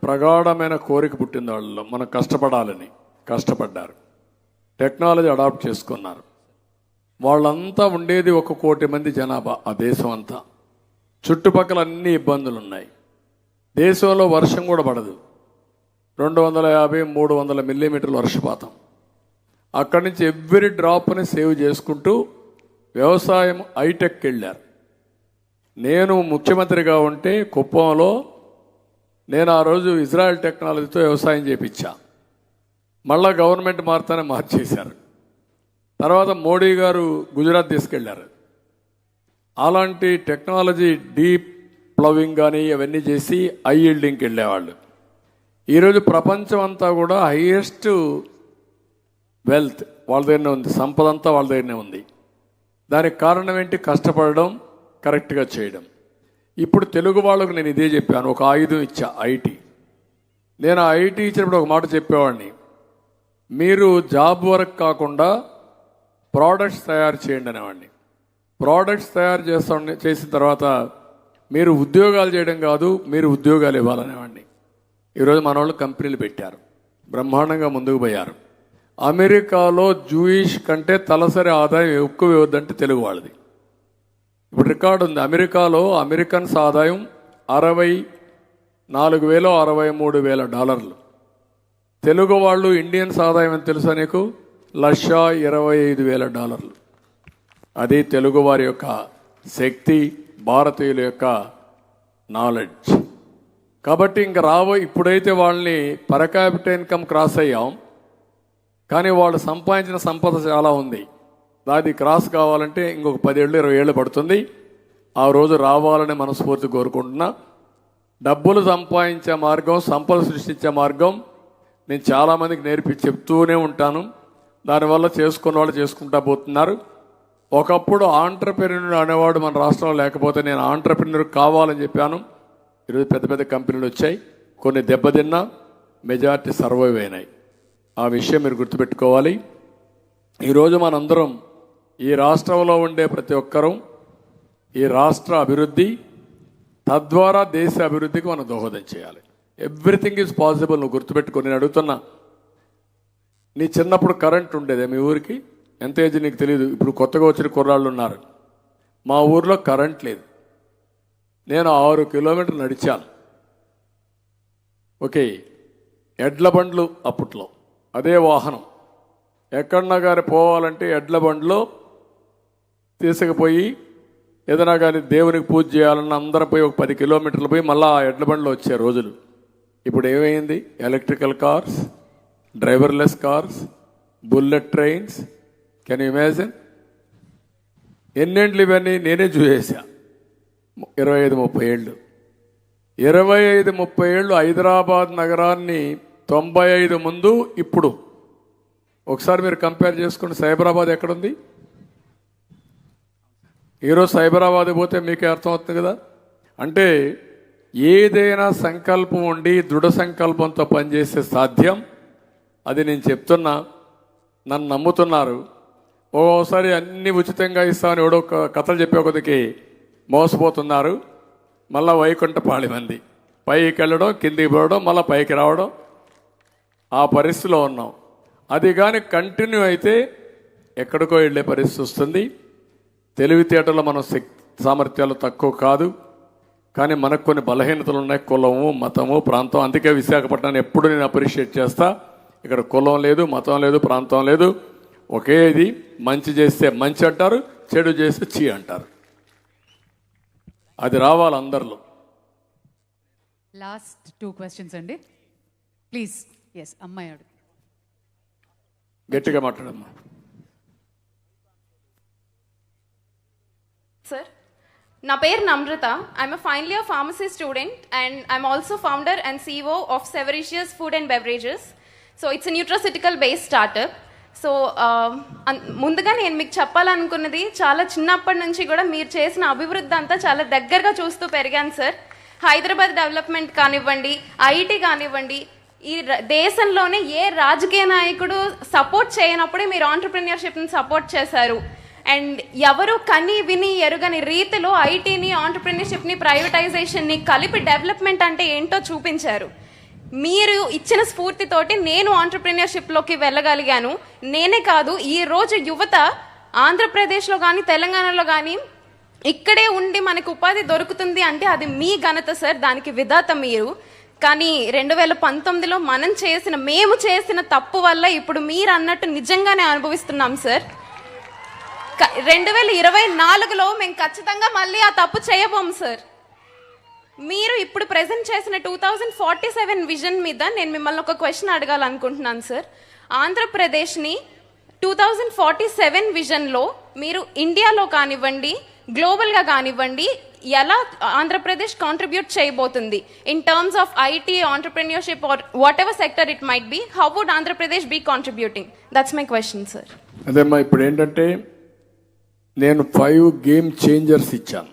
ప్రగాఢమైన కోరిక పుట్టింది వాళ్ళలో, మనం కష్టపడాలని. కష్టపడ్డారు, టెక్నాలజీ అడాప్ట్ చేసుకున్నారు. వాళ్ళంతా ఉండేది 1 కోటి మంది జనాభా ఆ దేశం అంతా. చుట్టుపక్కల అన్ని ఇబ్బందులు ఉన్నాయి. దేశంలో వర్షం కూడా పడదు, 250-300 మిల్లీమీటర్ల వర్షపాతం. అక్కడి నుంచి ఎవ్రీ డ్రాప్ని సేవ్ చేసుకుంటూ వ్యవసాయం హైటెక్కి వెళ్ళారు. నేను ముఖ్యమంత్రిగా ఉంటే కుప్పంలో నేను ఆ రోజు ఇజ్రాయెల్ టెక్నాలజీతో వ్యవసాయం చేయించా. మళ్ళా గవర్నమెంట్ మారుతానే మార్చేశారు. తర్వాత మోడీ గారు గుజరాత్ తీసుకెళ్లారు. అలాంటి టెక్నాలజీ డీప్ ప్లవింగ్ కానీ అవన్నీ చేసి హై ఈల్డింగ్కి వెళ్ళేవాళ్ళు. ఈరోజు ప్రపంచం అంతా కూడా హైయెస్ట్ వెల్త్ వాళ్ళ దగ్గరనే ఉంది, సంపద అంతా వాళ్ళ దగ్గరనే ఉంది. దానికి కారణం ఏంటి? కష్టపడడం, కరెక్ట్గా చేయడం. ఇప్పుడు తెలుగు వాళ్ళకు నేను ఇదే చెప్పాను, ఒక ఆయుధం ఇచ్చా, ఐటీ. నేను ఆ ఐటీ ఇచ్చినప్పుడు ఒక మాట చెప్పేవాడిని, మీరు జాబ్ వర్క్ కాకుండా ప్రోడక్ట్స్ తయారు చేయండి అనేవాడిని. ప్రోడక్ట్స్ తయారు చేసిన తర్వాత మీరు ఉద్యోగాలు చేయడం కాదు, మీరు ఉద్యోగాలు ఇవ్వాలనేవాడిని. ఈరోజు మన వాళ్ళు కంపెనీలు పెట్టారు, బ్రహ్మాండంగా ముందుకు పోయారు. అమెరికాలో జూయిష్ కంటే తలసరి ఆదాయం ఎక్కువ ఇవ్వద్దంటే తెలుగు వాళ్ళది. ఇప్పుడు రికార్డు ఉంది, అమెరికాలో అమెరికన్స్ ఆదాయం $64,000 $63,000. తెలుగు వాళ్ళు ఇండియన్స్ ఆదాయం అని తెలుసా నీకు? $125,000. అది తెలుగు వారి యొక్క శక్తి, భారతీయుల యొక్క నాలెడ్జ్. కాబట్టి ఇంక ఇప్పుడైతే వాళ్ళని పర్ క్యాపిటల్ ఇన్కమ్ క్రాస్ అయ్యాం, కానీ వాళ్ళు సంపాదించిన సంపద చాలా ఉంది. అది క్రాస్ కావాలంటే ఇంకొక 10 ఏళ్ళు 20 ఏళ్ళు పడుతుంది. ఆ రోజు రావాలని మనస్ఫూర్తి కోరుకుంటున్నా. డబ్బులు సంపాదించే మార్గం, సంపద సృష్టించే మార్గం నేను చాలామందికి చెప్తూనే ఉంటాను. దానివల్ల చేసుకున్న వాళ్ళు చేసుకుంటా పోతున్నారు. ఒకప్పుడు ఆంట్రప్రెన్యూర్ అనేవాడు మన రాష్ట్రంలో లేకపోతే నేను ఆంట్రప్రెన్యూర్ కావాలని చెప్పాను. ఈరోజు పెద్ద పెద్ద కంపెనీలు వచ్చాయి, కొన్ని దెబ్బతిన్నా మెజారిటీ సర్వైవ్ అయినాయి. ఆ విషయం మీరు గుర్తుపెట్టుకోవాలి. ఈరోజు మనందరం ఈ రాష్ట్రంలో ఉండే ప్రతి ఒక్కరూ ఈ రాష్ట్ర అభివృద్ధి తద్వారా దేశ అభివృద్ధికి మనం దోహదం చేయాలి. Everything is possible. నువ్వు గుర్తుపెట్టుకో. నేను అడుగుతున్నా, నీ చిన్నప్పుడు కరెంట్ ఉండేదే మీ ఊరికి? ఎంత ఏజ్ నీకు తెలియదు. ఇప్పుడు కొత్తగా వచ్చిన కుర్రాళ్ళు ఉన్నారు. మా ఊర్లో కరెంట్ లేదు. నేను 6 కిలోమీటర్లు నడిచాను. ఓకే, ఎడ్ల బండ్లు అప్పట్లో అదే వాహనం. ఎక్కడన్నా కానీ పోవాలంటే ఎడ్ల బండ్లో తీసుకుపోయి ఏదైనా కానీ దేవునికి పూజ చేయాలన్న అందరం పోయి ఒక 10 కిలోమీటర్లు పోయి మళ్ళీ ఆ ఎడ్ల బండ్లో వచ్చే రోజులు. ఇప్పుడు ఏమైంది? Electrical cars, driverless cars, bullet trains. Can you imagine? ఎన్నేండ్లు ఇవన్నీ? నేనే చూసేసా. 25-30 ఏళ్ళు. 25-30 ఏళ్ళు హైదరాబాద్ నగరాన్ని 95 ముందు ఇప్పుడు ఒకసారి మీరు కంపేర్ చేసుకోండి. సైబరాబాద్ ఎక్కడుంది? ఈరోజు సైబరాబాద్ పోతే మీకే అర్థమవుతుంది కదా. అంటే ఏదైనా సంకల్పం ఉండి దృఢ సంకల్పంతో పనిచేసే సాధ్యం. అది నేను చెప్తున్నా, నన్ను నమ్ముతున్నారు. ఓసారి అన్ని ఉచితంగా ఇస్తామని ఎవడో కథలు చెప్పే కొద్దికి మోసపోతున్నారు. మళ్ళీ వైకుంఠపాళి మంది పైకి వెళ్ళడం, కిందికి పోవడం, మళ్ళీ పైకి రావడం, ఆ పరిస్థితిలో ఉన్నాం. అది కానీ కంటిన్యూ అయితే ఎక్కడికో వెళ్ళే పరిస్థితి వస్తుంది. తెలివితేటలో మన సామర్థ్యాలు తక్కువ కాదు, కానీ మనకు కొన్ని బలహీనతలు ఉన్నాయి. కులము, మతము, ప్రాంతం. అందుకే విశాఖపట్నాన్ని ఎప్పుడు నేను అప్రిషియేట్ చేస్తా. ఇక్కడ కులం లేదు, మతం లేదు, ప్రాంతం లేదు. ఒకే ఇది. మంచి చేస్తే మంచి అంటారు, చెడు చేస్తే చీ అంటారు. అది రావాలి అందరిలో. లాస్ట్ 2 questions అండి ప్లీజ్. ఎస్, అమ్మాయి అడుగు. గట్టిగా మాట్లాడమ్మా. Sir, నా పేరు Namrata. I'm final year pharmacy student and I'm also founder and CEO of savoricious food and beverages. So it's nutraceutical based startup. So ముందుగా నేను మీకు చెప్పాలనుకున్నది, చాలా చిన్నప్పటి నుంచి కూడా మీరు చేసిన అభివృద్ధి అంతా చాలా దగ్గరగా చూస్తూ పెరిగాను సార్. హైదరాబాద్ డెవలప్మెంట్ కానివ్వండి, ఐటీ కానివ్వండి, ఈ దేశంలోనే ఏ రాజకీయ నాయకుడు సపోర్ట్ చేయనప్పుడే మీరు ఆంటర్ప్రెన్యూర్షిప్ని సపోర్ట్ చేశారు. అండ్ ఎవరు కని విని ఎరుగని రీతిలో ఐటీని, ఆంటర్ప్రెన్యూర్షిప్ని, ప్రైవేటైజేషన్ని కలిపి డెవలప్మెంట్ అంటే ఏంటో చూపించారు. మీరు ఇచ్చిన స్ఫూర్తితోటి నేను ఆంటర్ప్రెన్యూర్షిప్లోకి వెళ్ళగలిగాను. నేనే కాదు, ఈరోజు యువత ఆంధ్రప్రదేశ్లో కానీ తెలంగాణలో కానీ ఇక్కడే ఉండి మనకు ఉపాధి దొరుకుతుంది అంటే అది మీ ఘనత సార్. దానికి విధాత మీరు. కానీ 2019లో మేము చేసిన తప్పు వల్ల ఇప్పుడు మీరు అన్నట్టు నిజంగానే అనుభవిస్తున్నాం సార్. 2024లో మేము ఖచ్చితంగా మళ్ళీ ఆ తప్పు చేయబోము సార్. మీరు ఇప్పుడు ప్రెజెంట్ చేసిన 2047 విజన్ మీద నేను మిమ్మల్ని ఒక క్వశ్చన్ అడగాలనుకుంటున్నాను సార్. ఆంధ్రప్రదేశ్ని 2047 విజన్లో మీరు ఇండియాలో కానివ్వండి, గ్లోబల్గా కానివ్వండి, ఎలా ఆంధ్రప్రదేశ్ కాంట్రిబ్యూట్ చేయబోతుంది in terms of IT, entrepreneurship or whatever sector it might be? How would Andhra Pradesh be contributing? That's my question sir. అదేమ్మా, ఇప్పుడు ఏంటంటే నేను 5 గేమ్ చేంజర్స్ ఇచ్చాను.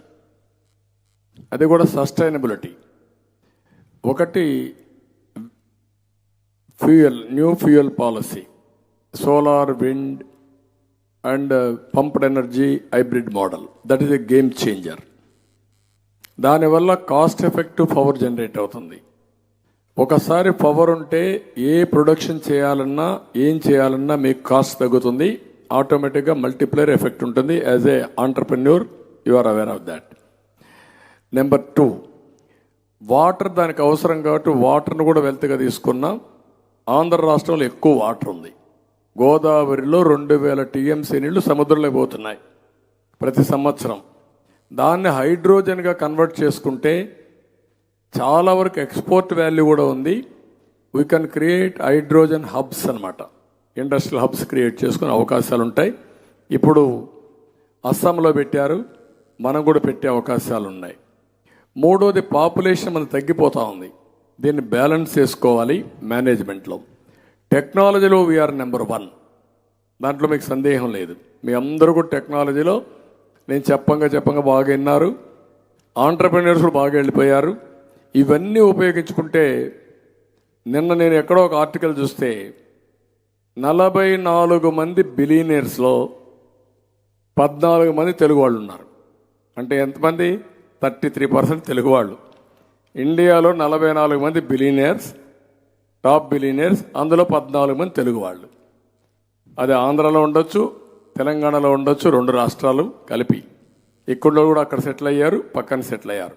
అది కూడా సస్టైనబిలిటీ. ఒకటి new fuel policy, solar, wind and pumped energy hybrid model. That is a game changer. దానివల్ల cost effective power generate అవుతుంది. ఒకసారి పవర్ ఉంటే ఏ ప్రొడక్షన్ చేయాలన్నా, ఏం చేయాలన్నా మీకు కాస్ట్ తగ్గుతుంది. ఆటోమేటిక్గా మల్టిప్లైర్ ఎఫెక్ట్ ఉంటుంది. As a entrepreneur you are aware of that. Number 2, water. దానికి అవసరం కాబట్టి వాటర్ను కూడా వెల్త్గా తీసుకున్నాం. ఆంధ్ర రాష్ట్రంలో ఎక్కువ వాటర్ ఉంది. గోదావరిలో 2000 TMC నీళ్లు సముద్రంలో పోతున్నాయి ప్రతి సంవత్సరం. దాన్ని హైడ్రోజన్గా కన్వర్ట్ చేసుకుంటే చాలా వరకు ఎక్స్పోర్ట్ వాల్యూ కూడా ఉంది. We can create hydrogen hubs అన్నమాట. ఇండస్ట్రియల్ హబ్స్ క్రియేట్ చేసుకునే అవకాశాలు ఉంటాయి. ఇప్పుడు అస్సాంలో పెట్టారు, మనం కూడా పెట్టే అవకాశాలు ఉన్నాయి. 3వది, పాపులేషన్ మనకు తగ్గిపోతూ ఉంది. దీన్ని బ్యాలెన్స్ చేసుకోవాలి మేనేజ్మెంట్లో. టెక్నాలజీలో వీఆర్ నెంబర్ 1. దాంట్లో మీకు సందేహం లేదు. మీ అందరూ కూడా టెక్నాలజీలో నేను చెప్పంగా బాగా విన్నారు. ఆంటర్ప్రెన్యూర్స్ కూడా బాగా వెళ్ళిపోయారు. ఇవన్నీ ఉపయోగించుకుంటే నిన్న నేను ఎక్కడో ఒక ఆర్టికల్ చూస్తే 44 మంది బిలియనీర్స్లో 14 మంది తెలుగు వాళ్ళు ఉన్నారు. అంటే ఎంతమంది? 33% తెలుగు వాళ్ళు. ఇండియాలో 44 మంది బిలియనీర్స్, టాప్ బిలియనీర్స్, అందులో 14 మంది తెలుగు వాళ్ళు. అది ఆంధ్రాలో ఉండొచ్చు, తెలంగాణలో ఉండొచ్చు, 2 రాష్ట్రాలు కలిపి. ఇక్కడ కూడా అక్కడ సెటిల్ అయ్యారు, పక్కన సెటిల్ అయ్యారు.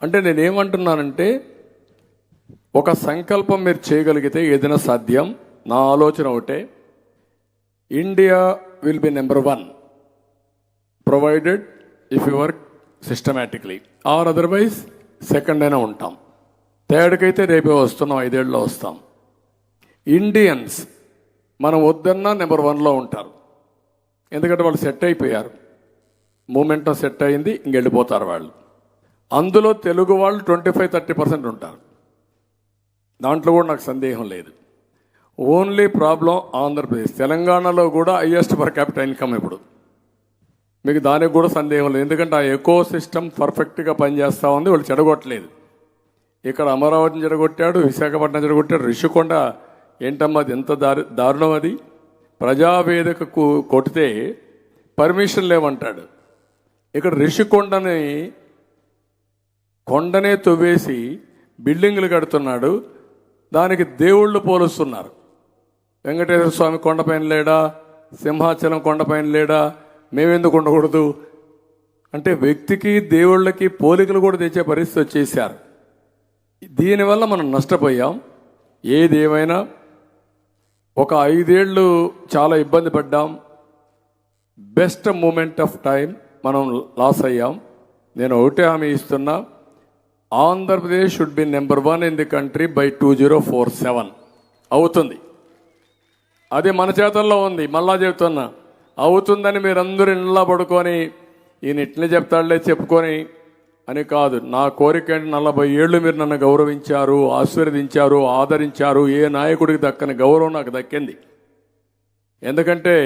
అంటే నేనేమంటున్నానంటే ఒక సంకల్పం మీరు చేయగలిగితే ఏదైనా సాధ్యం. నా ఆలోచన ఒకటే, India will be number 1 provided if you work systematically, or otherwise second అయినా ఉంటాం. థర్డ్కైతే రేపే వస్తున్నాం, 5 ఏళ్ళలో వస్తాం. ఇండియన్స్ మనం వద్దన్నా నెంబర్ 1లో ఉంటారు. ఎందుకంటే వాళ్ళు సెట్ అయిపోయారు, మూమెంటం సెట్ అయింది, ఇంకెళ్ళిపోతారు వాళ్ళు. అందులో తెలుగు వాళ్ళు 25-30% ఉంటారు. దాంట్లో కూడా నాకు సందేహం లేదు. Only problem Andhra Pradesh. తెలంగాణలో కూడా హైయెస్ట్ పర్ క్యాపిటల్ ఇన్కమ్ ఇప్పుడు. మీకు దానికి కూడా సందేహం లేదు, ఎందుకంటే ఆ ఎకో సిస్టమ్ పర్ఫెక్ట్గా పనిచేస్తూ ఉంది, వాళ్ళు చెడగొట్టలేదు. ఇక్కడ అమరావతిని చెడగొట్టాడు, విశాఖపట్నం చెడగొట్టాడు, రిషికొండ ఏంటమ్మా అది ఎంత దారుణం అది. ప్రజావేదికకు కొడితే పర్మిషన్ లేవంటాడు. ఇక్కడ రిషికొండని కొండనే తవ్వేసి బిల్డింగులు కడుతున్నాడు, దానికి దేవుళ్ళు పోలుస్తున్నారు. వెంకటేశ్వర స్వామి కొండపైన లేడా, సింహాచలం కొండపైన లేడా, మేమెందుకు ఉండకూడదు అంటే వ్యక్తికి దేవుళ్ళకి పోలికలు కూడా తెచ్చే పరిస్థితి వచ్చేసారు. దీనివల్ల మనం నష్టపోయాం. ఏది ఏమైనా ఒక 5 ఏళ్ళు చాలా ఇబ్బంది పడ్డాం. బెస్ట్ మూమెంట్ ఆఫ్ టైం మనం లాస్ అయ్యాం. నేను ఒకటే హామీ ఇస్తున్నా, Andhra Pradesh should be number 1 in the country by 2047. అవుతుంది, అది మన చేతుల్లో ఉంది. మళ్ళా చెబుతున్నా, అవుతుందని మీరందరూ ఇంట్లో పడుకొని ఈయన ఇట్లే చెప్తాడులే చెప్పుకొని అని కాదు. నా కోరిక అంటే 40 ఏళ్ళు మీరు నన్ను గౌరవించారు, ఆశీర్వదించారు, ఆదరించారు. ఏ నాయకుడికి దక్కని గౌరవం నాకు దక్కింది. ఎందుకంటే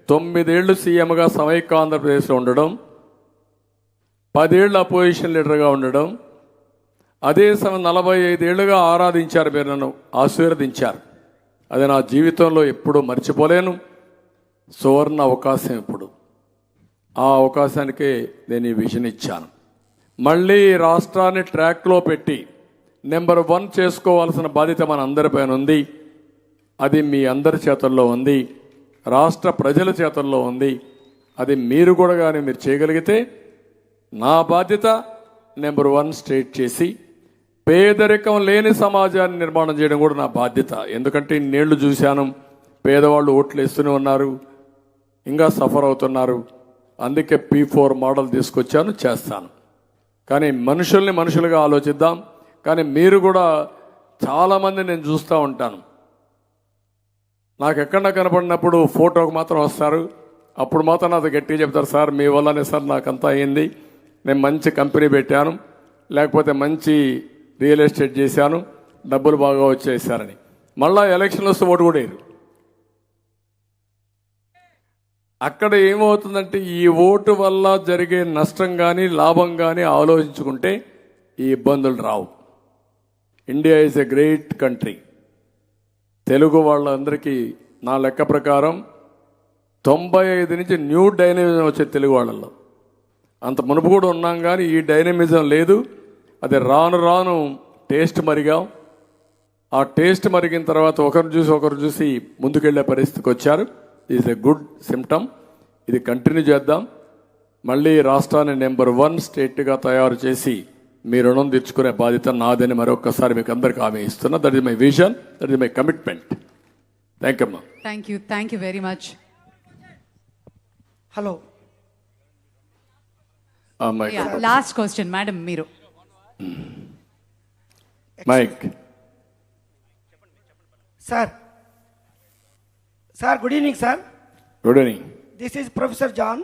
9 ఏళ్ళు సీఎంగా సమైక్య ఆంధ్రప్రదేశ్లో ఉండడం, 10 ఏళ్ళు అపోజిషన్ లీడర్గా ఉండడం, అదే సమయం 45 ఏళ్ళుగా ఆరాధించారు, మీరు నన్ను ఆశీర్వదించారు. అది నా జీవితంలో ఎప్పుడూ మర్చిపోలేను. సువర్ణ అవకాశం ఇప్పుడు. ఆ అవకాశానికే నేను ఈ విజన్ ఇచ్చాను. మళ్ళీ రాష్ట్రాన్ని ట్రాక్లో పెట్టి నెంబర్ 1 చేసుకోవాల్సిన బాధ్యత మన అందరిపైన ఉంది. అది మీ అందరి చేతుల్లో ఉంది, రాష్ట్ర ప్రజల చేతుల్లో ఉంది. అది మీరు కూడా కానీ మీరు చేయగలిగితే నా బాధ్యత నెంబర్ 1 స్టేట్ చేసి పేదరికం లేని సమాజాన్ని నిర్మాణం చేయడం కూడా నా బాధ్యత. ఎందుకంటే ఇన్నేళ్లు చూశాను, పేదవాళ్ళు ఓట్లు వేస్తూనే ఉన్నారు, ఇంకా సఫర్ అవుతున్నారు. అందుకే P4 మోడల్ తీసుకొచ్చాను, చేస్తాను. కానీ మనుషుల్ని మనుషులుగా ఆలోచిద్దాం. కానీ మీరు కూడా చాలామంది నేను చూస్తూ ఉంటాను, నాకు ఎక్కడ కనపడినప్పుడు ఫోటోకి మాత్రం వస్తారు. అప్పుడు మాత్రం నాతో గట్టిగా చెప్తారు, సార్ మీ వల్లనే సార్ నాకంతా అయింది, నేను మంచి కంపెనీ పెట్టాను, లేకపోతే మంచి రియల్ ఎస్టేట్ చేశాను, డబ్బులు బాగా వచ్చేసారని. మళ్ళా ఎలక్షన్లు వస్తే ఓటు కూడా వేయరు. అక్కడ ఏమవుతుందంటే ఈ ఓటు వల్ల జరిగే నష్టం కానీ లాభం కానీ ఆలోచించుకుంటే ఈ ఇబ్బందులు రావు. India is a great country. Telugu వాళ్ళందరికీ నా లెక్క ప్రకారం 95 నుంచి న్యూ డైనమిజం వచ్చే తెలుగు వాళ్ళల్లో. అంత మునుపు కూడా ఉన్నాం కానీ ఈ డైనమిజం లేదు. అది రాను రాను టేస్ట్ మరిగాం. ఆ టేస్ట్ మరిగిన తర్వాత ఒకరు చూసి ముందుకెళ్లే పరిస్థితికి వచ్చారు. Is a good symptom. ఇది కంటిన్యూ చేద్దాం. మళ్ళీ రాష్ట్రాన్ని నెంబర్ 1 స్టేట్గా తయారు చేసి మీ రుణం తెచ్చుకునే బాధ్యత నాదని మరొకసారి మీకు అందరికీ హామీ ఇస్తున్నా. That is my vision, that is my commitment. Thank you అమ్మా. Thank you very much. Hello, last question madam, మీరు mic. Sir, good evening, sir. Good evening. This is Professor John,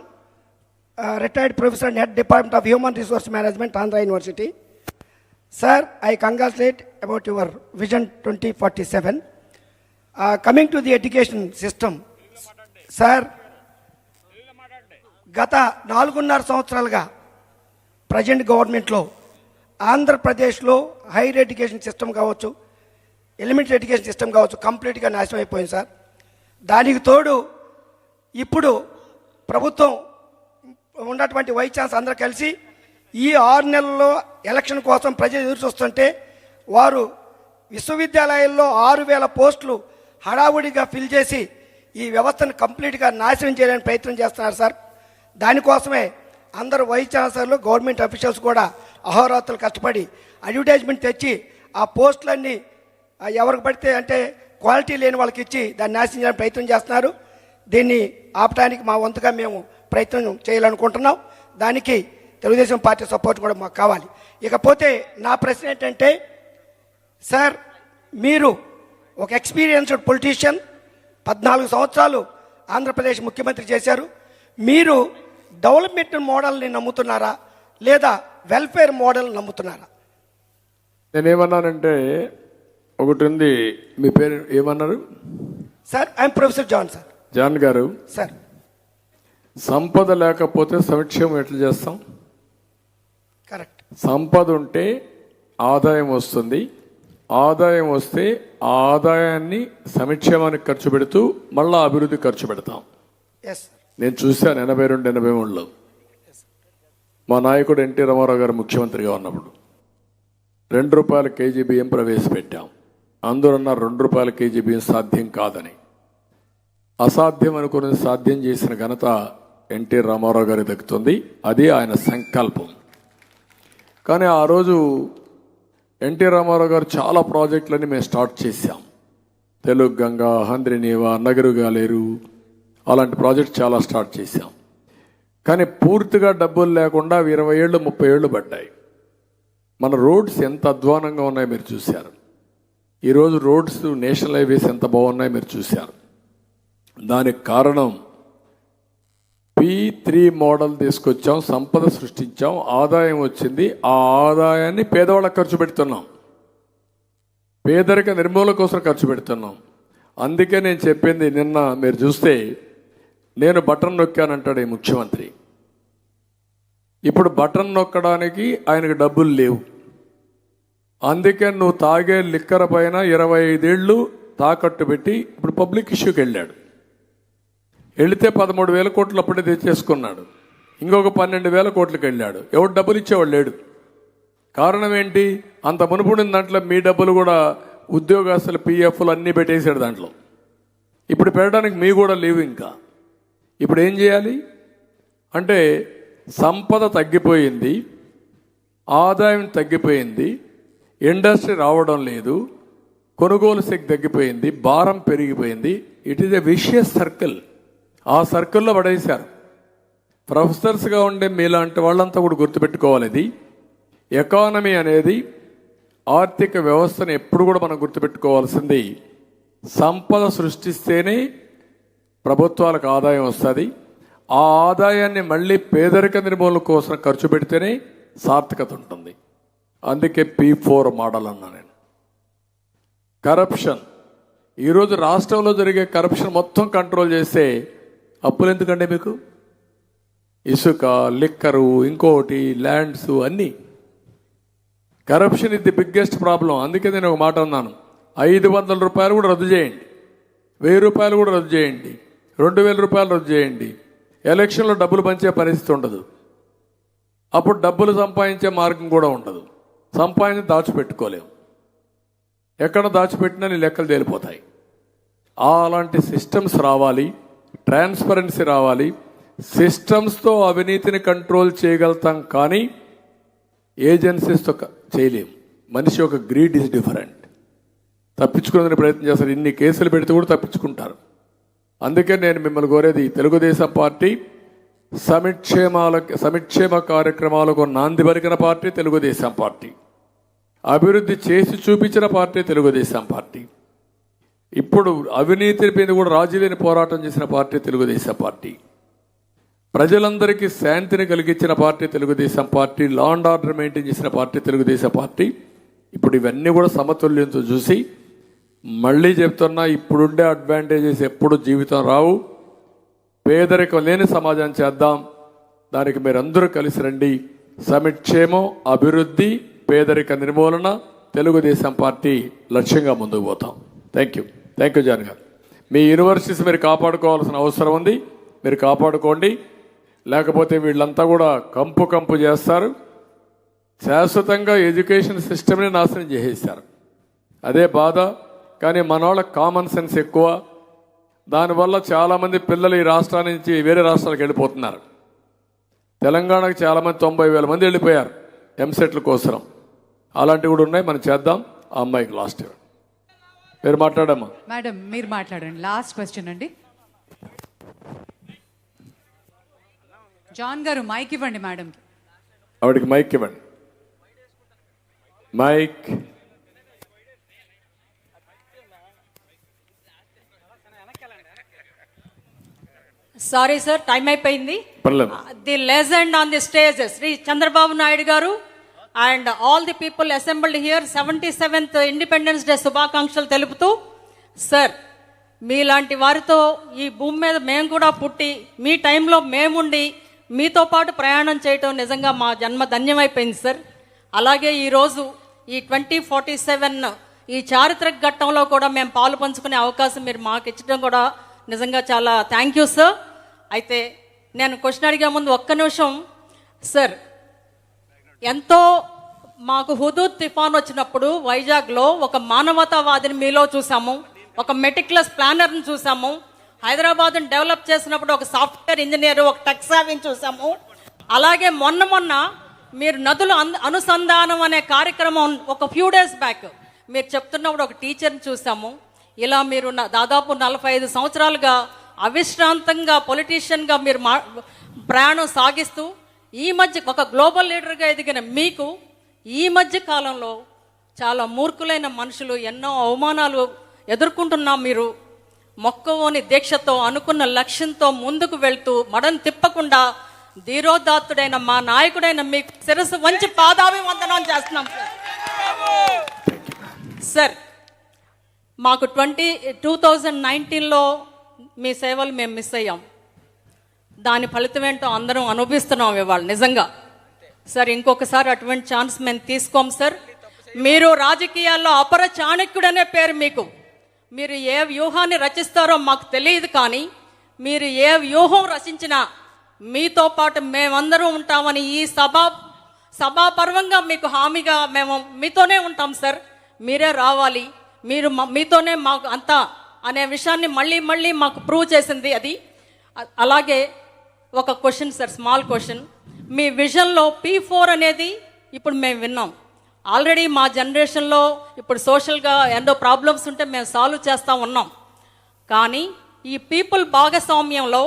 retired professor and head Department of Human Resource Management, Andhra University. Sir, I congratulate about your Vision 2047. Coming to the education system, sir గత 4.5 సంవత్సరాలుగా present గవర్నమెంట్లో ఆంధ్రప్రదేశ్లో higher education system కావచ్చు, elementary education system కావచ్చు, కంప్లీట్గా నాశనం అయిపోయింది sir. దానికి తోడు ఇప్పుడు ప్రభుత్వం ఉన్నటువంటి వైస్ ఛాన్స్ అందరూ కలిసి ఈ 6 నెలల్లో ఎలక్షన్ కోసం ప్రజలు ఎదురు చూస్తుంటే వారు విశ్వవిద్యాలయాల్లో 6,000 పోస్టులు హడావుడిగా ఫిల్ చేసి ఈ వ్యవస్థను కంప్లీట్గా నాశనం చేయడానికి ప్రయత్నం చేస్తున్నారు సార్. దానికోసమే అందరూ వైస్ ఛాన్సలర్లు, గవర్నమెంట్ అఫీషియల్స్ కూడా అహోరాత్రులు కష్టపడి అడ్వర్టైజ్మెంట్ తెచ్చి ఆ పోస్టులన్నీ ఎవరికి పడితే అంటే క్వాలిటీ లేని వాళ్ళకి ఇచ్చి దాన్ని నాశనం చేయడానికి ప్రయత్నం చేస్తున్నారు. దీన్ని ఆపడానికి మా వంతుగా మేము ప్రయత్నం చేయాలనుకుంటున్నాం. దానికి తెలుగుదేశం పార్టీ సపోర్ట్ కూడా మాకు కావాలి. ఇకపోతే నా ప్రశ్న ఏంటంటే సార్, మీరు ఒక ఎక్స్పీరియన్స్డ్ పొలిటీషియన్, 14 సంవత్సరాలు ఆంధ్రప్రదేశ్ ముఖ్యమంత్రి చేశారు. మీరు డెవలప్మెంట్ మోడల్ని నమ్ముతున్నారా లేదా వెల్ఫేర్ మోడల్ నమ్ముతున్నారా? నేనేమన్నానంటే ఒకటి ఉంది. మీ పేరు ఏమన్నారు? Sir, I'm professor John sir. John గారు, సార్, సంపద లేకపోతే సంక్షేమం ఎట్లా చేస్తాం? కరెక్ట్. సంపద ఉంటే ఆదాయం వస్తుంది. ఆదాయం వస్తే ఆ ఆదాయాన్ని సంక్షేమానికి ఖర్చు పెడుతూ మళ్ళా అభివృద్ధి ఖర్చు పెడతాం. Yes sir. నేను చూశాను 82-83లో మా నాయకుడు ఎన్టీ రామారావు గారు ముఖ్యమంత్రిగా ఉన్నప్పుడు ₹2 కేజీ బియ్యం ప్రవేశపెట్టాం. అందరూ అన్నారు ₹2 కేజీ బియ్యం సాధ్యం కాదని. అసాధ్యం అనుకుని సాధ్యం చేసిన ఘనత ఎన్టీ రామారావు గారికి దక్కుతుంది. అది ఆయన సంకల్పం. కానీ ఆ రోజు ఎన్టీ రామారావు గారు చాలా ప్రాజెక్టులని మేము స్టార్ట్ చేశాం. తెలుగు గంగ, హంద్రినీవా, నగరు గాలేరు, అలాంటి ప్రాజెక్ట్ చాలా స్టార్ట్ చేశాం. కానీ పూర్తిగా డబ్బులు లేకుండా 20 ఏళ్ళు 30 ఏళ్ళు పడ్డాయి. మన రోడ్స్ ఎంత అధ్వానంగా ఉన్నాయో మీరు చూశారు. ఈరోజు రోడ్స్, నేషనల్ హైవేస్ ఎంత బాగున్నాయో మీరు చూశారు. దానికి కారణం P3 మోడల్ తీసుకొచ్చాం, సంపద సృష్టించాం, ఆదాయం వచ్చింది. ఆ ఆదాయాన్ని పేదవాళ్ళకి ఖర్చు పెడుతున్నాం, పేదరిక నిర్మూలన కోసం ఖర్చు పెడుతున్నాం. అందుకే నేను చెప్పింది, నిన్న మీరు చూస్తే నేను బటన్ నొక్కానంటాడు ఈ ముఖ్యమంత్రి. ఇప్పుడు బటన్ నొక్కడానికి ఆయనకు డబ్బులు లేవు. అందుకే నువ్వు తాగే లిక్కర్ పైన 25 ఏళ్ళు తాకట్టు పెట్టి ఇప్పుడు పబ్లిక్ ఇష్యూకి వెళ్ళాడు. వెళితే 13,000 కోట్లు అప్పుడే తెచ్చేసుకున్నాడు. ఇంకొక 12,000 కోట్లకి వెళ్ళాడు. ఎవడు డబ్బులు ఇచ్చేవాడు లేడు. కారణం ఏంటి? అంత మునుపుడిన దాంట్లో మీ డబ్బులు కూడా ఉద్యోగస్తులు PFలు అన్నీ పెట్టేశాడు దాంట్లో. ఇప్పుడు పెట్టడానికి మీ కూడా లేవు. ఇంకా ఇప్పుడు ఏం చేయాలి అంటే సంపద తగ్గిపోయింది, ఆదాయం తగ్గిపోయింది, ఇండస్ట్రీ రావడం లేదు, కొనుగోలు శక్తి తగ్గిపోయింది, భారం పెరిగిపోయింది. It is a vicious circle. ఆ సర్కిల్లో పడేశారు. ప్రొఫెసర్స్గా ఉండే మీలాంటి వాళ్ళంతా కూడా గుర్తుపెట్టుకోవాలి. ఇది ఎకానమీ అనేది, ఆర్థిక వ్యవస్థను ఎప్పుడు కూడా మనం గుర్తుపెట్టుకోవాల్సింది. సంపద సృష్టిస్తేనే ప్రభుత్వాలకు ఆదాయం వస్తుంది. ఆ ఆదాయాన్ని మళ్ళీ పేదరిక నిర్మూలన కోసం ఖర్చు పెడితేనే సార్థకత ఉంటుంది. అందుకే P4 మోడల్ అన్నా నేను. కరప్షన్, ఈరోజు రాష్ట్రంలో జరిగే కరప్షన్ మొత్తం కంట్రోల్ చేస్తే అప్పులు ఎందుకండి మీకు? ఇసుక, లిక్కరు, ఇంకోటి, ల్యాండ్స్ అన్నీ. Corruption is the biggest problem. అందుకే నేను ఒక మాట అన్నాను, ₹500 కూడా రద్దు చేయండి, ₹1000 కూడా రద్దు చేయండి, ₹2,000 రద్దు చేయండి. ఎలక్షన్లో డబ్బులు పంచే పరిస్థితి ఉండదు. అప్పుడు డబ్బులు సంపాదించే మార్గం కూడా ఉండదు. సంపాదించి దాచిపెట్టుకోలేము. ఎక్కడ దాచిపెట్టినా నీ లెక్కలు తేలిపోతాయి. అలాంటి సిస్టమ్స్ రావాలి, ట్రాన్స్పరెన్సీ రావాలి. సిస్టమ్స్తో అవినీతిని కంట్రోల్ చేయగలుగుతాం, కానీ ఏజెన్సీస్తో చేయలేము. మనిషి యొక్క గ్రీడ్ ఈజ్ డిఫరెంట్. తప్పించుకునే ప్రయత్నం చేస్తారు. ఇన్ని కేసులు పెడితే కూడా తప్పించుకుంటారు. అందుకే నేను మిమ్మల్ని కోరేది, తెలుగుదేశం పార్టీ సంక్షేమ కార్యక్రమాలకు నాంది పలికిన పార్టీ తెలుగుదేశం పార్టీ. అభివృద్ధి చేసి చూపించిన పార్టీ తెలుగుదేశం పార్టీ. ఇప్పుడు అవినీతి మీద కూడా రాజీలేని పోరాటం చేసిన పార్టీ తెలుగుదేశం పార్టీ. ప్రజలందరికీ శాంతిని కలిగించిన party Telugu Desam party. Law and order maintain చేసిన పార్టీ తెలుగుదేశం పార్టీ. ఇప్పుడు ఇవన్నీ కూడా సమతుల్యంతో చూసి, మళ్ళీ చెప్తున్నా, ఇప్పుడుండే అడ్వాంటేజెస్ ఎప్పుడు జీవితం రావు. పేదరికం లేని సమాజం చేద్దాం. దానికి మీరందరూ కలిసి రండి. సమిక్షేమం, అభివృద్ధి, పేదరిక నిర్మూలన తెలుగుదేశం పార్టీ లక్ష్యంగా ముందుకు పోతాం. థ్యాంక్ యూ జాన్ గారు. మీ యూనివర్సిటీస్ మీరు కాపాడుకోవాల్సిన అవసరం ఉంది. మీరు కాపాడుకోండి, లేకపోతే వీళ్ళంతా కూడా కంపు చేస్తారు. శాశ్వతంగా ఎడ్యుకేషన్ సిస్టమ్ని నాశనం చేసేసారు. అదే బాధ. కానీ మన వాళ్ళకి కామన్ సెన్స్ ఎక్కువ. దానివల్ల చాలామంది పిల్లలు ఈ రాష్ట్రాల నుంచి వేరే రాష్ట్రాలకు వెళ్ళిపోతున్నారు. తెలంగాణకు చాలామంది 90,000 మంది వెళ్ళిపోయారు ఎంసెట్ల కోసం. అలాంటివి కూడా ఉన్నాయి. మనం చేద్దాం. ఆ అమ్మాయికి లాస్ట్ మీరు మాట్లాడమ్మా. మేడం మీరు మాట్లాడండి. లాస్ట్ క్వశ్చన్ అండి. జాన్ గారు మైక్ ఇవ్వండి మేడంకి. ఆవిడకి మైక్ ఇవ్వండి. మైక్. సారీ సార్, టైం అయిపోయింది. పర్లేదు. The legend on the stage Shri Chandrababu Naidu garu and all the people assembled here 77th independence day శుభాకాంక్షలు తెలుపుతూ, సార్ మీలాంటి వారితో ఈ భూమి మీద మేము కూడా పుట్టి మీ టైంలో మేముండి మీతో పాటు ప్రయాణం చేయటం నిజంగా మా జన్మ ధన్యమైపోయింది సార్. అలాగే ఈరోజు ఈ 2047 ఈ చారిత్రక ఘట్టంలో కూడా మేము పాలు పంచుకునే అవకాశం మీరు మాకు ఇచ్చడం కూడా నిజంగా చాలా థ్యాంక్ యూ సార్. అయితే నేను క్వశ్చన్ అడిగే ముందు ఒక్క నిమిషం సార్, ఎంతో మాకు హుదూద్ తుఫాన్ వచ్చినప్పుడు వైజాగ్లో ఒక మానవతావాదిని మీలో చూసాము, ఒక మెటిక్యులస్ ప్లానర్ని చూసాము, హైదరాబాద్ని డెవలప్ చేసినప్పుడు ఒక సాఫ్ట్వేర్ ఇంజనీర్, ఒక టెక్ సావిని చూసాము. అలాగే మొన్న మీరు నదుల అనుసంధానం అనే కార్యక్రమం ఒక ఫ్యూ డేస్ బ్యాక్ మీరు చెప్తున్నప్పుడు ఒక టీచర్ని చూసాము. ఇలా మీరు దాదాపు 45 సంవత్సరాలుగా అవిశ్రాంతంగా పొలిటీషియన్గా మీరు ప్రయాణం సాగిస్తూ ఈ మధ్య ఒక గ్లోబల్ లీడర్గా ఎదిగిన మీకు ఈ మధ్య కాలంలో చాలా మూర్ఖులైన మనుషులు ఎన్నో అవమానాలు ఎదుర్కొంటున్నా మీరు మొక్కవోని దీక్షతో అనుకున్న లక్ష్యంతో ముందుకు వెళ్తూ మడని తిప్పకుండా ధీరోదాత్తుడైన మా నాయకుడైన మీకు శిరస్సు వంచి పాదాభివందనం చేస్తున్నాం సార్. మాకు 2019లో మీ సేవలు మేము మిస్ అయ్యాం. దాని ఫలితం ఏంటో అందరం అనుభవిస్తున్నాం ఇవాళ నిజంగా. సార్ ఇంకొకసారి అటువంటి ఛాన్స్ మేము తీసుకోం సార్. మీరు రాజకీయాల్లో అపర చాణక్యుడనే పేరు మీకు. మీరు ఏ వ్యూహాన్ని రచిస్తారో మాకు తెలియదు, కానీ మీరు ఏ వ్యూహం రచించినా మీతో పాటు మేమందరం ఉంటామని ఈ సభాపర్వంగా మీకు హామీగా మేము మీతోనే ఉంటాం సార్. మీరే రావాలి, మీరు మీతోనే మాకు అంతా అనే విషయాన్ని మళ్ళీ మాకు ప్రూవ్ చేసింది అది. అలాగే ఒక క్వశ్చన్ సార్, స్మాల్ క్వశ్చన్. మీ విజన్లో P4 అనేది ఇప్పుడు మేము విన్నాం. ఆల్రెడీ మా జనరేషన్లో ఇప్పుడు సోషల్గా ఎన్నో ప్రాబ్లమ్స్ ఉంటే మేము సాల్వ్ చేస్తూ ఉన్నాం. కానీ ఈ పీపుల్ భాగస్వామ్యంలో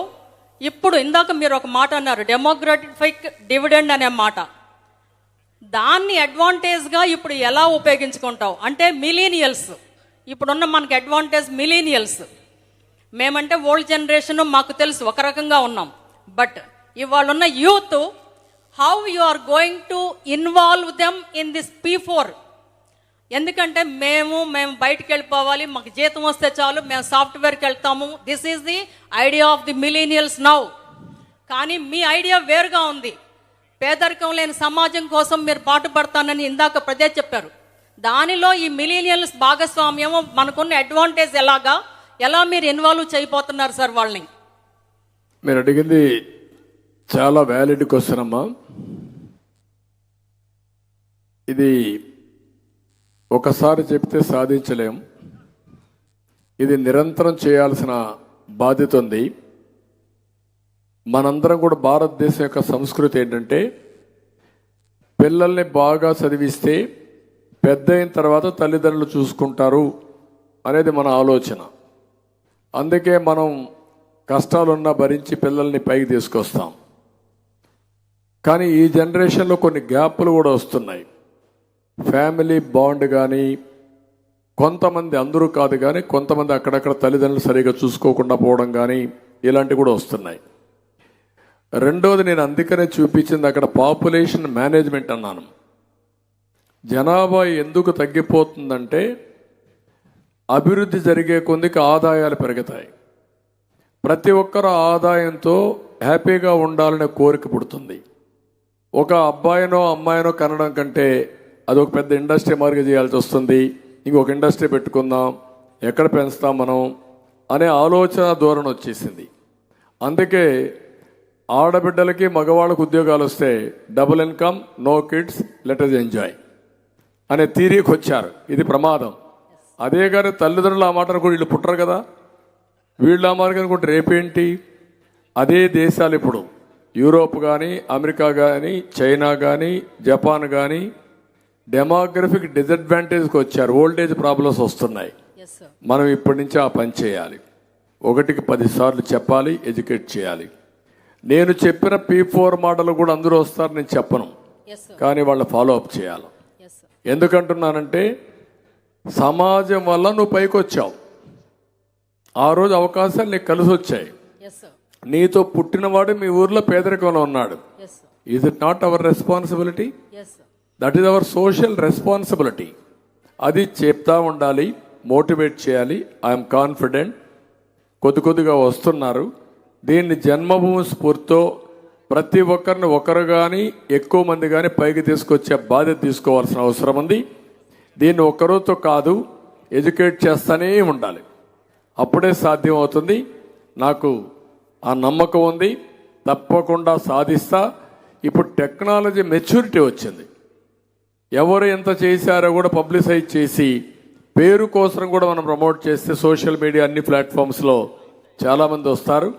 ఇప్పుడు ఇందాక మీరు ఒక మాట అన్నారు, డెమోక్రటిక్ డివిడెండ్ అనే మాట. దాన్ని అడ్వాంటేజ్గా ఇప్పుడు ఎలా ఉపయోగించుకుంటావు అంటే మిలీనియల్స్, ఇప్పుడున్న మనకి అడ్వాంటేజ్ మిలీనియల్స్. మేమంటే ఓల్డ్ జనరేషన్ మాకు తెలుసు ఒక రకంగా ఉన్నాం. బట్ ఇవాళ ఉన్న youth, how you are going to involve them in this P4? ఎందుకంటే మేము బయటికి వెళ్ళిపోవాలి, మాకు జీతం వస్తే చాలు, మేము సాఫ్ట్వేర్కి వెళ్తాము. This is the idea of the millennials now. కానీ మీ ఐడియా వేరుగా ఉంది. పేదరికం లేని సమాజం కోసం మీరు పాటుపడతానని ఇందాక ప్రజలు చెప్పారు. దానిలో ఈ మిలీనియల్స్ భాగస్వామ్యం మనకున్న అడ్వాంటేజ్ ఎలా మీరు ఇన్వాల్వ్ చేయబోతున్నారు సార్ వాళ్ళని? మీరు అడిగింది చాలా వ్యాలిడ్ క్వశ్చన్ అమ్మా. ఇది ఒకసారి చెప్తే సాధించలేం. ఇది నిరంతరం చేయాల్సిన బాధ్యత ఉంది. మనందరం కూడా భారతదేశం యొక్క సంస్కృతి ఏంటంటే పిల్లల్ని బాగా చదివిస్తే పెద్ద అయిన తర్వాత తల్లిదండ్రులు చూసుకుంటారు అనేది మన ఆలోచన. అందుకే మనం కష్టాలున్నా భరించి పిల్లల్ని పైకి తీసుకొస్తాం. కానీ ఈ జనరేషన్లో కొన్ని గ్యాప్లు కూడా వస్తున్నాయి. ఫ్యామిలీ బాండ్ కానీ కొంతమంది, అందరూ కాదు కానీ కొంతమంది అక్కడక్కడ తల్లిదండ్రులు సరిగా చూసుకోకుండా పోవడం కానీ ఇలాంటివి కూడా వస్తున్నాయి. రెండోది, నేను అందుకనే చూపించింది అక్కడ పాపులేషన్ మేనేజ్మెంట్ అన్నాను. జనాభా ఎందుకు తగ్గిపోతుందంటే అభివృద్ధి జరిగే కొద్దికి ఆదాయాలు పెరుగుతాయి. ప్రతి ఒక్కరు ఆదాయంతో హ్యాపీగా ఉండాలనే కోరిక పుడుతుంది. ఒక అబ్బాయినో అమ్మాయినో కనడం కంటే అదొక పెద్ద ఇండస్ట్రీ మార్గం చేయాల్సి వస్తుంది. ఇంకొక ఇండస్ట్రీ పెట్టుకుందాం, ఎక్కడ పెంచుతాం మనం అనే ఆలోచన ధోరణి వచ్చేసింది. అందుకే ఆడబిడ్డలకి మగవాళ్ళకు ఉద్యోగాలు వస్తే double income, no kids, let us enjoy అనే థీరీకి వచ్చారు. ఇది ప్రమాదం. అదే కానీ తల్లిదండ్రులు ఆ మాట అనుకుంటే వీళ్ళు పుట్టరు కదా, వీళ్ళు ఆ మార్గం అనుకుంటే రేపేంటి? అదే దేశాలు ఇప్పుడు యూరోప్ కానీ, అమెరికా కానీ, చైనా కానీ, జపాన్ కానీ డెమోగ్రఫిక్ డిసడ్వాంటేజ్కి వచ్చారు. ఓల్డేజ్ ప్రాబ్లమ్స్ వస్తున్నాయి. మనం ఇప్పటి నుంచి ఆ పని చేయాలి. 1కి 10 సార్లు చెప్పాలి, ఎడ్యుకేట్ చేయాలి. నేను చెప్పిన P4 మోడల్ కూడా అందరూ వస్తారు నేను చెప్పను, కానీ వాళ్ళు ఫాలో అప్ చేయాలి. ఎందుకంటున్నానంటే సమాజం వల్ల నువ్వు పైకి వచ్చావు. ఆ రోజు అవకాశాలు నీకు కలిసి వచ్చాయి. నీతో పుట్టినవాడు మీ ఊర్లో పేదరికంలో ఉన్నాడు. Is it not our responsibility? That is our social responsibility. అది చెప్తా ఉండాలి, మోటివేట్ చేయాలి. ఐఎమ్ కాన్ఫిడెంట్ కొద్దిగా వస్తున్నారు. దీన్ని జన్మభూమి స్ఫూర్తితో ప్రతి ఒక్కరిని ఒకరు కానీ ఎక్కువ మంది కానీ పైకి తీసుకొచ్చే బాధ్యత తీసుకోవాల్సిన అవసరం ఉంది. దీన్ని ఒక్కరోజుతో కాదు, ఎడ్యుకేట్ చేస్తూనే ఉండాలి. అప్పుడే సాధ్యం అవుతుంది. నాకు ఆ నమ్మకం ఉంది, తప్పకుండా సాధిస్తా. ఇప్పుడు టెక్నాలజీ మెచ్యూరిటీ వచ్చింది. ఎవరు ఎంత చేశారో కూడా పబ్లిసైజ్ చేసి పేరు కోసం కూడా మనం ప్రమోట్ చేస్తే సోషల్ మీడియా అన్ని ప్లాట్ఫామ్స్లో చాలామంది వస్తారు.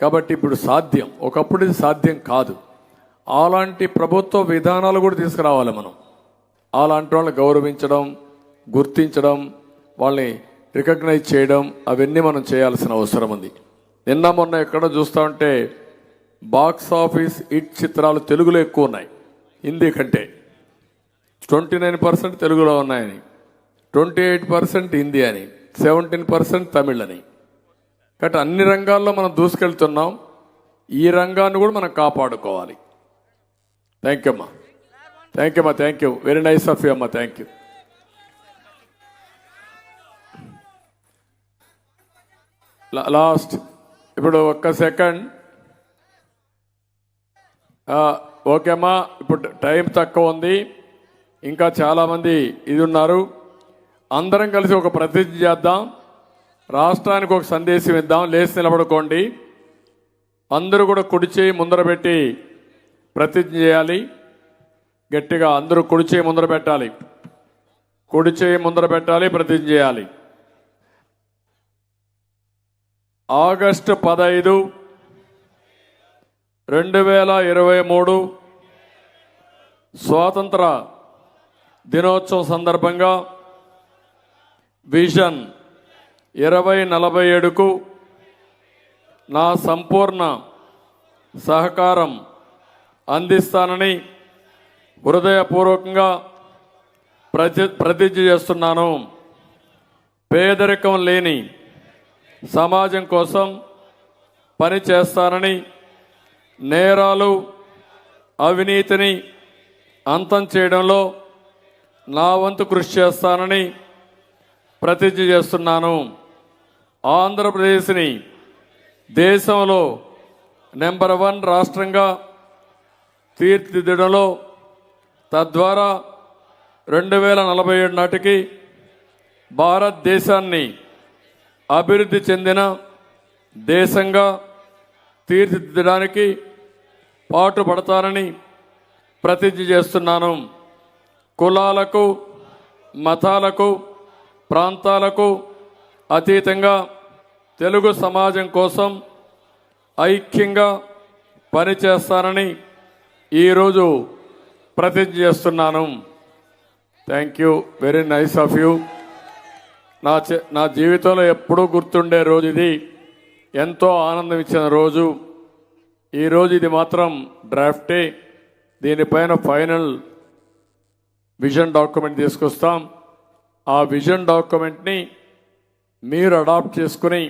కాబట్టి ఇప్పుడు సాధ్యం, ఒకప్పుడు ఇది సాధ్యం కాదు. అలాంటి ప్రభుత్వ విధానాలు కూడా తీసుకురావాలి మనం. అలాంటి వాళ్ళని గౌరవించడం, గుర్తించడం, వాళ్ళని రికగ్నైజ్ చేయడం, అవన్నీ మనం చేయాల్సిన అవసరం ఉంది. నిన్న మొన్న ఎక్కడ చూస్తూ ఉంటే బాక్స్ ఆఫీస్ హిట్ చిత్రాలు తెలుగులో ఎక్కువ ఉన్నాయి హిందీ కంటే. 29% తెలుగులో ఉన్నాయని, 28% హిందీ అని, 17% తమిళ్ అని. కాబట్టి అన్ని రంగాల్లో మనం దూసుకెళ్తున్నాం. ఈ రంగాన్ని కూడా మనం కాపాడుకోవాలి. థ్యాంక్ యూ అమ్మా, థ్యాంక్ యూ అమ్మా, thank you. Very nice of you అమ్మా, థ్యాంక్ యూ. లాస్ట్ ఇప్పుడు ఒక్క సెకండ్. ఓకే అమ్మా, ఇప్పుడు టైం తక్కువ ఉంది, ఇంకా చాలామంది ఇది ఉన్నారు. అందరం కలిసి ఒక ప్రతిజ్ఞ చేద్దాం, రాష్ట్రానికి ఒక సందేశం ఇద్దాం. లేచి నిలబడుకోండి. అందరూ కూడా కుడి చేయి ముందర పెట్టి ప్రతిజ్ఞ చేయాలి. గట్టిగా అందరూ కుడి చేయి ముందర పెట్టాలి, కుడి చేయి ముందర పెట్టాలి, ప్రతిజ్ఞ చేయాలి. ఆగస్టు 15, 2023 స్వాతంత్ర దినోత్సవం సందర్భంగా విజన్ 2047కు నా సంపూర్ణ సహకారం అందిస్తానని హృదయపూర్వకంగా ప్రతిజ్ఞ చేస్తున్నాను. పేదరికం లేని సమాజం కోసం పని చేస్తానని, నేరాలు అవినీతిని అంతం చేయడంలో నా వంతు కృషి చేస్తానని ప్రతిజ్ఞ చేస్తున్నాను. ఆంధ్రప్రదేశ్ని దేశంలో నెంబర్ 1 రాష్ట్రంగా తీర్చిదిద్దడంలో, తద్వారా 2047 నాటికి భారతదేశాన్ని అభివృద్ధి చెందిన దేశంగా తీర్చిదిద్దడానికి పాటుపడతానని ప్రతిజ్ఞ చేస్తున్నాను. కులాలకు, మతాలకు, ప్రాంతాలకు అతీతంగా తెలుగు సమాజం కోసం ఐక్యంగా పనిచేస్తానని ఈరోజు ప్రతిజ్ఞ చేస్తున్నాను. Thank you, very nice of you. నా జీవితంలో ఎప్పుడూ గుర్తుండే రోజు ఇది. ఎంతో ఆనందం ఇచ్చిన రోజు ఈరోజు. ఇది మాత్రం డ్రాఫ్టే. దీనిపైన ఫైనల్ విజన్ డాక్యుమెంట్ తీసుకొస్తాం. ఆ విజన్ డాక్యుమెంట్ని మీరు అడాప్ట్ చేసుకుని